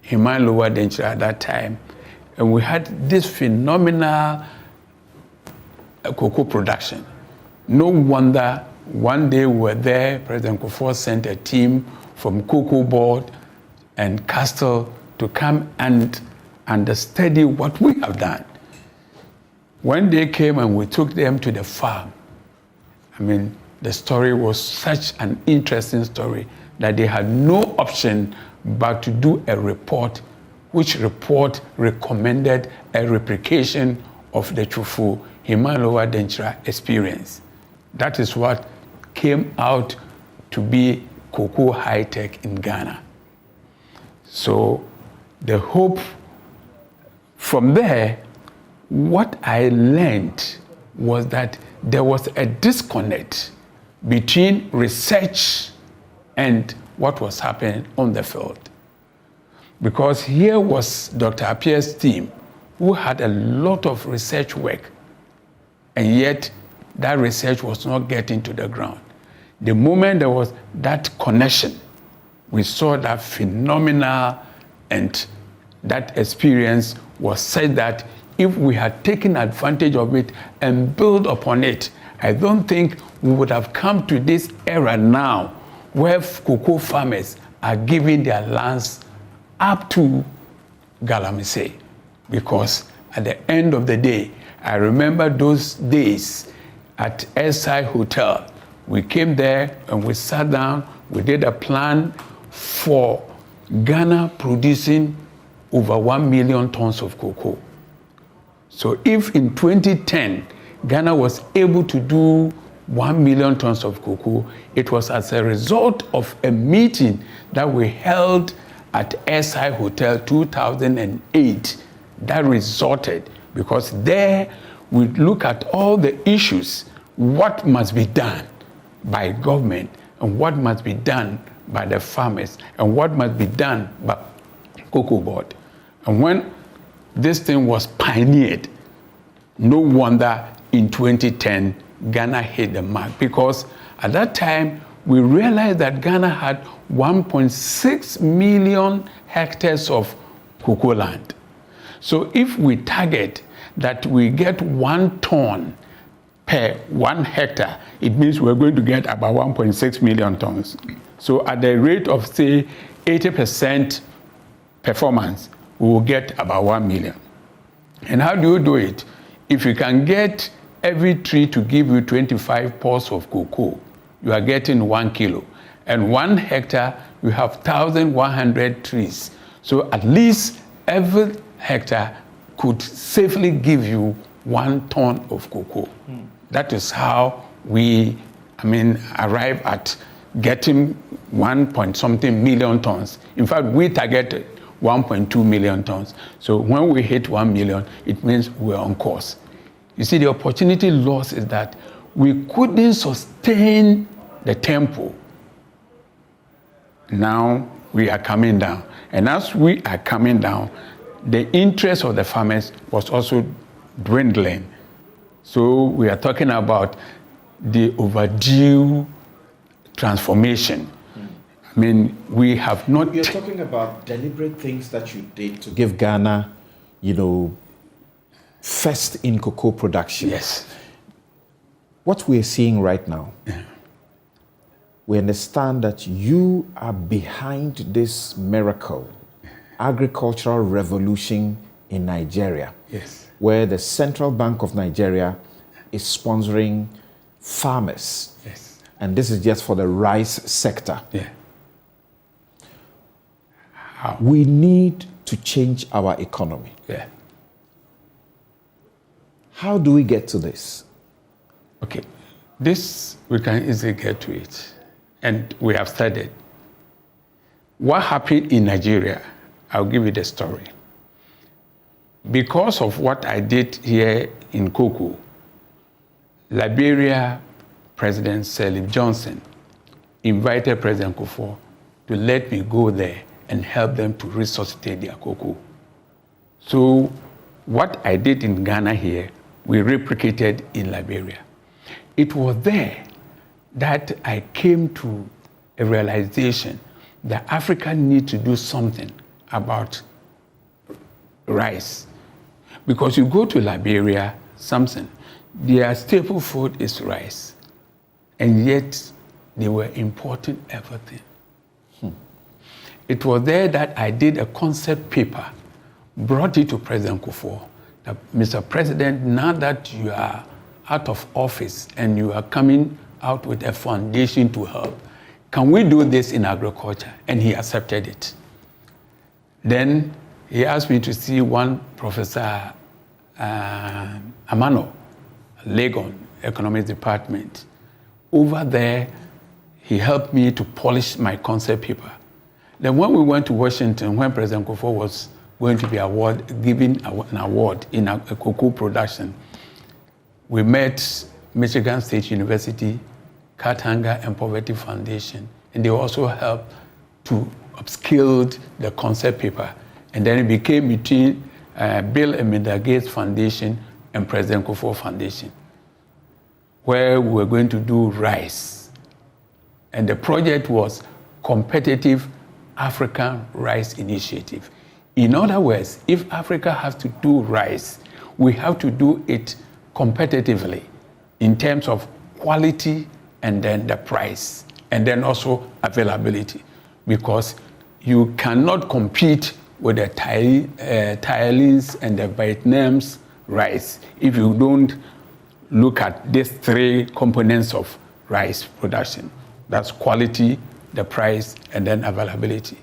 Speaker 20: Himan Lower Denchira at that time, and we had this phenomenal cocoa production. No wonder one day we were there, President Kufuor sent a team from Cocoa Board and Castle to come and study what we have done. When they came and we took them to the farm, I mean, the story was such an interesting story that they had no option but to do a report, which report recommended a replication of the Chufu Himan Lower Denchira experience. That is what came out to be cocoa high tech in Ghana. So the hope from there, what I learned was that there was a disconnect between research and what was happening on the field. Because here was Dr. Appiah's team who had a lot of research work, and yet that research was not getting to the ground. The moment there was that connection, we saw that phenomenal, and that experience was such that if we had taken advantage of it and built upon it, I don't think we would have come to this era now where cocoa farmers are giving their lands up to Galamsey. Because at the end of the day, I remember those days at SI Hotel. We came there and we sat down, we did a plan for Ghana producing over 1 million tons of cocoa. So if in 2010, Ghana was able to do 1 million tons of cocoa, it was as a result of a meeting that we held at SI Hotel 2008 that resulted, because there we look at all the issues, what must be done by government and what must be done by the farmers and what must be done by Cocoa Board. And when this thing was pioneered, no wonder in 2010 Ghana hit the mark, because at that time we realized that Ghana had 1.6 million hectares of cocoa land. So if we target that we get 1 ton per 1 hectare, it means we're going to get about 1.6 million tons. So at the rate of, say, 80% performance, we will get about 1 million. And how do you do it? If you can get every tree to give you 25 pods of cocoa, you are getting 1 kilo. And 1 hectare, you have 1,100 trees. So at least every hectare could safely give you 1 ton of cocoa. That is how we, arrive at getting 1-point-something million tons. In fact, we targeted 1.2 million tons. So when we hit 1 million, it means we're on course. You see, the opportunity loss is that we couldn't sustain the tempo. Now we are coming down. And as we are coming down, the interest of the farmers was also dwindling. So we are talking about the overdue transformation. We have not...
Speaker 1: You're talking about deliberate things that you did to give Ghana, first in cocoa production.
Speaker 20: Yes.
Speaker 1: What we're seeing right now, we understand that you are behind this miracle, agricultural revolution in Nigeria.
Speaker 20: Yes.
Speaker 1: Where the Central Bank of Nigeria is sponsoring farmers.
Speaker 20: Yes.
Speaker 1: And this is just for the rice sector.
Speaker 20: Yeah. How?
Speaker 1: We need to change our economy.
Speaker 20: Yeah.
Speaker 1: How do we get to this?
Speaker 20: Okay. This, we can easily get to it. And we have started. What happened in Nigeria, I'll give you the story. Because of what I did here in cocoa, Liberia President Sirleaf Johnson invited President Kufuor to let me go there and help them to resuscitate their cocoa. So what I did in Ghana here, we replicated in Liberia. It was there that I came to a realization that Africa needs to do something about rice. Because you go to Liberia, Samson, their staple food is rice. And yet they were importing everything. It was there that I did a concept paper, brought it to President Kufuor. That, Mr. President, now that you are out of office and you are coming out with a foundation to help, can we do this in agriculture? And he accepted it. Then he asked me to see one Professor Amano, Legon, Economics Department. Over there, he helped me to polish my concept paper. Then when we went to Washington, when President Kufuor was going to be giving an award in a cocoa production, we met Michigan State University, Cat Hunger and Poverty Foundation, and they also helped to upskill the concept paper. And then it became between Bill and Melinda Gates Foundation and President Kufuor Foundation, where we were going to do rice. And the project was Competitive African Rice Initiative. In other words, if Africa has to do rice, we have to do it competitively in terms of quality and then the price, and then also availability, because you cannot compete with the Thailand's and the Vietnam's rice if you don't look at these three components of rice production. That's quality, the price, and then availability.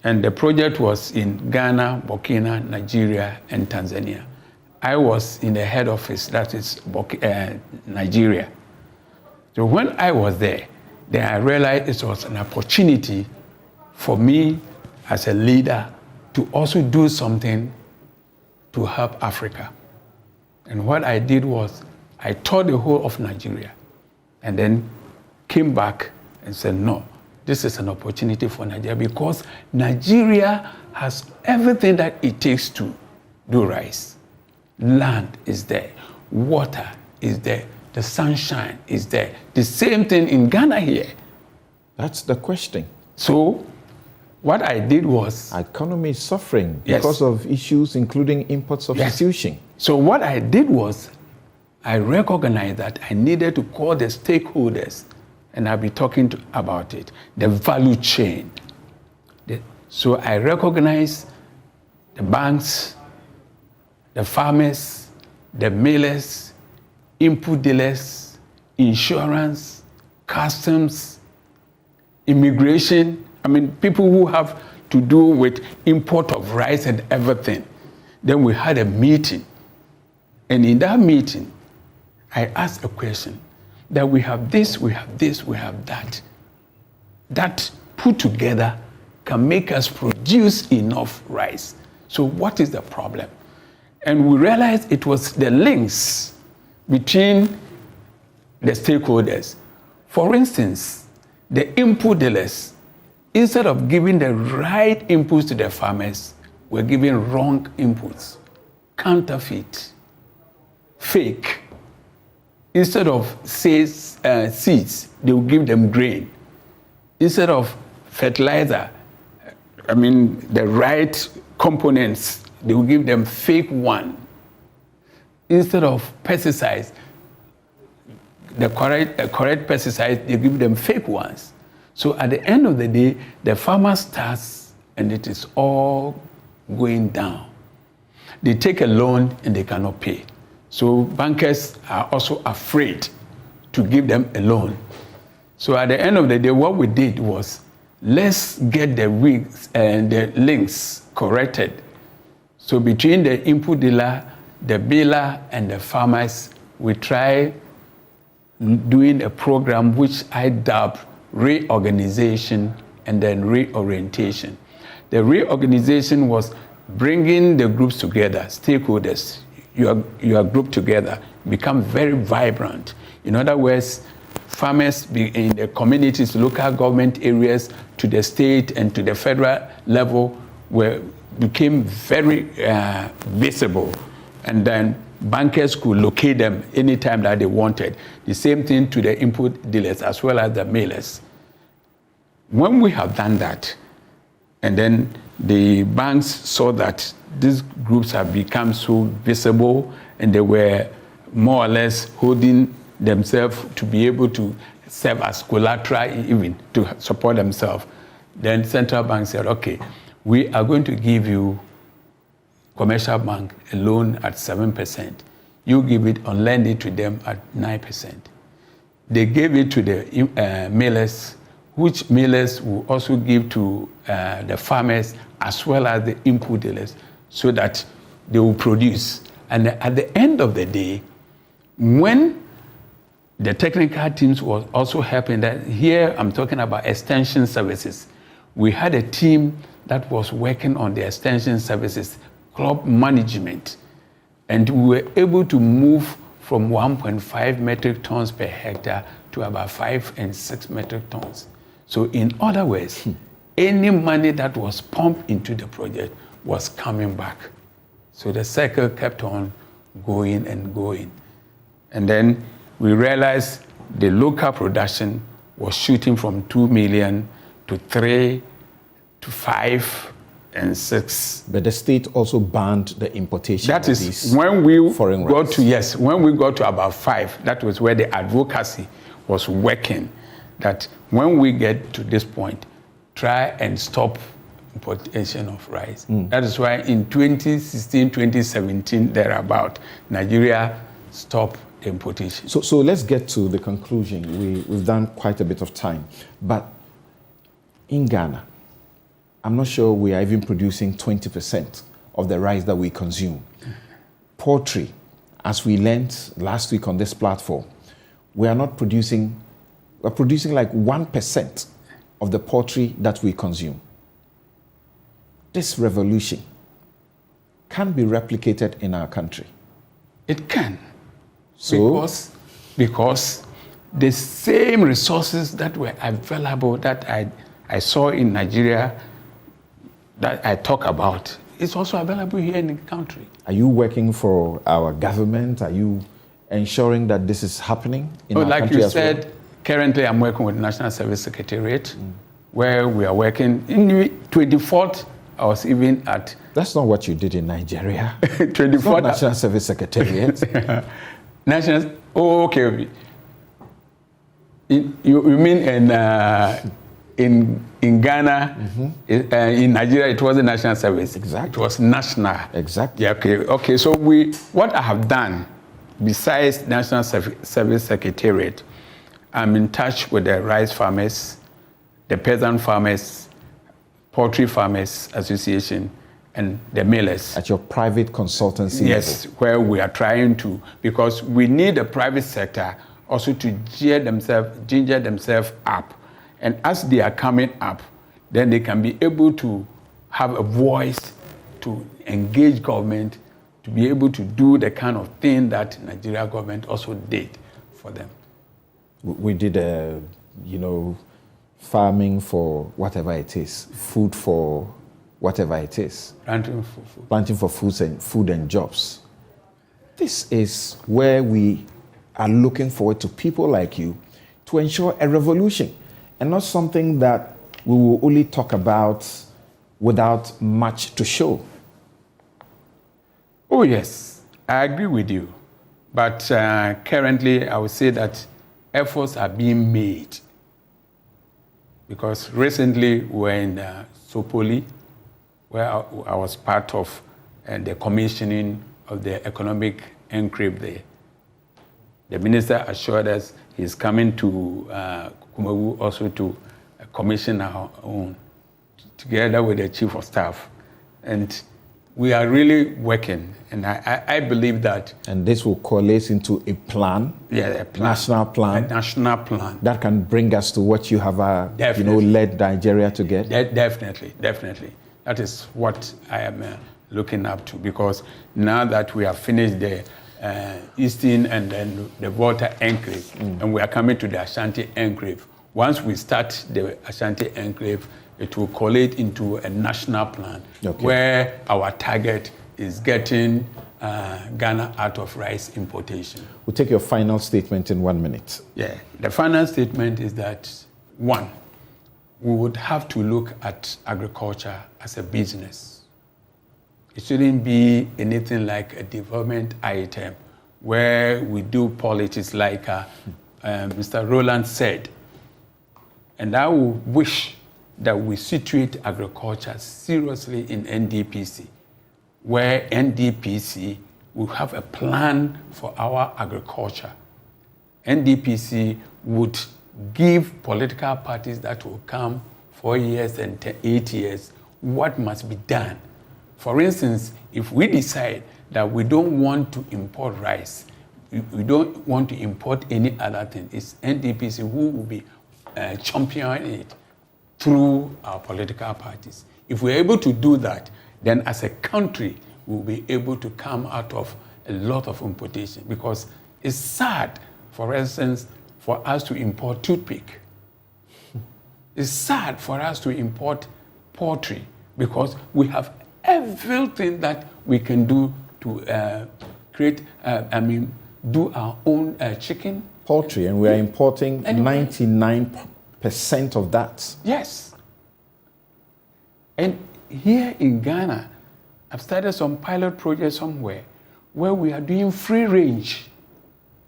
Speaker 20: And the project was in Ghana, Burkina, Nigeria, and Tanzania. I was in the head office, that is Nigeria. So when I was there, then I realized it was an opportunity for me as a leader to also do something to help Africa. And what I did was I toured the whole of Nigeria and then came back and said, no, this is an opportunity for Nigeria, because Nigeria has everything that it takes to do rice. Land is there, water is there, the sunshine is there. The same thing in Ghana here.
Speaker 1: That's the question.
Speaker 20: So what I did was...
Speaker 1: Our economy is suffering because of issues including import substitution.
Speaker 20: Yes. So what I did was I recognized that I needed to call the stakeholders, and I'll be talking about it, the value chain. So I recognized the banks, the farmers, the millers, input dealers, insurance, customs, immigration. I mean, people who have to do with import of rice and everything. Then we had a meeting. And in that meeting, I ask a question, that we have this, we have this, we have that. That put together can make us produce enough rice. So what is the problem? And we realized it was the links between the stakeholders. For instance, the input dealers, instead of giving the right inputs to the farmers, were giving wrong inputs, counterfeit, fake. Instead of seeds, they will give them grain. Instead of fertilizer, the right components, they will give them fake one. Instead of pesticides, the correct pesticides, they give them fake ones. So at the end of the day, the farmer starts and it is all going down. They take a loan and they cannot pay. So bankers are also afraid to give them a loan. So at the end of the day, what we did was, let's get the rigs and the links corrected. So between the input dealer, the bailer, and the farmers, we try doing a program which I dubbed reorganization and then reorientation. The reorganization was bringing the groups together, stakeholders, your group together, become very vibrant. In other words, farmers in the communities, local government areas, to the state and to the federal level became very visible. And then bankers could locate them anytime that they wanted. The same thing to the input dealers as well as the mailers. When we have done that, and then the banks saw that these groups have become so visible and they were more or less holding themselves to be able to serve as collateral even to support themselves, then central bank said, okay, we are going to give you, commercial bank, a loan at 7%. You give it or lend it to them at 9%. They gave it to the mailers, which mailers will also give to the farmers as well as the input dealers so that they will produce. And at the end of the day, when the technical teams was also helping, that here I'm talking about extension services. We had a team that was working on the extension services, crop management, and we were able to move from 1.5 metric tons per hectare to about 5 and 6 metric tons. So in other words, any money that was pumped into the project was coming back. So the cycle kept on going and going. And then we realized the local production was shooting from 2 million to 3 to 5 and 6.
Speaker 1: But the state also banned the importation
Speaker 20: that
Speaker 1: of
Speaker 20: is
Speaker 1: these
Speaker 20: when we
Speaker 1: foreign
Speaker 20: got
Speaker 1: rice.
Speaker 20: to, yes, when we got to about 5, that was where the advocacy was working. That when we get to this point, try and stop importation of rice. That is why in 2016, 2017, thereabout, Nigeria stopped the importation.
Speaker 1: So let's get to the conclusion. We've done quite a bit of time. But in Ghana, I'm not sure we are even producing 20% of the rice that we consume. Poultry, as we learned last week on this platform, we're producing like 1% of the poultry that we consume. This revolution can be replicated in our country.
Speaker 20: It can.
Speaker 1: So,
Speaker 20: because the same resources that were available that I saw in Nigeria, that I talk about, is also available here in the country.
Speaker 1: Are you working for our government? Are you ensuring that this is happening in our country as well?
Speaker 20: Like you said, currently I'm working with the National Service Secretariat, where we are working. In the 24th, I was even at...
Speaker 1: That's not what you did in Nigeria.
Speaker 20: 24th...
Speaker 1: National Service Secretariat.
Speaker 20: National... Oh, okay. You mean in Ghana, in Nigeria, it wasn't National Service.
Speaker 1: Exactly.
Speaker 20: It was national.
Speaker 1: Exactly.
Speaker 20: Yeah, okay. So what I have done, besides National Service Secretariat, I'm in touch with the rice farmers, the peasant farmers, poultry farmers association, and the millers.
Speaker 1: At your private consultancy
Speaker 20: yes,
Speaker 1: level?
Speaker 20: where we are trying to, because we need the private sector also to ginger themselves up. And as they are coming up, then they can be able to have a voice to engage government, to be able to do the kind of thing that Nigeria government also did for them.
Speaker 1: We did, farming for whatever it is, food for whatever it is.
Speaker 20: Planting for food.
Speaker 1: Planting for food and jobs. This is where we are looking forward to people like you to ensure a revolution, and not something that we will only talk about without much to show.
Speaker 20: Oh yes, I agree with you. But currently, I would say that efforts are being made. Because recently, we're in Sopoli, where I was part of the commissioning of the economic enclave there. The minister assured us he's coming to Kumawu also to commission our own, together with the chief of staff. And we are really working, and I believe that.
Speaker 1: And this will coalesce into a plan,
Speaker 20: a plan,
Speaker 1: national plan.
Speaker 20: A national plan.
Speaker 1: That can bring us to what you have, led Nigeria to get.
Speaker 20: Definitely. That is what I am looking up to, because now that we have finished the Eastern and then the Volta enclave, and we are coming to the Ashanti enclave. Once we start the Ashanti enclave, it will collate into a national plan where our target is getting Ghana out of rice importation.
Speaker 1: We'll take your final statement in 1 minute.
Speaker 20: Yeah, the final statement is that, one, we would have to look at agriculture as a business. It shouldn't be anything like a development item where we do politics like Mr. Roland said. And I would wish that we situate agriculture seriously in NDPC, where NDPC will have a plan for our agriculture. NDPC would give political parties that will come 4 years and 8 years what must be done. For instance, if we decide that we don't want to import rice, we don't want to import any other thing, it's NDPC who will be championing it through our political parties. If we're able to do that, then as a country, we'll be able to come out of a lot of importation, because it's sad, for instance, for us to import toothpick. It's sad for us to import poultry, because we have everything that we can do to do our own chicken.
Speaker 1: Poultry, and we are importing 99% of that.
Speaker 20: Yes. And here in Ghana, I've started some pilot projects somewhere where we are doing free range,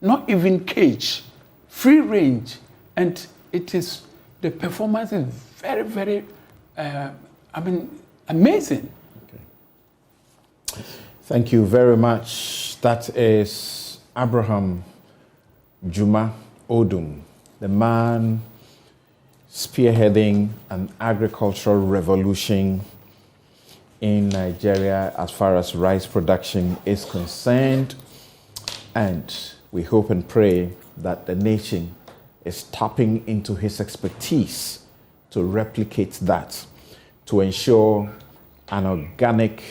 Speaker 20: not even cage, free range. And the performance is very, very, amazing.
Speaker 1: Thank you very much. That is Abraham Juma Odum, the man spearheading an agricultural revolution in Nigeria as far as rice production is concerned. And we hope and pray that the nation is tapping into his expertise to replicate that, to ensure an organic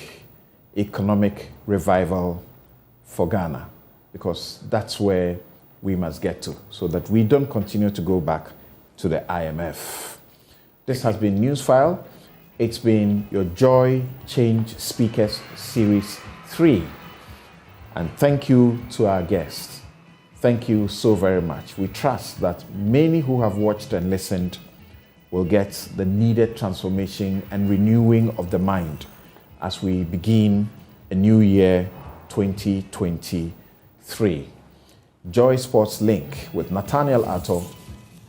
Speaker 1: economic revival for Ghana, because that's where we must get to, so that we don't continue to go back to the IMF. This has been Newsfile. It's been your Joy Change Speakers Series 3. And thank you to our guests. Thank you so very much. We trust that many who have watched and listened will get the needed transformation and renewing of the mind as we begin a new year, 2023. Joy Sports Link with Nathaniel Atto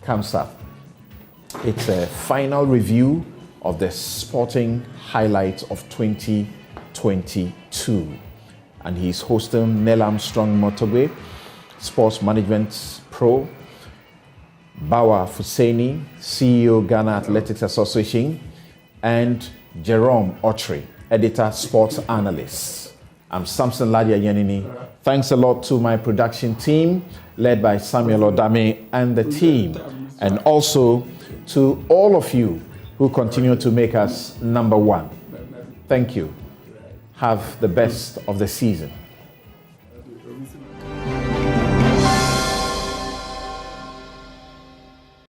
Speaker 1: comes up. It's a final review of the sporting highlights of 2022. And he's hosting Neil Armstrong Motorway, Sports Management Pro, Bawa Fuseni, CEO Ghana Athletics Association, and Jerome Autry, editor, sports analyst. I'm Samson Lardy Anyenini. Thanks a lot to my production team, led by Samuel Odame and the team, and also to all of you who continue to make us number one. Thank you. Have the best of the season.